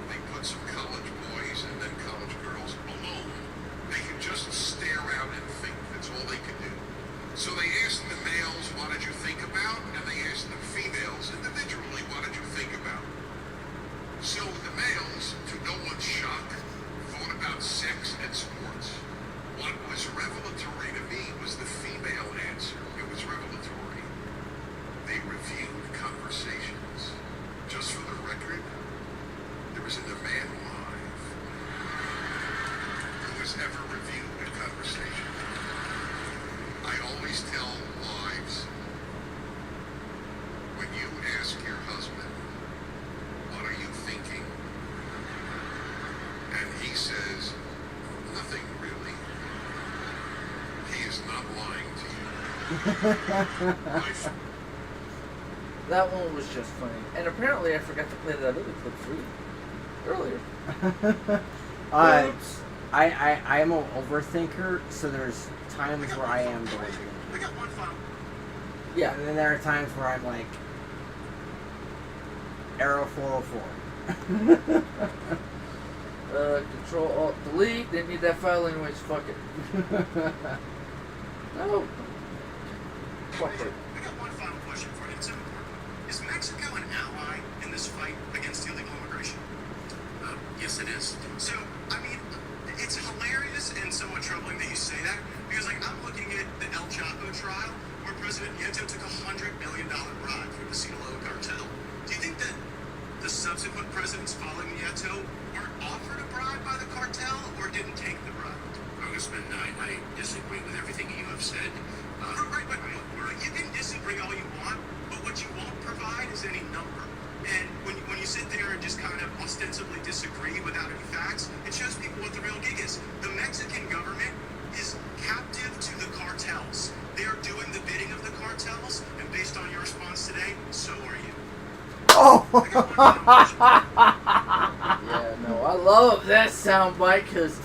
They put some college boys and then college girls alone. They could just stare out and think. That's all they could do. So they asked the males, what did you think about? And they asked the females individually, what did you think about? So the males, to no one's shock, thought about sex and sports. What was revelatory to me was the female answer. It was revelatory. They reviewed conversations. Just for the record, there isn't a man alive who has ever reviewed a conversation. I always tell wives, when you ask your husband, what are you thinking? And he says, nothing really. He is not lying to you. That one was just funny. And apparently I forgot to play that other clip for you earlier. Oops. I am an overthinker, so there's times where I am going to. I got one final. Yeah. And then there are times where I'm like, arrow 404. Control Alt Delete. Didn't need that file anyways. Fuck it. No. Fuck it. I got one question for you. It's important. Is Mexico an ally in this fight against illegal immigration? Yes, it is. So, I mean, it's hilarious and somewhat troubling that you say that, because, like, I'm looking at the El Chapo trial where President Nieto took $100 million bribe from the Sinaloa cartel. Do you think that the subsequent presidents following Nieto weren't offered a bribe by the cartel or didn't take the bribe? Congressman, I disagree with everything you have said. Right, but you can disagree all you want, but what you won't provide is any number. And when you sit there and just kind of ostensibly disagree without any facts, it shows people what the real gig is. The Mexican government is captive to the cartels. They are doing the bidding of the cartels, and based on your response today, so are you. Oh! Yeah, no, I love that soundbite because,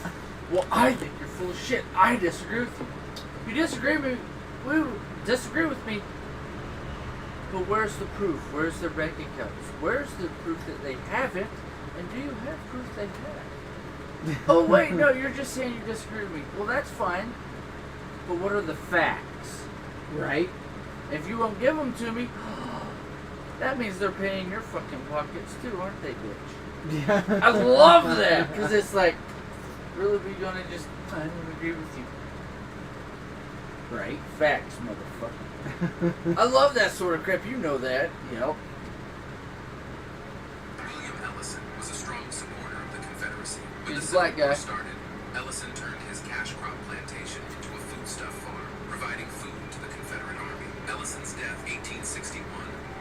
well, I think you're full of shit. I disagree with you. You disagree with me, but where's the proof? Where's their bank accounts? Where's the proof that they have it? And do you have proof they have? Oh, wait, no, you're just saying you disagree with me. Well, that's fine, but what are the facts? Right? If you won't give them to me, that means they're paying your fucking pockets too, aren't they, bitch? Yeah. I love that, because it's like, really, we gonna just, I don't agree with you. Right? Facts, motherfucker. I love that sort of crap, you know that. Yep. William Ellison was a strong supporter of the Confederacy. When He's the a black Civil War guy. started, Ellison turned his cash crop plantation into a foodstuff farm, providing food to the Confederate Army. Ellison's death, 1861,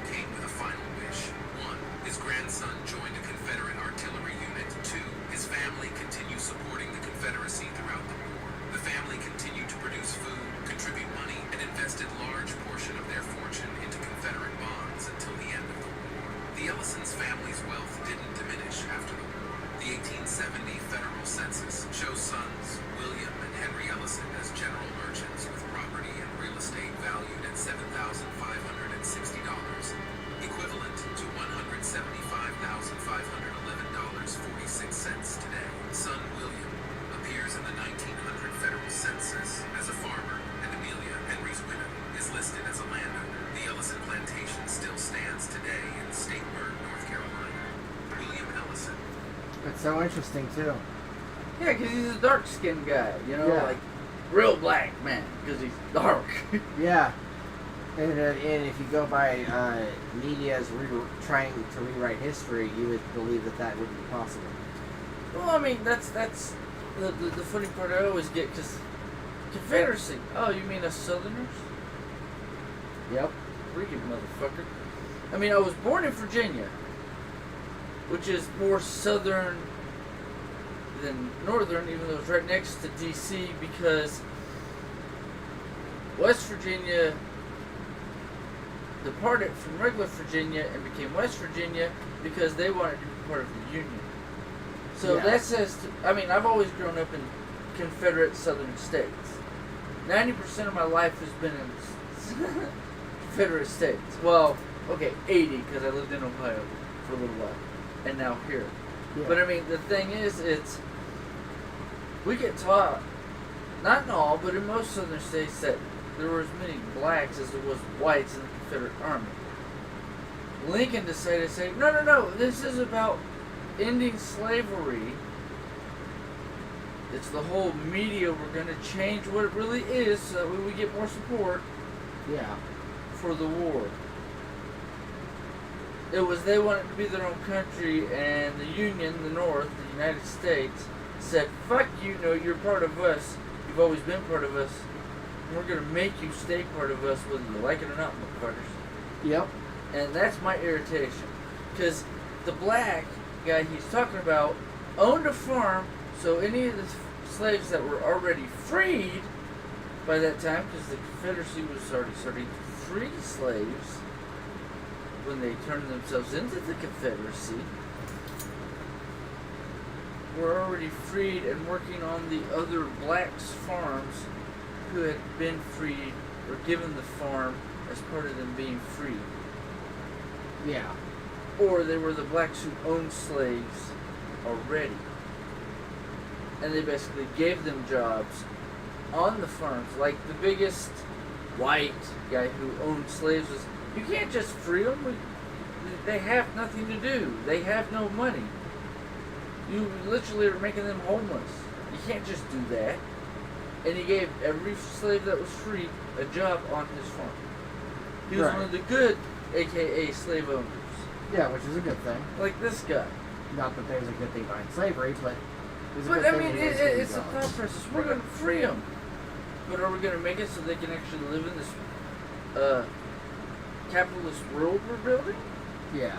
came with a final wish. 1. His grandson joined a Confederate artillery unit. 2. His family continued supporting the Confederacy throughout the war. The family continued to produce food, contribute money, and invested large portion of their fortune into Confederate bonds until the end of the war. The Ellison's family's wealth didn't diminish after the war. The 1870 federal census shows sons William and Henry Ellison as general merchants with property and real estate valued at $7,560, equivalent to $175,511.46 today. Son William appears in the 1900 federal census as a farmer, and Amelia, Henry's widow, is listed as a landowner. The Ellison plantation still stands today in Statesburg, North Carolina. William Ellison. It's so interesting, too. Yeah, because he's a dark-skinned guy, you know, Yeah. like, real black man, because he's dark. Yeah. And if you go by media as trying to rewrite history, you would believe that that wouldn't be possible. Well, I mean, that's the funny part I always get, because Confederacy, oh, you mean us Southerners? Yep. Read it, motherfucker. I mean, I was born in Virginia, which is more southern than northern, even though it's right next to D.C., because West Virginia departed from regular Virginia and became West Virginia because they wanted to be part of the Union. So Yeah. that says, I mean, I've always grown up in Confederate Southern states. 90% of my life has been in Confederate states. Well, okay, 80 because I lived in Ohio for a little while, and now here. Yeah. But I mean, the thing is, we get taught, not in all, but in most southern states, that there were as many blacks as there was whites in the Confederate Army. Lincoln decided to say, no, this is about ending slavery. It's the whole media. We're going to change what it really is so that way we get more support Yeah. for the war. It was they wanted to be their own country, and the Union, the North, the United States, said, fuck you, no, you're part of us. You've always been part of us. And we're going to make you stay part of us whether you like it or not, motherfuckers. Yep. And that's my irritation. Because the black guy he's talking about owned a farm, so any of the slaves that were already freed by that time, because the Confederacy was already starting to free slaves when they turned themselves into the Confederacy, were already freed and working on the other blacks' farms who had been freed or given the farm as part of them being free. Yeah. Or they were the blacks who owned slaves already. And they basically gave them jobs on the farms. Like the biggest white guy who owned slaves was You can't just free them. They have nothing to do. They have no money. You literally are making them homeless. You can't just do that. And he gave every slave that was free a job on his farm. He was one of the good, aka slave owners. Yeah, which is a good thing. Like this guy. Not that there's a good thing behind slavery, but it's a But good I thing mean, that he was it's a getting thought jobs. process. We're going to free them. But are we going to make it so they can actually live in this capitalist world we're building? Yeah.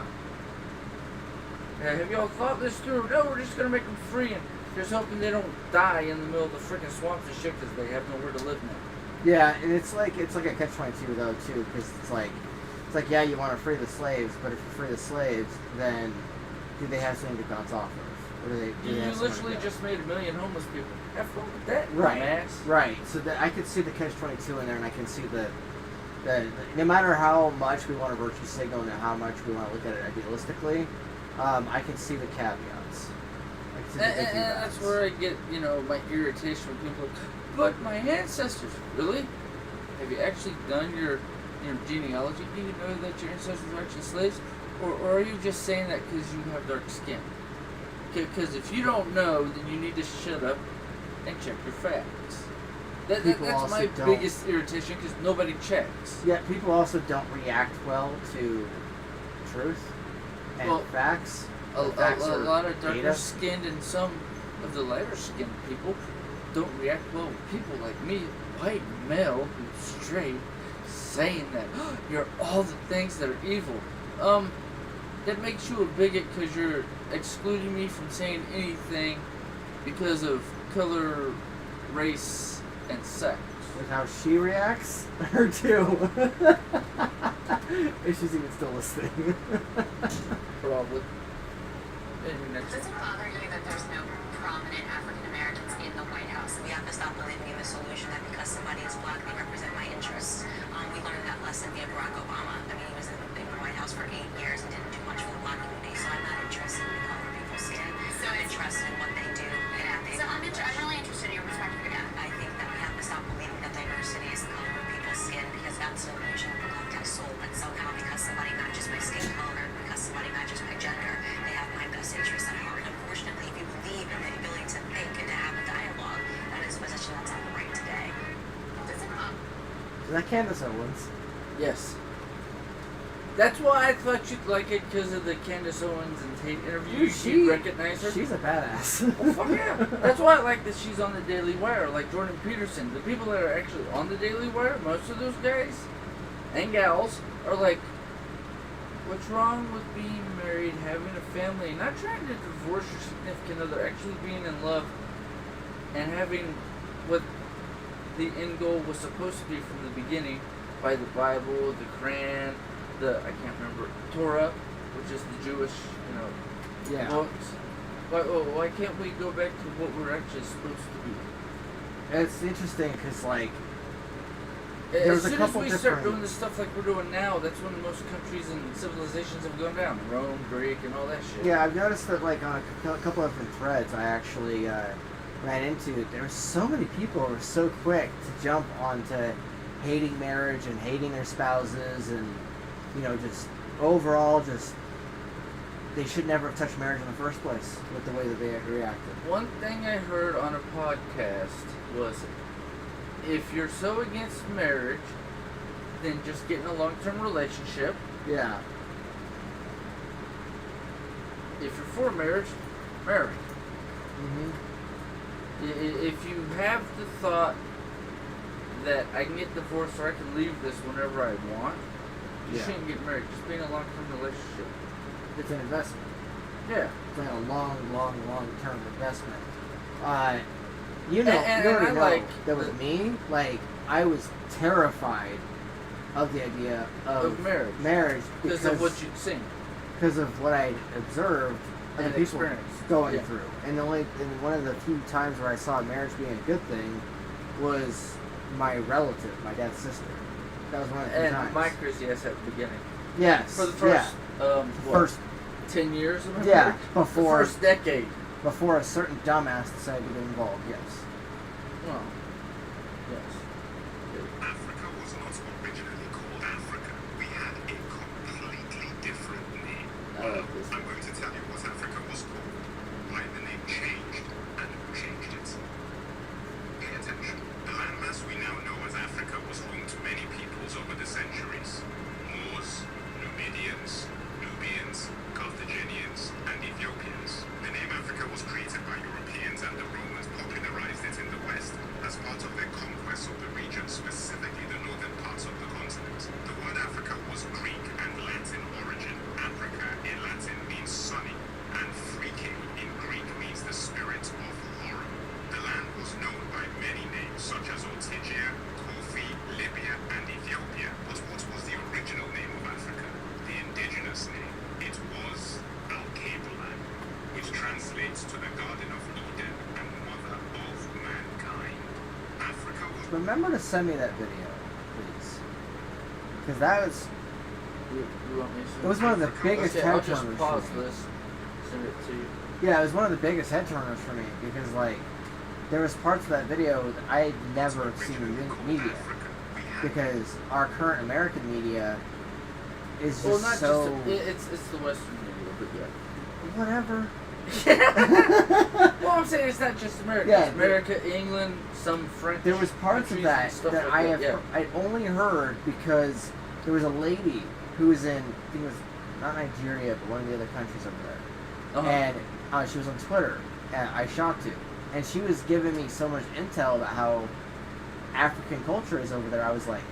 Have y'all thought this through? No, we're just going to make them free and just hoping they don't die in the middle of the freaking swamps and shit because they have nowhere to live now. Yeah, and it's like a catch-22 though too, because it's like yeah, you want to free the slaves, but if you free the slaves, then do they have something to bounce off of? Or do they You have somewhere to literally go? just made 1 million homeless people. Have fun with that, Right, dumbass. right. So I could see the catch-22 in there, and I can see the no matter how much we want to virtue signal and how much we want to look at it idealistically, I can see the caveats. I can see the And icky that's bats. where I get, my irritation when people go, but my ancestors, really? Have you actually done your genealogy? Do you know that your ancestors were actually slaves? Or are you just saying that because you have dark skin? Because if you don't know, then you need to shut up and check your facts. That's also my don't. biggest irritation, because nobody checks. Yeah, people also don't react well to truth and Well, facts. A Facts are lot of darker data. skinned and some of the lighter skinned people don't react well with people like me, white male who's straight, saying that you're all the things that are evil. That makes you a bigot because you're excluding me from saying anything because of color, race, and sex. With how she reacts, her too. If she's even still listening. Probably. Maybe next Does it bother you that there's no prominent African Americans in the White House? We have to stop believing in the solution that because somebody is black, they represent my interests. We learned that lesson via Barack Obama. I mean, he was in the White House for 8 years and didn't do much for the black community, so I'm not interested in the color of people's skin. So I'm interested in what they do. So I'm really interested in your perspective again. I think that we have to stop believing that diversity is the color of people's skin, because that's an illusion of the collective soul. That somehow, because somebody matches my skin color, because somebody matches my gender, they have my best interests at heart. Unfortunately, if you believe in the ability to think and to have a dialogue, that is a position that's on the right today. Does it Is that Candace Owens? Yes. That's why I thought you'd like it, because of the Candace Owens and Tate interview. You recognize her? She's a badass. Well, fuck yeah. That's why I like that she's on the Daily Wire, like Jordan Peterson. The people that are actually on the Daily Wire, most of those guys and gals, are like, what's wrong with being married, having a family, not trying to divorce your significant other, actually being in love and having what the end goal was supposed to be from the beginning by the Bible, the Quran, I can't remember, Torah, which is the Jewish, Yeah. books. Why can't we go back to what we're actually supposed to be? It's interesting because, like, As there's a soon as couple we start different- doing the stuff like we're doing now, that's when most countries and civilizations have gone down. Rome, Greek, and all that shit. yeah, I've noticed that, like, on a couple of different threads I actually ran into, there were so many people who were so quick to jump onto hating marriage and hating their spouses and, just overall they should never have touched marriage in the first place with the way that they reacted. One thing I heard on a podcast was, if you're so against marriage, then just get in a long-term relationship. Yeah. If you're for marriage, marry. Mm-hmm. If you have the thought that I can get divorced or I can leave this whenever I want, you shouldn't get married. Just be in a long-term relationship. It's an investment. Yeah. It's like a long-term investment. You And already I know like that with me, like, I was terrified of the idea of marriage. because Because of what you'd seen. because of what I observed other And people experienced. going Yeah. through. And one of the few times where I saw marriage being a good thing was my relative, my dad's sister. That was one of the few And times. my crazy ass at the beginning. Yes. For the first, first 10 years of my Yeah, marriage? before- The first decade. before a certain dumbass decided to get involved. Yes. Well, yes. Africa was not originally called Africa. We had a remember to send me that video, please. Because that was... You want me to send It was one of the biggest okay, head I'll just turners pause for me. this. Send it to you. Yeah, it was one of the biggest head turners for me because, like, there was parts of that video that I had never seen in media. Because our current American media is just Not so... just it's the Western media, but yeah. Whatever. Well, I'm saying it's not just America. Yeah, it's America, England, some French. There was parts of countries that and stuff that like I that, have I only heard because there was a lady who was in, I think it was not Nigeria, but one of the other countries over there. Uh-huh. And she was on Twitter, and I shot to, and she was giving me so much intel about how African culture is over there. I was like,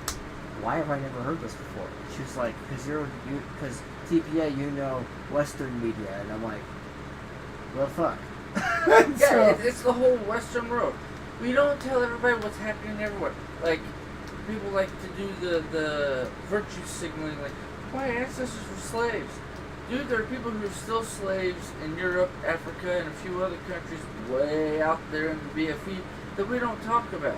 why have I never heard this before? She was like, because TPA, you know Western media, and I'm like, well, fuck. Yeah, it's the whole Western world. We don't tell everybody what's happening everywhere. Like, people like to do the virtue signaling, like, my ancestors were slaves. Dude, there are people who are still slaves in Europe, Africa, and a few other countries way out there in the BFE that we don't talk about.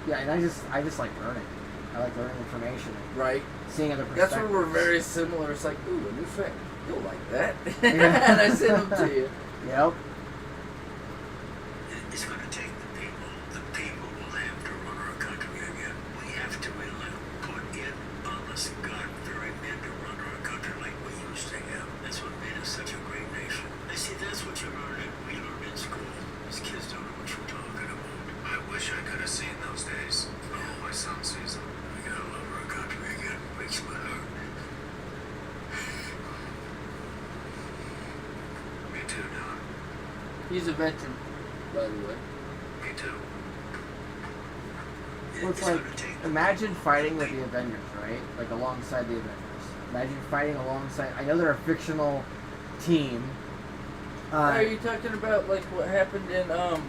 Yeah, and I just like learning. I like learning information. Right. Seeing other perspectives. That's where we're very similar. It's like, ooh, a new fact. You'll like that. Yeah. And I send them to you. Yep. It's going to take the people. The people will have to run our country again. We have to put in honest, God-fearing men to run our country like we used to have. That's what made us such a great nation. I see that's what you learn in school. These kids don't know what you're talking about. I wish I could have seen those days. Oh, my son sees them. We gotta love our country again. Breaks my heart. Me too, Don. He's a veteran, by the way. Me too. Well, it's like, imagine fighting with the Avengers, right? Like, alongside the Avengers. Imagine fighting alongside... I know they're a fictional team. Are you talking about, like, what happened in, what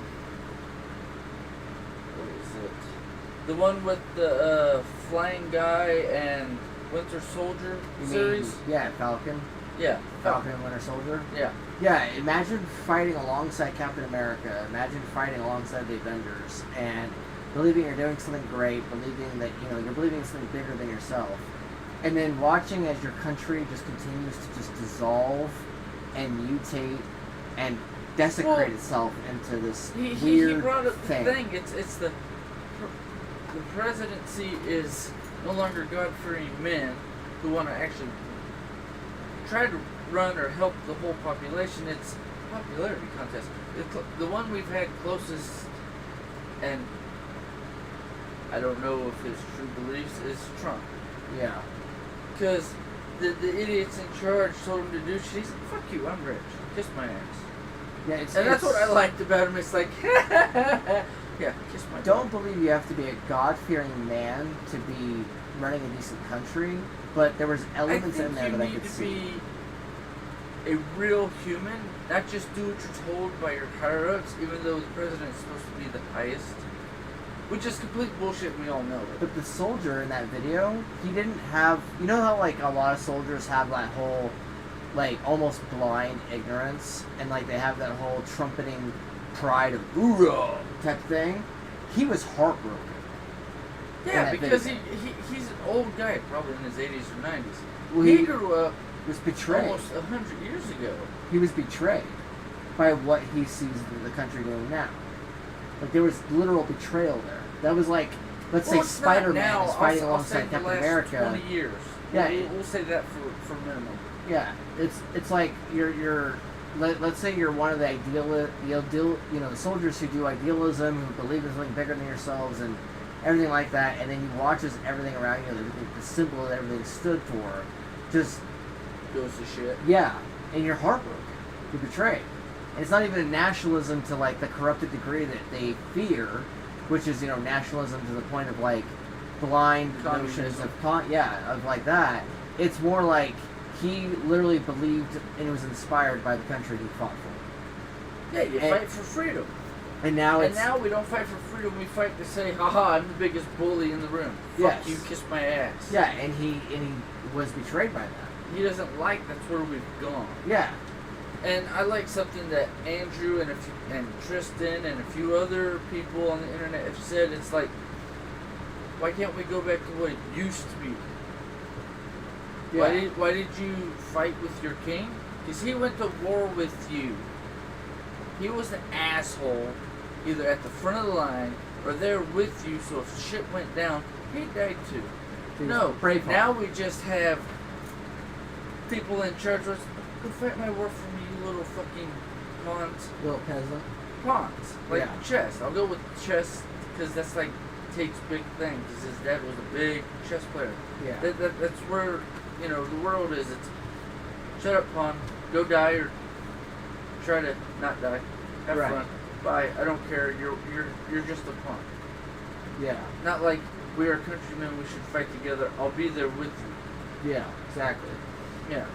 is it? The one with the, Flying Guy and Winter Soldier series? Yeah, Falcon. Yeah. Falcon and Winter Soldier. Yeah. Yeah, imagine fighting alongside Captain America. Imagine fighting alongside the Avengers. And believing you're doing something great. Believing that, you're believing in something bigger than yourself. And then watching as your country just continues to just dissolve and mutate and desecrate itself into this weird he brought up thing. the thing. It's the presidency is no longer God-fearing men who want to actually try to run or help the whole population. It's a popularity contest. The one we've had closest, and I don't know if his true beliefs, is Trump. Yeah. Because the idiots in charge told him to do shit. He's like, fuck you, I'm rich. Kiss my ass. Yeah, And that's what I liked about him. It's like, yeah, kiss my Don't believe you have to be a God-fearing man to be running a decent country, but there was elements in there that I could see. You need to be a real human, not just do what you're told by your higher-ups, even though the president is supposed to be the highest. Which is complete bullshit, we all know it. But the soldier in that video, he didn't have... You know how, like, a lot of soldiers have that whole, like, almost blind ignorance? And, like, they have that whole trumpeting pride of hoorah type thing? He was heartbroken. Yeah, because he's an old guy, probably in his 80s or 90s. Well, he grew up was betrayed. almost 100 years ago. He was betrayed by what he sees the country doing now. Like, there was literal betrayal there. That was like, let's say Spider-Man is fighting alongside Captain America. 20 years. Yeah, we'll say that for minimum. Yeah, it's like let's say you're one of the the soldiers who do idealism, who believe in something bigger than yourselves and everything like that, and then you watch as everything around you, the symbol that everything stood for, just goes to shit. Yeah, and you're heartbroken. You're betrayed. And it's not even a nationalism to like the corrupted degree that they fear, which is nationalism to the point of like blind notions of like that. It's more like he literally believed and was inspired by the country he fought for. Yeah, you fight for freedom. And now we don't fight for freedom. We fight to say, haha, I'm the biggest bully in the room. Fuck you, kiss my ass. Yeah, and he was betrayed by that. He doesn't like that's where we've gone. Yeah. And I like something that Andrew and Tristan and a few other people on the internet have said. It's like, Why can't we go back to what it used to be? Yeah. Why did you fight with your king? Because he went to war with you. He was an asshole, either at the front of the line or there with you. So if shit went down, he died too. He's No, Braveheart. now we just have people in charge. Go fight my war for me, you little fucking pawns. Little peasant. Pawns, like Yeah. chess. I'll go with chess because that's like Tate's big thing. Because his dad was a big chess player. Yeah. That's where the world is. It's shut up, pawn. Go die or try to not die. Have Right. fun. Bye. I don't care. You're just a pawn. Yeah. Not like we are countrymen. We should fight together. I'll be there with you. Yeah. Exactly. Yeah.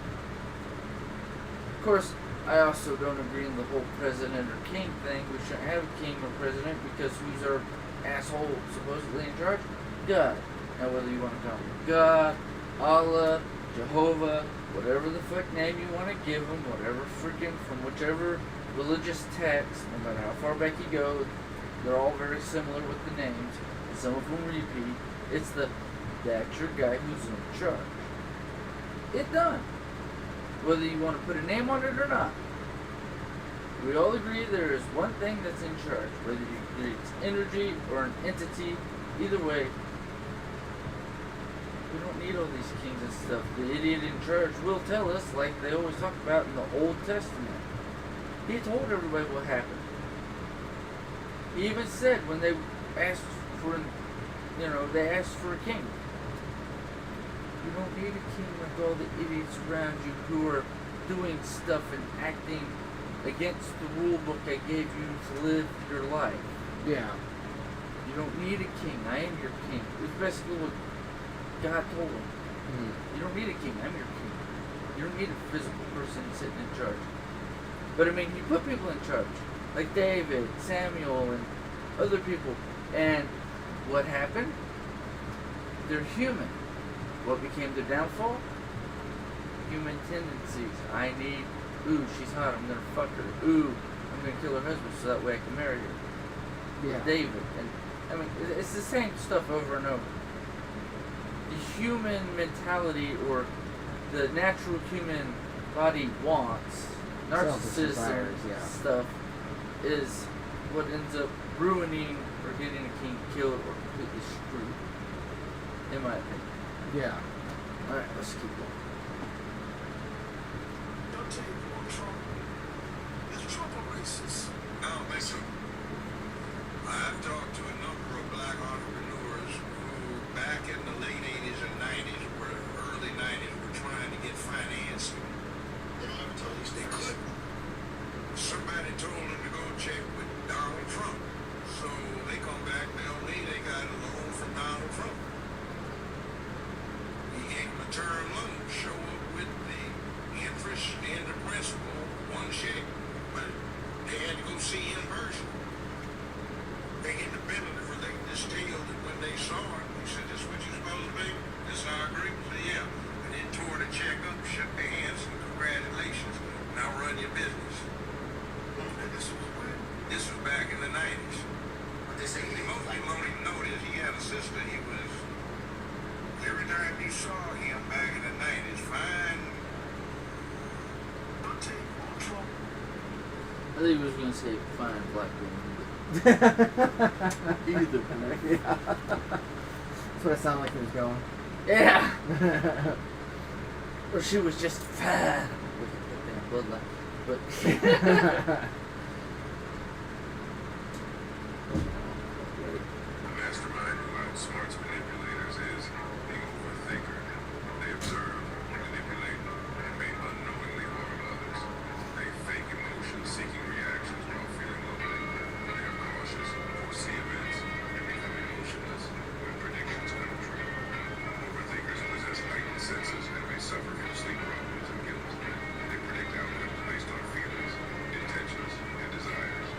Of course, I also don't agree in the whole president or king thing. We shouldn't have a king or president because who's our asshole supposedly in charge? God. Now whether you want to call him God, Allah, Jehovah, whatever the fuck name you want to give him, whatever freaking, from whichever religious text, no matter how far back you go, they're all very similar with the names, and some of them repeat. It's that's your guy who's in charge. It done. Whether you want to put a name on it or not. We all agree there is one thing that's in charge. Whether it's energy or an entity, either way, we don't need all these kings and stuff. The idiot in charge will tell us, like they always talk about in the Old Testament. He told everybody what happened. He even said when they asked for, they asked for a king. You don't need a king like all the idiots around you who are doing stuff and acting against the rule book I gave you to live your life. Yeah. You don't need a king. I am your king. It's basically what God told him. You don't need a king. I'm your king. You don't need a physical person sitting in charge. But I mean, he put people in charge. Like David, Samuel, and other people. And what happened? They're human. What became their downfall? Human tendencies. I need, she's hot, I'm gonna fuck her. I'm gonna kill her husband so that way I can marry her. Yeah. David. And I mean, it's the same stuff over and over. The human mentality or the natural human body wants, Selfish narcissism desires, yeah. stuff, is what ends up ruining or getting a king killed or completely screwed. In my opinion. Yeah. Alright, let's keep going. Don't tell you about Trump. Is Trump a racist? I don't think so. I've talked to a number of black entrepreneurs who, back in the late 80s and 90s, or early 90s, were trying to get financing. They don't ever tell these they couldn't. Somebody told them to go check with Donald Trump. So they come back, tell me they got a loan from Donald Trump. He gave them a term loan, show up with the interest and the principal, one check. But they had to go see in person. They independently related this deal that when they saw it, he said, "This what you supposed to be? This our agreement?" Said, "Yeah." And then tore the check up, shook their hands, and congratulations. Now run your business. And this was when? This was back in the 90s. But they say most people don't even know this. He had a sister. He was, every time you saw him back in the 90s, fine. I'll tell you what, Trump. I think he was going to say fine black woman. Either. Yeah. That's what it sounded like he was going. Yeah. Or she was just fine. Look at that damn bloodline. But The mastermind who outsmarts manipulators is the overthinker. They observe, manipulate, and may unknowingly harm others. They fake emotions, seeking reactions while feeling lonely. They are cautious, foresee events, and become emotionless when predictions come true. Overthinkers possess heightened senses and may suffer from sleep problems and guilt. They predict outcomes based on feelings, intentions, and desires.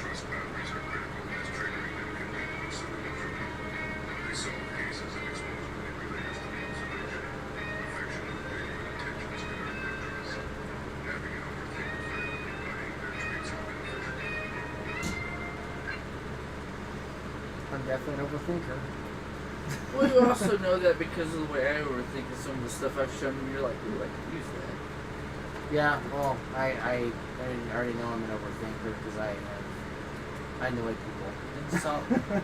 Trust boundaries are critical as triggering them can lead to pursuit of truth. They solve cases and expose manipulators to hallucination. Affection with genuine intentions can earn their trust. Having an overthinker friend implying their traits are beneficial. I'm definitely an overthinker. Well, you also know that because of the way I overthink of some of the stuff I've shown you, you're like, ooh, I could use that. Yeah, well, I already know I'm an overthinker because I annoy people.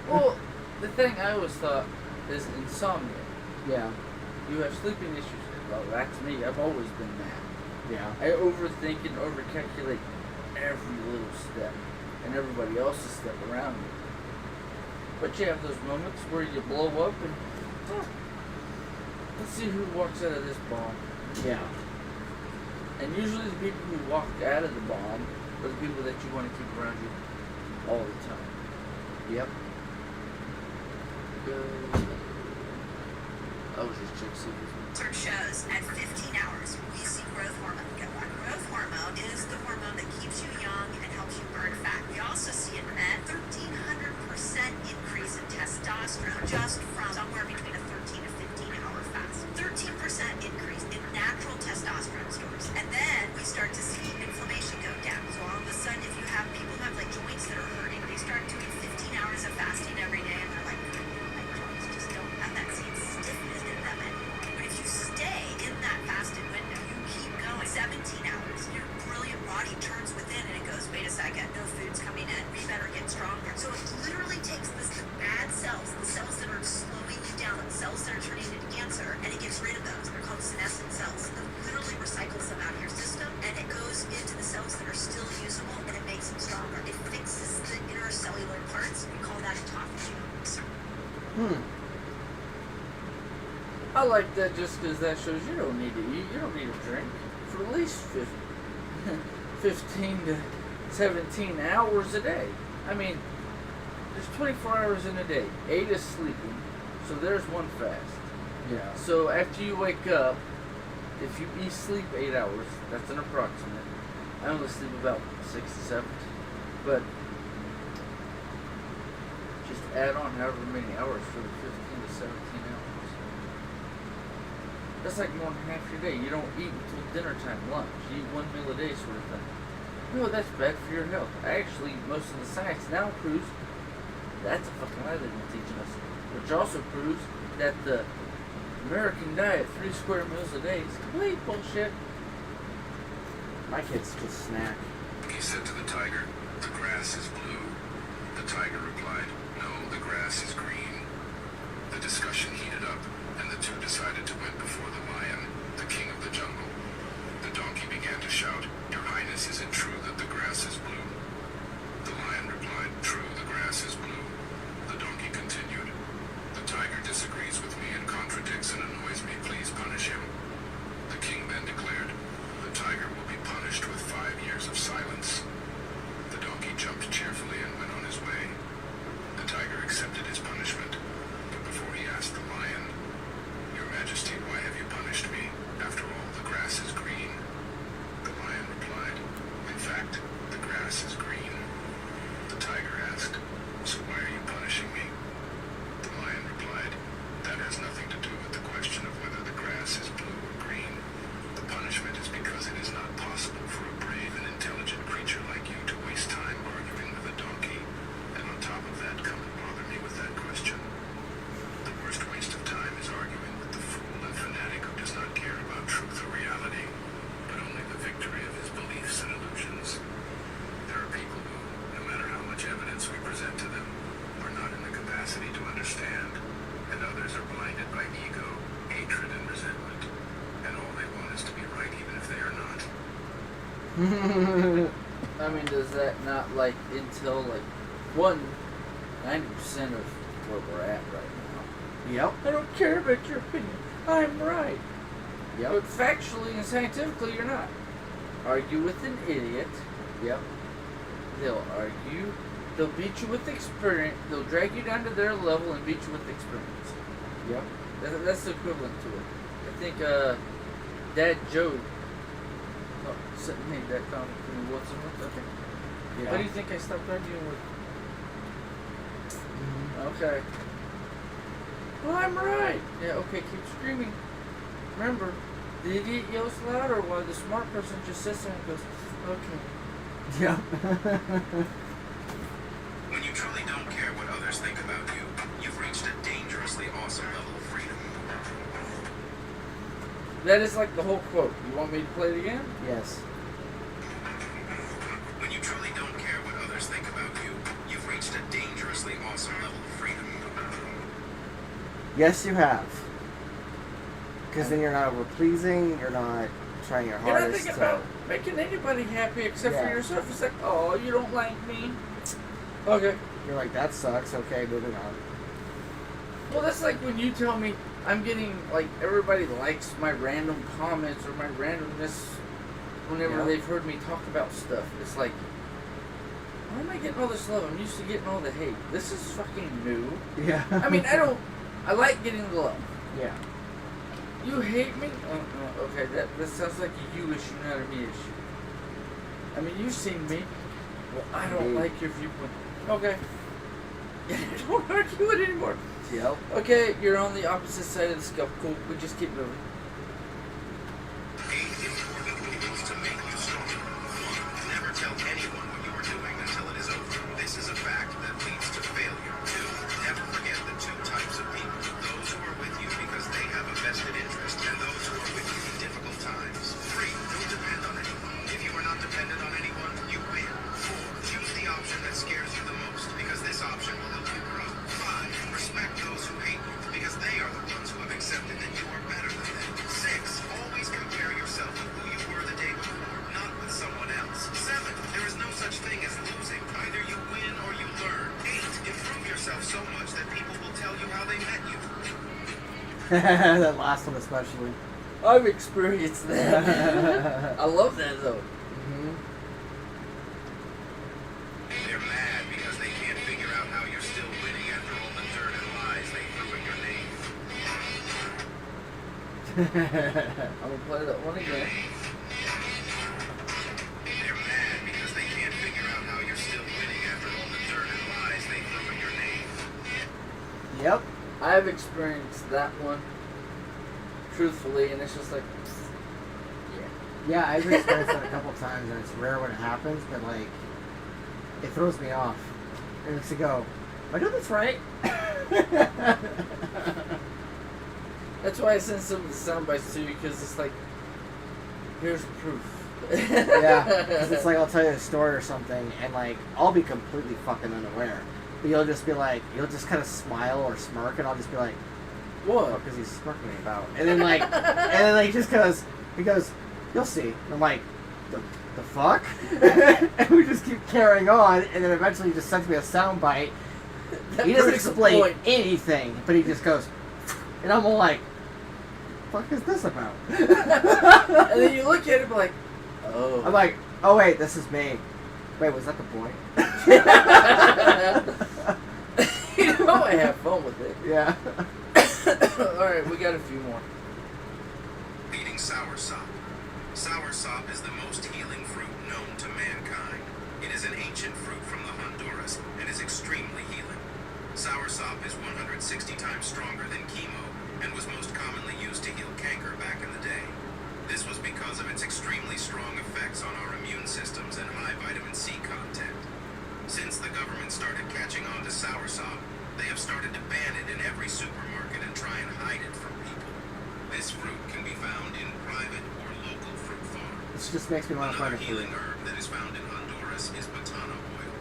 Well, the thing I always thought is insomnia. Yeah, You have sleeping issues. Well, that's me. I've always been that. yeah. I overthink and overcalculate every little step and everybody else's step around me. But you have those moments where you blow up and let's see who walks out of this bomb. Yeah. And usually the people who walk out of the bomb are the people that you want to keep around you all the time. Yep. I was just checking. Research shows at 15 hours, we see growth hormone go up. Growth hormone is the hormone that keeps you young and helps you burn fat. We also see in men 1,300% increase in testosterone just from somewhere between a 13 to 15 hour fast. 13% increase in natural testosterone stores. And then we start to see inflammation go down. So all of a sudden, if you have people who have like joints that are hurting, they start doing 15 hours of fasting every day and they're like, my joints just don't have that same stiffness in them anymore. But if you stay in that fasted window, you keep going 17 hours, your brilliant body turns within and it goes, wait a second, no food's coming in, we better get stronger. So it literally takes the bad cells, the cells that are slowing you down, the cells that are turning into cancer, and it gets rid of those. They're called senescent cells. It literally recycles them out of your system and it goes into the cells that are still usable and it makes them stronger. It fixes the intercellular parts. We call that autophagy. I like that just because that shows you don't need to eat, you don't need to drink for at least 15 to 17 hours a day. I mean, there's 24 hours in a day. 8 is sleeping, so there's one fast. Yeah. So after you wake up, if you sleep 8 hours, that's an approximate. I only sleep about 6 to 7, but just add on however many hours for the 15 to 17 hours. That's like more than half your day. You don't eat until dinner time, lunch. You eat one meal a day sort of thing. No, that's bad for your health. Actually, most of the science now proves that's a fucking lie they've been teaching us. Which also proves that the American diet, 3 square meals a day, is complete bullshit. My kids just snack. He said to the tiger, "The grass is blue." The tiger replied, "No, the grass is green." The discussion heated up, and the two decided to went before the lion, the king of the jungle. The donkey began to shout, "Your Highness, is it true that the grass is blue?" The lion replied, "True, the grass is blue." The donkey continued, "The tiger disagrees with me and contradicts and annoys me. Please punish him." The king then declared, "The tiger will be punished with 5 years of silence." The donkey jumped cheerfully and went on his way. The tiger accepted his punishment, but before he asked the lion, "Your Majesty, why have you punished me? After all, the grass is green." The lion replied, "In fact, the grass is green." The tiger asked, "So why are you punishing me?" The lion replied, "That has nothing to do with the question of whether the grass is blue or green. The punishment is because it is not possible for a brave and intelligent creature like you to waste time arguing with a donkey, and on top of that come and bother me with that question. The worst waste of time is arguing with the fool and fanatic who does not care about truth or reality, but only the victory of his beliefs and illusions. There are people who, no matter how much evidence we present to them, are not in the capacity to understand, and others are blinded by ego, hatred, and resentment, and all they want is to be right even if they are not." I mean, does that not like entail like 90% of where we're at right now? Yep. I don't care about your opinion. I'm right. Yep. But factually and scientifically, you're not. Argue with an idiot. Yep. They'll argue. They'll beat you with experience. They'll drag you down to their level and beat you with experience. Yep. That's the equivalent to it. I think Dad Joe made that comment to me once a month. Okay. Yeah. Why do you think I stopped arguing with? Okay. Well, I'm right. Yeah. Okay. Keep screaming. Remember, the idiot yells louder while the smart person just sits there and goes, "Okay." Yep. When you truly don't care what others think about you, you've reached a dangerously awesome awesome level of freedom. That is like the whole quote. You want me to play it again? Yes. When you truly don't care what others think about you, you've reached a dangerously awesome level of freedom. Yes, you have. Because then you're not over-pleasing, you're not trying your You're not hardest thinking to... about making anybody happy except for Yeah. yourself. It's like, oh, you don't like me? Okay. You're like, that sucks, okay, moving on. Well, that's like when you tell me I'm getting, like, everybody likes my random comments or my randomness whenever Yeah. they've heard me talk about stuff. It's like, why am I getting all this love? I'm used to getting all the hate. This is fucking new. Yeah. I mean, I like getting the love. Yeah. You hate me? Okay, that sounds like a you issue, not a me issue. I mean, you've seen me. Well, I don't Indeed. like your viewpoint. Okay. Don't argue it anymore. Yep. Okay, you're on the opposite side of the scale. Cool, we just keep moving. 8 important rules to make you stronger. 1. Never tell anyone what you are doing until it is over. This is a fact that leads to failure. 2. Never forget the 2 types of people. Those who are with you because they have a vested interest, and those who are with you in difficult times. 3. Don't depend on anyone. If you are not dependent on anyone, you win. 4. Choose the option that scares you the most, because this option will help you grow. 5. Respect those who hate you, because they are the ones who have accepted that you are better than them. 6. Always compare yourself with who you were the day before, not with someone else. 7. There is no such thing as losing. Either you win or you learn. 8. Improve yourself so much that people will tell you how they met you. That last one especially. I've experienced that. I love that though. Mm-hmm. They're mad because they can't figure out how you're still winning after all the dirt and lies they threw in your name. I'm gonna play that one again. They're mad because they can't figure out how you're still winning after all the dirt and lies they threw in your name. Yep. I've experienced that one, truthfully, and it's just like, Yeah, I've experienced that a couple times, and it's rare when it happens, but, like, it throws me off. And it's to go, am I doing this right? that's why I send some of the sound bites to you, because it's like, here's proof. Yeah, 'cause it's like I'll tell you a story or something, and, like, I'll be completely fucking unaware. But you'll just be like, you'll just kind of smile or smirk, and I'll just be like, What? what is he smirking about? And then, like, he just goes, you'll see. And I'm like, the fuck? And we just keep carrying on, and then eventually he just sends me a sound bite. He doesn't proves the explain point. anything, but he just goes, and I'm all like, what the fuck is this about? And then you look at it and be like, oh. I'm like, oh wait, this is me. Wait, was that the boy? You know I have fun with it. Yeah. Alright, we got a few more. Eating soursop. Soursop is the most healing fruit known to mankind. It is an ancient fruit from the Honduras and is extremely healing. Soursop is 160 times stronger than chemo and was most commonly used to heal cancer back in the day. This was because of its extremely strong effects on our immune systems and high vitamin C content. Since the government started catching on to soursop, they have started to ban it in every supermarket and try and hide it from people. This fruit can be found in private or local fruit farms. This just makes me want to find Another a fruit. healing herb that is found in Honduras is batana oil.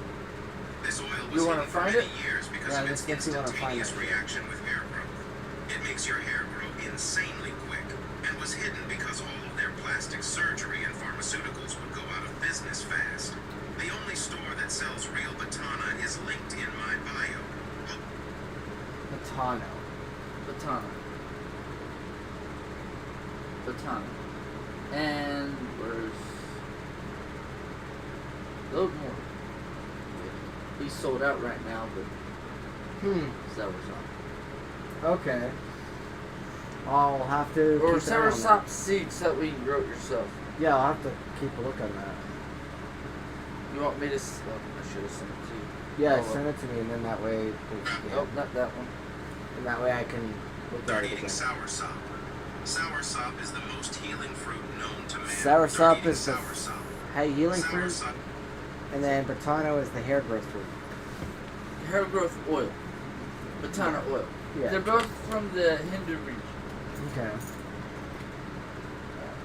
This oil You was wanna hidden for find many it? years because Yeah, of this its makes me wanna find instantaneous it. reaction with hair growth. It makes your hair grow insanely quick and was hidden because all of their plastic surgery and pharmaceuticals would go out of business fast. The only store that sells real batana is linked in my bio. Matano. Batana. And where's load more? He's sold out right now, but soursop. Okay. I'll have to. Or keep an eye on soursop seeds that we can grow it yourself. that. Yeah, I'll have to keep a look on that. You want me to? I should have sent it to you. Yeah, Oh, send it to me, and then that way, Oh, not that one. and that way I can look at Start it eating again. soursop. Soursop is the most healing fruit known to man. Soursop Start eating is the soursop. healing fruit, Soursop. and then Batano is the hair growth fruit. Hair growth oil. Batana oil. Yeah. They're both from the Hindu region. Okay.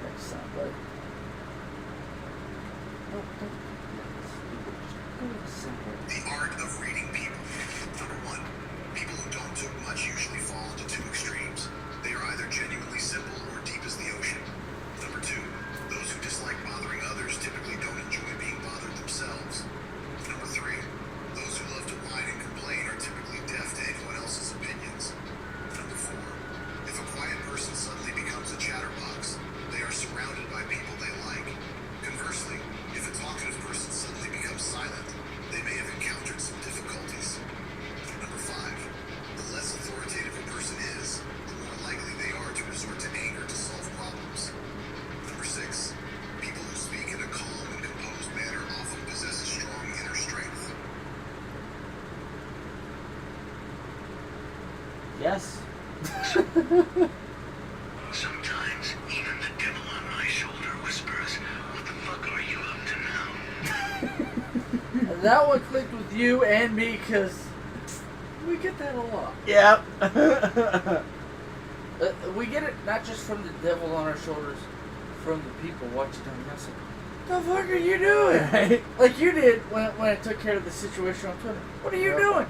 Next soundbite. The art of reading people. Number one, people who don't do much usually fall into two extremes. They are either genuinely simple or deep as the ocean. Number two, those who dislike bothering others typically don't enjoy being bothered themselves. Number three, those who love to whine and complain are typically deaf to anyone else's opinions. Number four, if a quiet person suddenly becomes a chatterbox, they are surrounded by people they like. Conversely, if a talkative person suddenly becomes silent, they may have encountered some difficulties. Number five, the less authoritative a person is, the more likely they are to resort to anger to solve problems. Number six, people who speak in a calm and composed manner often possess a strong inner strength. Yes. Sometimes even the devil on my shoulder whispers, "What the fuck are you up to now?" And that one clicked with you and me because we get that a lot. Yep. We get it not just from the devil on our shoulders, from the people watching on us. What the fuck are you doing? Right. Like you did when I took care of the situation on Twitter. What are you Yep. doing?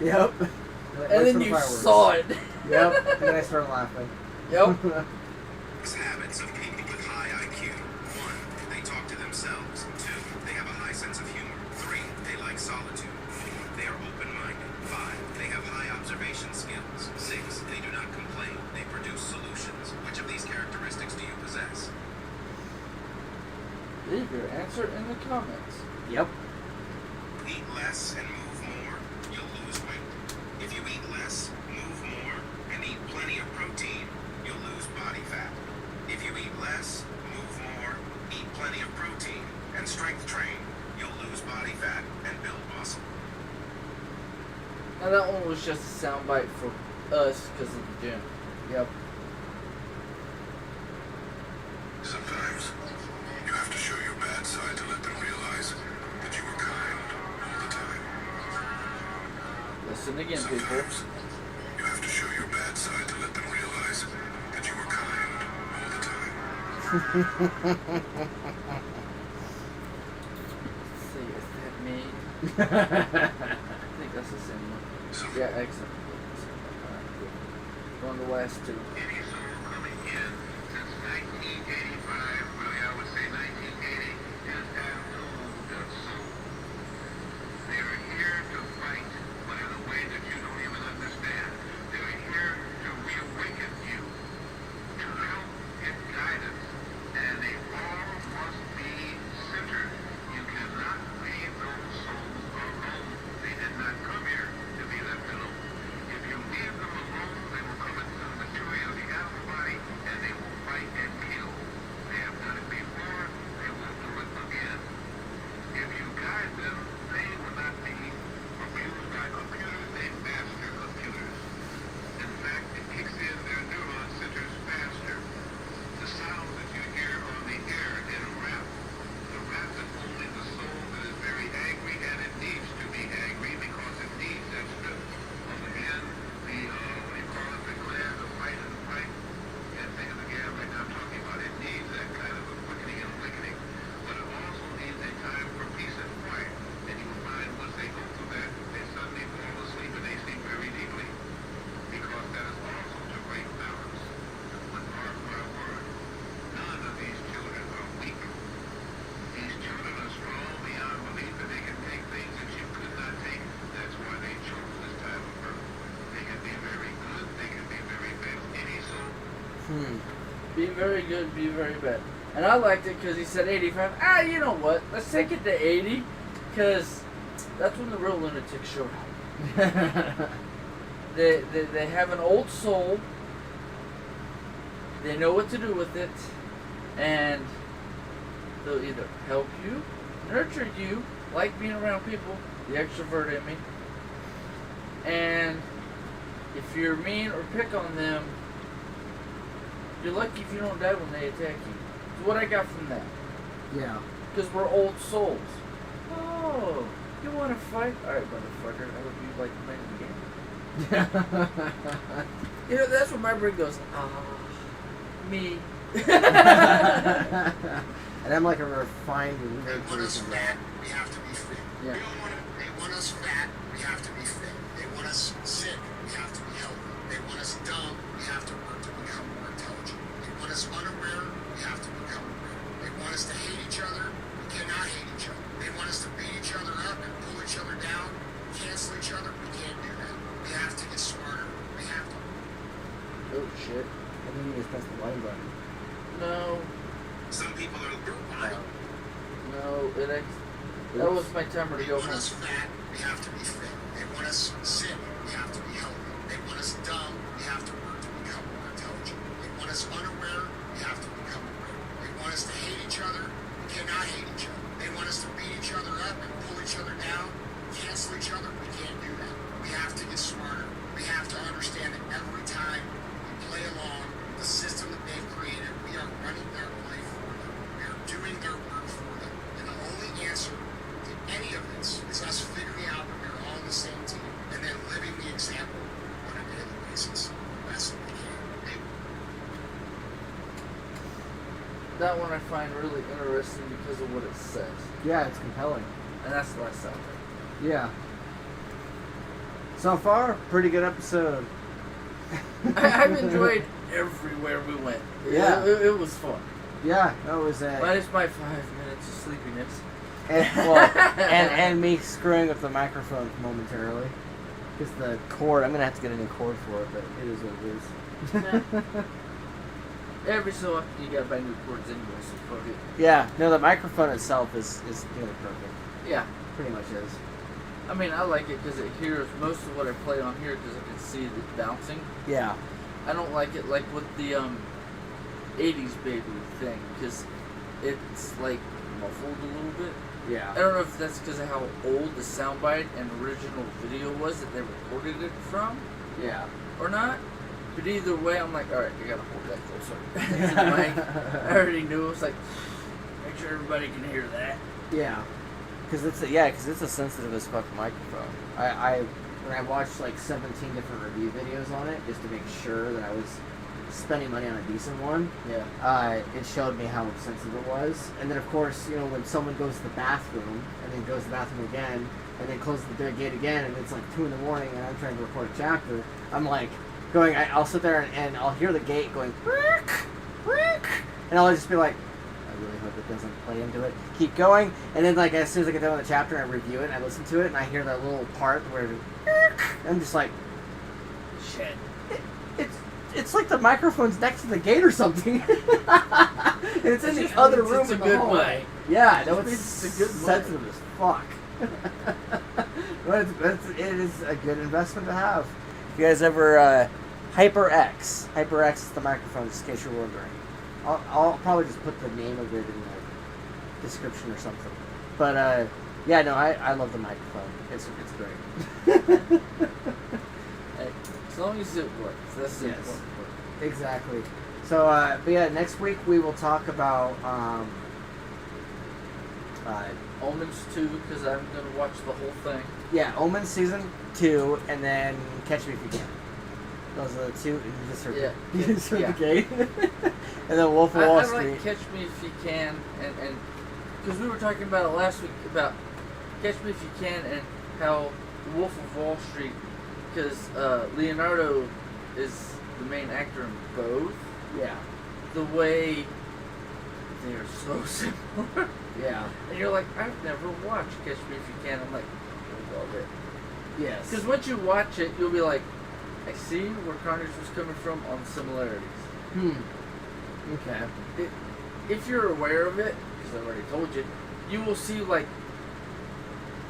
Yep. And then you saw it. Yep. And then I started laughing. Yep. Habits of people with high IQ. 1. They talk to themselves. 2. They have a high sense of humor. 3. They like solitude. 4. They are open-minded. 5. They have high observation skills. 6. They do not complain. They produce solutions. Which of these characteristics do you possess? Leave your answer in the comments. Yep. Eat less and move more, you'll lose weight. If you eat less, move more, and eat plenty of protein, you'll lose body fat. If you eat less, move more, eat plenty of protein, and strength train, you'll lose body fat and build muscle. Now that one was just a soundbite for us because of the gym. Yep. Sometimes you have to show your bad side to let them realize that you were kind all the time. Listen again, people. Sometimes you have to show your bad side to let them realize that you were kind all the time. Let's see, is that me? I think that's the same one. Yeah, excellent. Alright, good. Go on the last two. Any soul coming in since 1985, really I would say 1980, has had no good soul. They are here to fight, but in a way that you don't even understand. They are here to reawaken you, to help get guidance, and they all must be centered. You cannot leave those souls alone. They did not come here to be left alone. If you leave them alone, they will come into the material of the animal body, and they will fight and kill. They have done it before, they will do it again. If you guide them, they will not be abused by computers, they master computers. In fact, it kicks in their neuron centers faster. The sound that you hear on the air in rap, the rap is only the soul that is very angry, and it needs to be angry because it needs that strip. On the end, the, what do you call it, the glare, the fight and the fight. Can't think of the gas right now I'm talking about. It needs that kind of a quickening and awakening. But it also needs a time for peace and quiet. And you will find once they go through that, they suddenly fall asleep and they sleep very deeply. Because that is also to great balance. But mark my word, none of these children are weak. These children are strong beyond belief, and they can take things that you could not take. That's why they chose this type of birth. They can be very good, they can be very bad. Any soul. Be very good, be very bad. And I liked it because he said 85. Ah, you know what? Let's take it to 80 because that's when the real lunatics show up. They have an old soul. They know what to do with it. And they'll either help you, nurture you, like being around people, the extrovert in me. And if you're mean or pick on them, you're lucky if you don't die when they attack you. It's what I got from that. Yeah. Because we're old souls. Oh, you want to fight? Alright, motherfucker. I hope you like playing the game. You know, that's when my brain goes, me. And I'm like a refined They want us version of fat, that. we have to be fit. Yeah. They want us fat, we have to be fit. They want us sick, we have to be healthy. They want us dumb, we have to work to become more intelligent. They want us unaware, we have to become aware. They want us to hate each other, we cannot hate each other. They want us to beat each other up and pull each other down, cancel each other, we can't do that. We have to get smarter, we have to. Oh, shit. I think you just press the line button. No. Some people are No, that was my timer to They go want home. us fat, we have to be fit. They want us sick, we have to be healthy. They want us dumb, we have to work to become more intelligent. They want us unaware, we have to become aware. They want us to hate each other, we cannot hate each other. They want us to beat each other up and pull each other down, cancel each other, we can't do that. We have to get smarter. We have to understand that every time we play along the system that they've created, we are running their life for them. We are doing their work for them. And the only answer to any of this is us figuring out that we're all on the same team and then living the example on a daily basis. That's what we can. That one I find really interesting because of what it says. Yeah, it's compelling. And that's the last time. Yeah. So far, pretty good episode. I've enjoyed everywhere we went. Yeah. It was fun. Yeah, that was Minus my 5 minutes of sleepiness. and me screwing with the microphone momentarily. Because the cord, I'm going to have to get a new cord for it, but it is what it is. Every so often you gotta buy new cords anyway, so fuck it. Yeah, no, the microphone itself is nearly perfect. Yeah. Pretty much is. I mean, I like it because it hears most of what I play on here because I can see it bouncing. Yeah. I don't like it like with the 80s baby thing because it's like muffled a little bit. I Yeah. don't know if that's because of how old the soundbite and original video was that they recorded it from Yeah. or not. But either way, I'm like, alright, you gotta hold that closer to the mic. I already knew. It was like, make sure everybody can hear that. Yeah. Because it's a sensitive as fuck microphone. When I watched like 17 different review videos on it just to make sure that I was spending money on a decent one, Yeah. it showed me how sensitive it was. And then of course, you know, when someone goes to the bathroom and then goes to the bathroom again and then closes the gate again and it's like 2 in the morning and I'm trying to record a chapter, I'm like I'll sit there and I'll hear the gate going "Rick, Rick," and I'll just be like, I really hope it doesn't play into it. Keep going, and then like as soon as I get done with the chapter, I review it and I listen to it and I hear that little part where I'm just like, shit. It's like the microphone's next to the gate or something, and it's in the other room. It's a in the good hallway. way. Yeah, no, It's a good sensitive as fuck. But it is a good investment to have. If you guys ever HyperX is the microphone, just in case you're wondering. I'll probably just put the name of it in the description or something. But yeah, no, I love the microphone. It's great. Hey, as long as it works, that's the Yes. important part. Exactly. So, but yeah, next week we will talk about Omens 2, because I'm going to watch the whole thing. yeah, Omen season 2, and then Catch Me If You Can. Those are the two. You just heard, Yeah. you just heard Yeah. the gate. And then Wolf of Wall I Street. like Catch Me If You Can, and because we were talking about it last week about Catch Me If You Can and how Wolf of Wall Street, because Leonardo is the main actor in both. Yeah. The way they are so similar. Yeah. And you're like, I've never watched Catch Me If You Can. I'm like, I love it. Yes. Because once you watch it, you'll be like, I see where Karnage was coming from on the similarities. Okay. If you're aware of it, because I already told you, you will see like,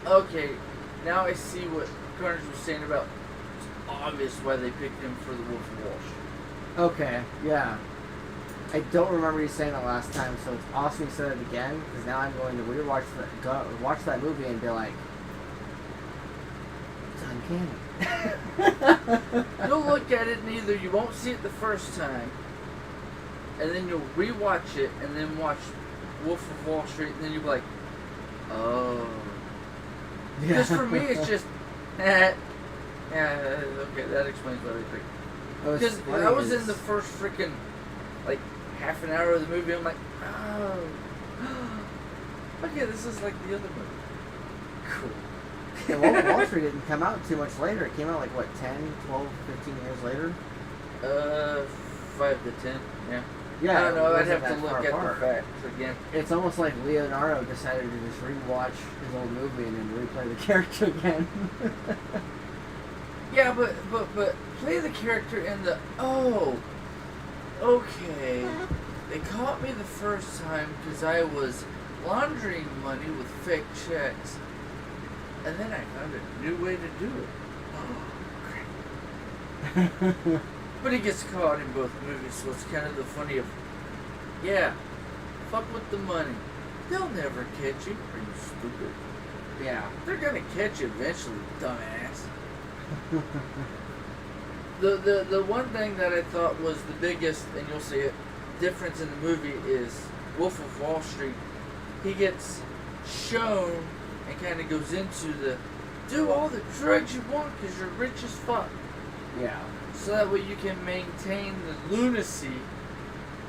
okay, now I see what Karnage was saying about. It's obvious why they picked him for the Wolf of Wall Street. Okay. Yeah. I don't remember you saying that last time, so it's awesome you said it again. Because now I'm going to watch that movie and be like, it's uncanny. You'll look at it and either you won't see it the first time, and then you'll rewatch it, and then watch Wolf of Wall Street, and then you'll be like, oh. Because for me, it's just, Yeah, okay, that explains everything. What's Because funny I was is- in the first freaking, like, half an hour of the movie, I'm like, oh, okay, this is like the other movie. Cool. Yeah, Wall Street didn't come out too much later. It came out like, what, 10, 12, 15 years later? 5 to 10, yeah. Yeah, I don't know, it I'd wasn't have to that look far at apart. the facts again. It's almost like Leonardo decided to just rewatch his old movie and then replay the character again. Yeah, but play the character in the, oh, okay, they caught me the first time because I was laundering money with fake checks, and then I found a new way to do it. Oh, crap. But he gets caught in both movies, so it's kind of the funny of, yeah, fuck with the money. They'll never catch you. Are you stupid? Yeah. They're gonna catch you eventually, dumbass. The one thing that I thought was the biggest, and you'll see it, difference in the movie is Wolf of Wall Street. He gets shown and kind of goes into the do all the drugs you want because you're rich as fuck. Yeah. So that way you can maintain the lunacy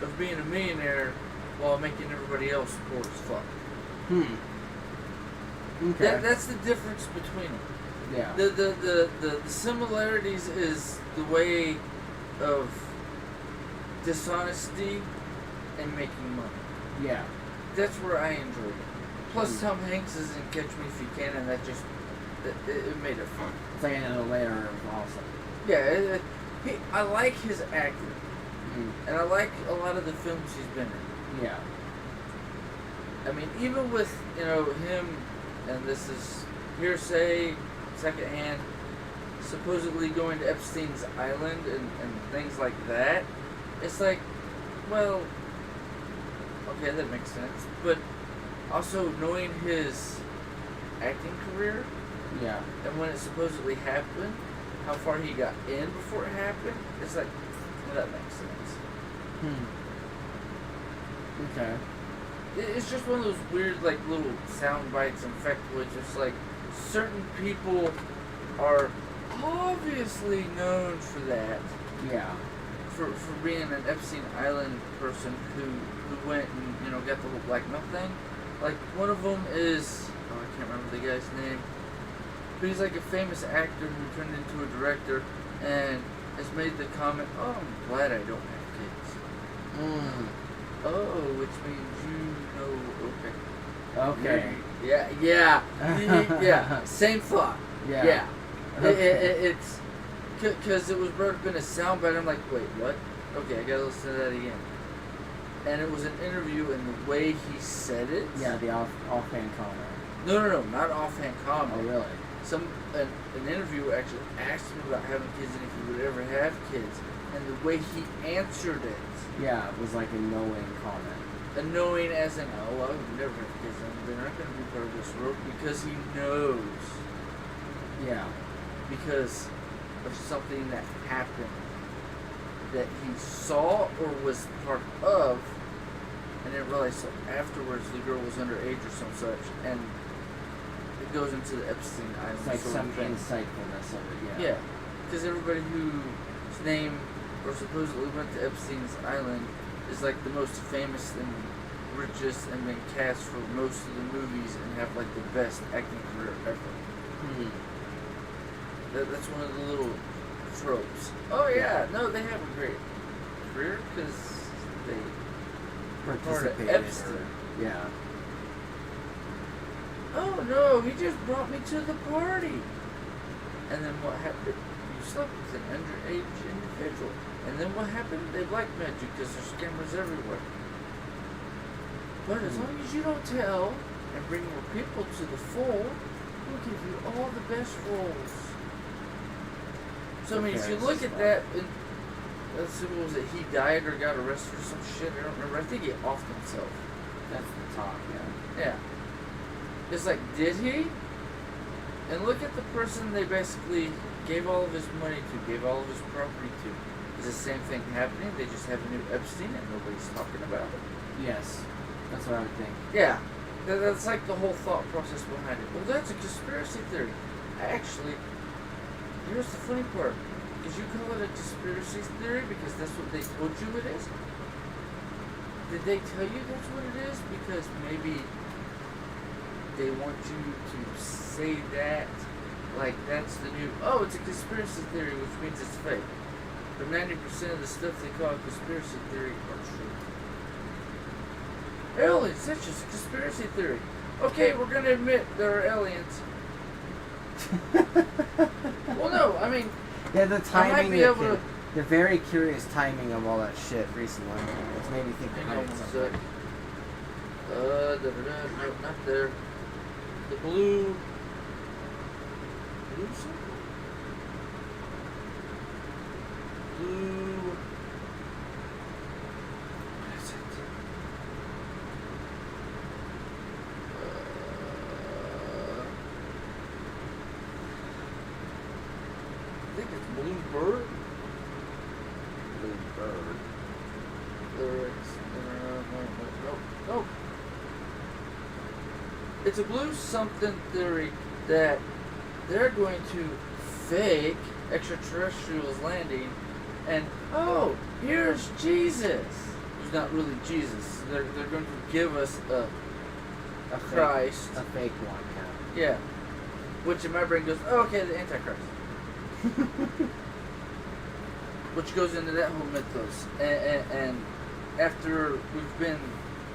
of being a millionaire while making everybody else poor as fuck. Okay. That's the difference between them. yeah. The similarities is the way of dishonesty and making money. Yeah. That's where I enjoyed it. Plus, Tom Hanks is in Catch Me If You Can, and that just it made it fun. It's like another layer of awesome. Yeah, I like his acting, and I like a lot of the films he's been in. Yeah. I mean, even with him, and this is hearsay, secondhand, supposedly going to Epstein's Island and things like that. It's like, well, okay, that makes sense. But also knowing his acting career Yeah. and when it supposedly happened, how far he got in before it happened, it's like, well, that makes sense. Okay. It's just one of those weird, like, little sound bites and factoids. It's like certain people are obviously known for that, Yeah. for being an Epstein Island person who went and got the whole black milk thing. Like one of them is I can't remember the guy's name, but he's like a famous actor who turned into a director and has made the comment, "Oh, I'm glad I don't have kids." Oh, which means okay. Okay. Yeah. Same thought. Yeah. It's because it was brought up in a soundbite. I'm like, wait, what? Okay, I gotta listen to that again. And it was an interview, and the way he said it. Yeah, the offhand comment. No, not offhand comment. Oh, really? An interviewer actually asked him about having kids and if he would ever have kids, and the way he answered it. Yeah, it was like a knowing comment. Knowing as in, oh, I would never have kids, and they're not going to be part of this world because he knows. Yeah. Because of something that happened that he saw or was part of, and didn't realize so afterwards the girl was underage or some such, and it goes into the Epstein Island. It's like sort some of thing. insightfulness of it, yeah. Yeah, because everybody whose name or supposedly went to Epstein's Island is like the most famous and richest and been cast for most of the movies and have like the best acting career ever. That's one of the little tropes. Oh yeah, no, they have a great career because they were part of Participated Epstein. or- yeah. Oh no, he just brought me to the party. And then what happened? You slept with an underage individual. And then what happened? They blackmailed you because there's cameras everywhere. But as long as you don't tell and bring more people to the fold, we'll give you all the best roles. So I mean, if you look at that, and let's see, what was it? He died or got arrested or some shit. I don't remember. I think he offed himself. That's the talk, yeah. Yeah. It's like, did he? And look at the person they basically gave all of his money to, gave all of his property to. Is the same thing happening? They just have a new Epstein and nobody's talking about it. Yes. That's what I would think. Yeah. That's like the whole thought process behind it. Well, that's a conspiracy theory. Actually, here's the funny part. Did you call it a conspiracy theory because that's what they told you it is? Did they tell you that's what it is? Because maybe they want you to say that, like that's the new, oh, it's a conspiracy theory, which means it's fake. But 90% of the stuff they call a conspiracy theory are true. Aliens, that's just a conspiracy theory. Okay, we're gonna admit there are aliens. Well, no, I mean, Yeah, the I might timing. be able to. The very curious timing of all that shit recently. It's made me think Hang behind on one something. sec. Nope, not there. The blue. Blue something? Blue. What is it? I think it's Blue Bird. Blue Bird. Lyrics. Nope. It's a blue something theory that they're going to fake extraterrestrials landing, and oh, here's Jesus. Who's not really Jesus. They're going to give us a Christ. A fake one, Yeah. Which in my brain goes, oh, okay, the Antichrist. Which goes into that whole mythos. And after we've been,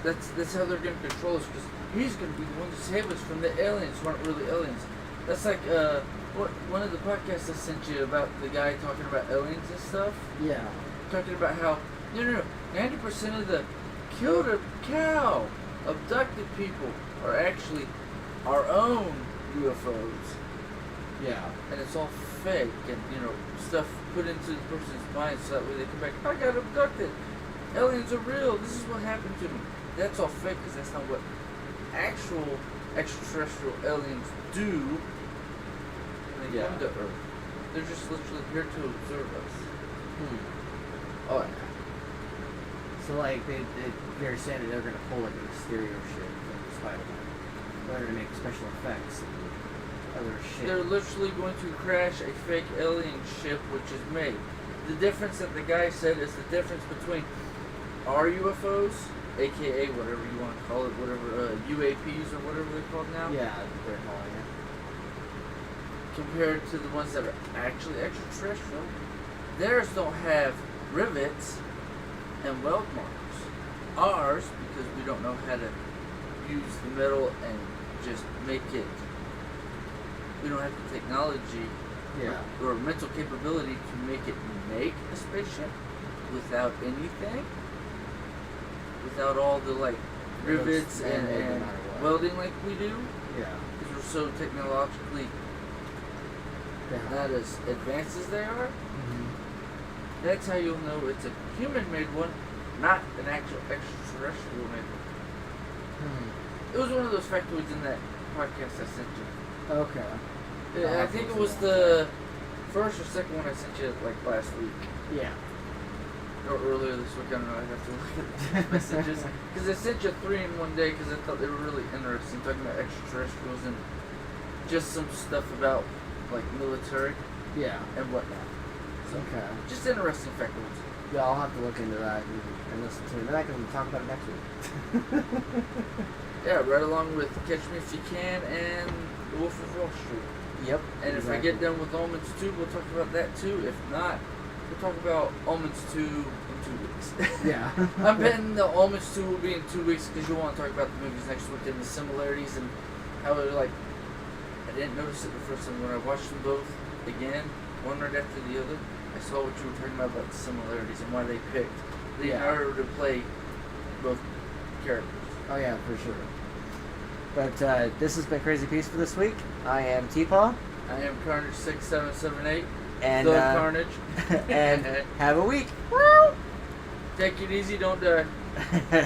that's how they're going to control us, because he's going to be the one to save us from the aliens who aren't really aliens. That's like one of the podcasts I sent you about the guy talking about aliens and stuff. Yeah. Talking about how, no, 90% of the killed a cow, abducted people are actually our own UFOs. Yeah. And it's all fake and, stuff put into the person's mind so that way they come back, I got abducted. Aliens are real. This is what happened to me. That's all fake because that's not what actual extraterrestrial aliens do when they come to Earth. They're just literally here to observe us. Oh, yeah. So, like, they're saying that they're going to pull, like, a Mysterio shit from Spider-Man. They're going to make special effects and other shit. They're literally going to crash a fake alien ship which is made. The difference that the guy said is the difference between our UFOs, aka whatever you want to call it, whatever, UAPs or whatever they're called now. Yeah, they're calling it. Compared to the ones that are actually extraterrestrial. Theirs don't have rivets and weld marks. Ours, because we don't know how to use the metal and just make it, we don't have the technology or mental capability to make it make a spaceship without anything, without all the rivets and welding like we do. Yeah. Because we're so technologically not as advanced as they are. Mm-hmm. That's how you'll know it's a human-made one, not an actual extraterrestrial made one. It was one of those factoids in that podcast I sent you. Okay. I think it was the first or second one I sent you last week. Yeah. Or earlier this week, I don't know, I'd have to look at the messages. Because I sent you 3 in one day because I thought they were really interesting, talking about extraterrestrials and just some stuff about military and whatnot. So, Okay. just interesting factoids. Yeah, I'll have to look into that and listen to it. Then I can talk about it next week. Yeah, right along with Catch Me If You Can and The Wolf of Wall Street. Yep. And if I get done with Omens 2, we'll talk about that too. If not, we'll talk about Omens 2 in 2 weeks. Yeah. I'm betting the Omens 2 will be in 2 weeks because you want to talk about the movies next week and the similarities and how they're I didn't notice it the first time when I watched them both again, one right after the other. I saw what you were talking about the similarities and why they picked Leonardo to play both characters. Oh yeah, for sure. But this has been Crazy Peace for this week. I am TPAW. I am Karnage6778. And The Karnage. and have a week. Take it easy, don't die.